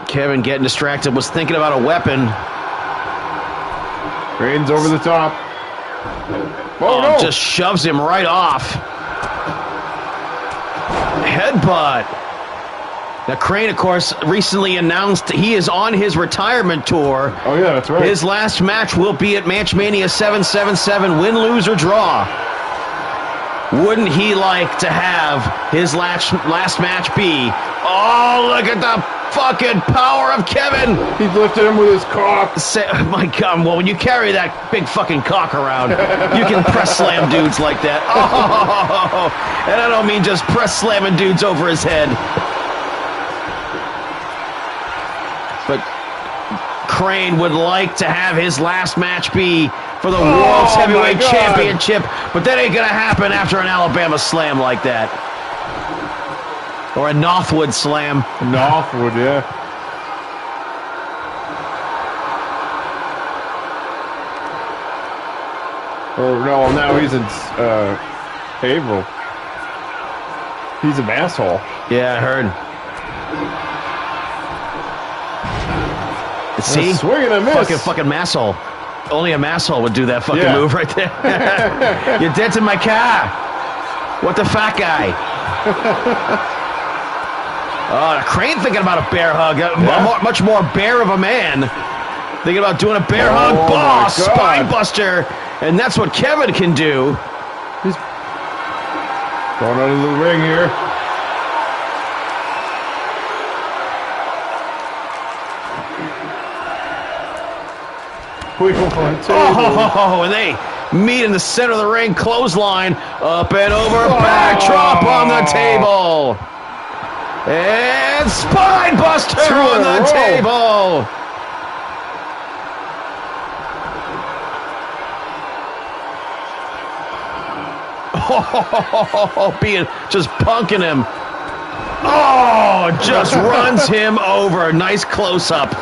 Kevin getting distracted. Was thinking about a weapon. Crane's over the top. Oh, no. Just shoves him right off. Headbutt. Now, Crane, of course, recently announced he is on his retirement tour. Oh, yeah, that's right. His last match will be at Matchmania 777, win, lose, or draw. Wouldn't he like to have his last match be? Oh, look at the fucking power of Kevin. He's lifted him with his cock. Oh my God, well, when you carry that big fucking cock around, you can press slam dudes like that. Oh, and I don't mean just press slamming dudes over his head. But Crane would like to have his last match be for the World's my Heavyweight God. Championship, but that ain't gonna happen after an Alabama slam like that. Or a Northwood slam. Northwood, yeah. Or no, now he's in Haverhill. He's an asshole. Yeah, I heard. See? Swing and a miss. Fucking masshole. Only a masshole would do that fucking Yeah. move right there. You're denting my car. What the fat guy? Oh, Crane thinking about a bear hug. Much more bear of a man. Thinking about doing a bear hug. my Boss, God. spine buster. And that's what Kevin can do. He's going out of the ring here. Oh, and they meet in the center of the ring. Clothesline. Up and over. Backdrop on the table. And spine buster on the table. Oh, being just punking him. Oh, just runs him over. Nice close up.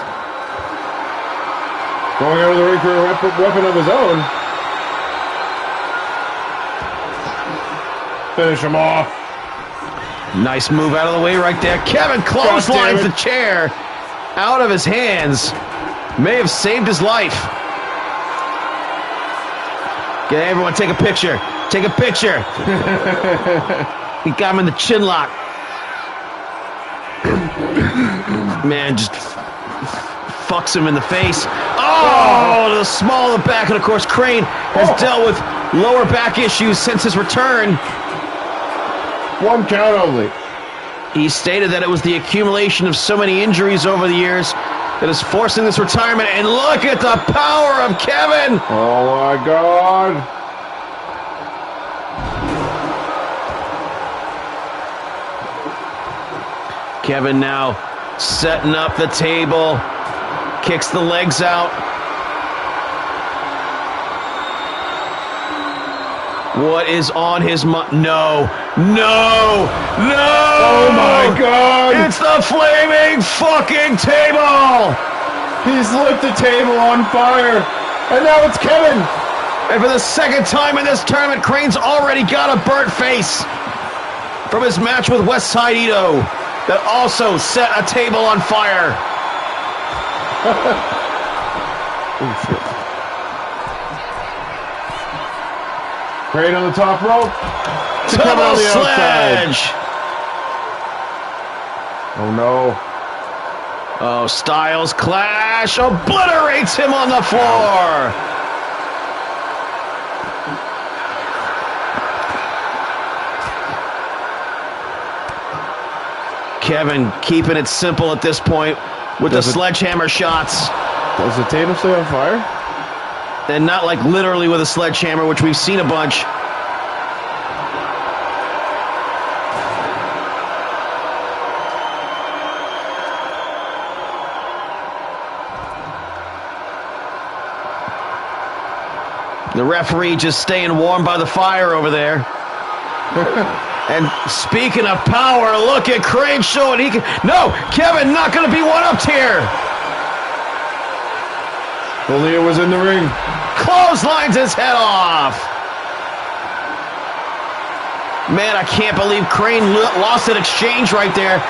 Going out of the ring for a weapon of his own. Finish him off. Nice move out of the way right there. Kevin clotheslines the chair out of his hands. May have saved his life. Okay, everyone take a picture. Take a picture. He got him in the chin lock. Man, just fucks him in the face. Oh, the small of the back. And, of course, Crane has dealt with lower back issues since his return. One count only. He stated that it was the accumulation of so many injuries over the years that is forcing this retirement. And look at the power of Kevin. Oh, my God. Kevin now setting up the table. Kicks the legs out. What is on his mind? No. No. No. Oh, my God. It's the flaming fucking table. He's lit the table on fire. And now it's Kevin. And for the second time in this tournament, Crane's already got a burnt face from his match with Westside Ito that also set a table on fire. Oh, shit. Crane on the top rope. Kevin on the outside. Sledge. Oh, no. Oh, Styles Clash obliterates him on the floor. Kevin keeping it simple at this point with the sledgehammer shots. Does the table stay on fire? And not like literally with a sledgehammer, which we've seen a bunch. The referee just staying warm by the fire over there. And speaking of power, look at Crane showing he can. No, Kevin not going to be one-upped here. Only it was in the ring. Clotheslines his head off. Man, I can't believe Crane lost an exchange right there.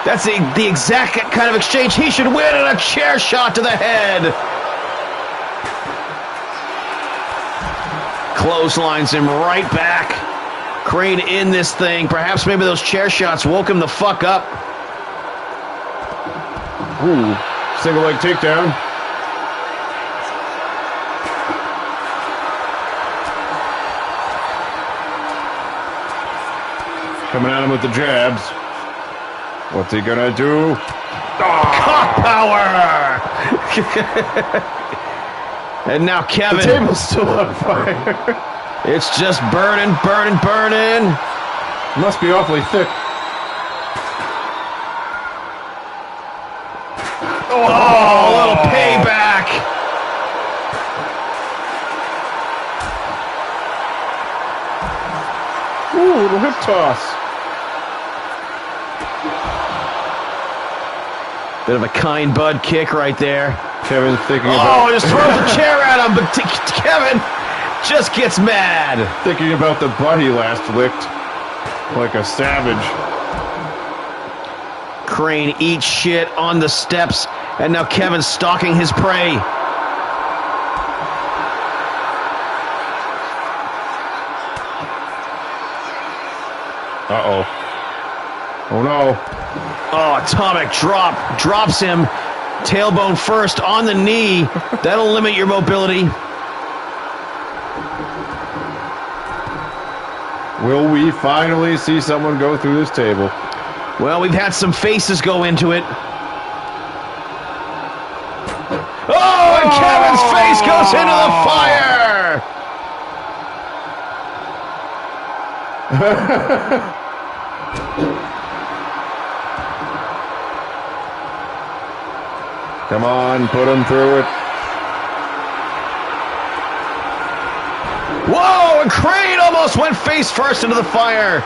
That's the exact kind of exchange he should win in a chair shot to the head. Clotheslines him right back. Crane in this thing. Perhaps maybe those chair shots woke him the fuck up. Ooh, single leg takedown. Coming at him with the jabs. What's he gonna do? Cock power! And now Kevin. The table's still on fire. It's just burning, burning, burning. Must be awfully thick. Oh, a little payback. little hip toss. Bit of a kind bud kick right there. Kevin's thinking Oh, about just throws a chair at him, but Kevin just gets mad. thinking about the butt he last licked, like a savage. Crane eats shit on the steps, and now Kevin's stalking his prey. Uh-oh. Oh no. Oh, atomic drop. Drops him. Tailbone first on the knee. That'll limit your mobility. Will we finally see someone go through this table? Well, we've had some faces go into it. Oh, and Kevin's face goes into the fire! Come on, put him through it. Whoa, and Crane almost went face first into the fire.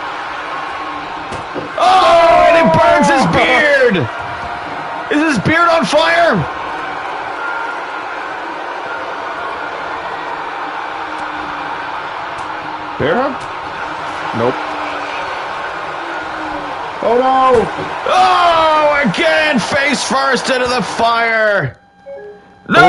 Oh, and it burns his beard. Is his beard on fire? Bear hug? Nope. Oh no! Oh, again, face first into the fire. No!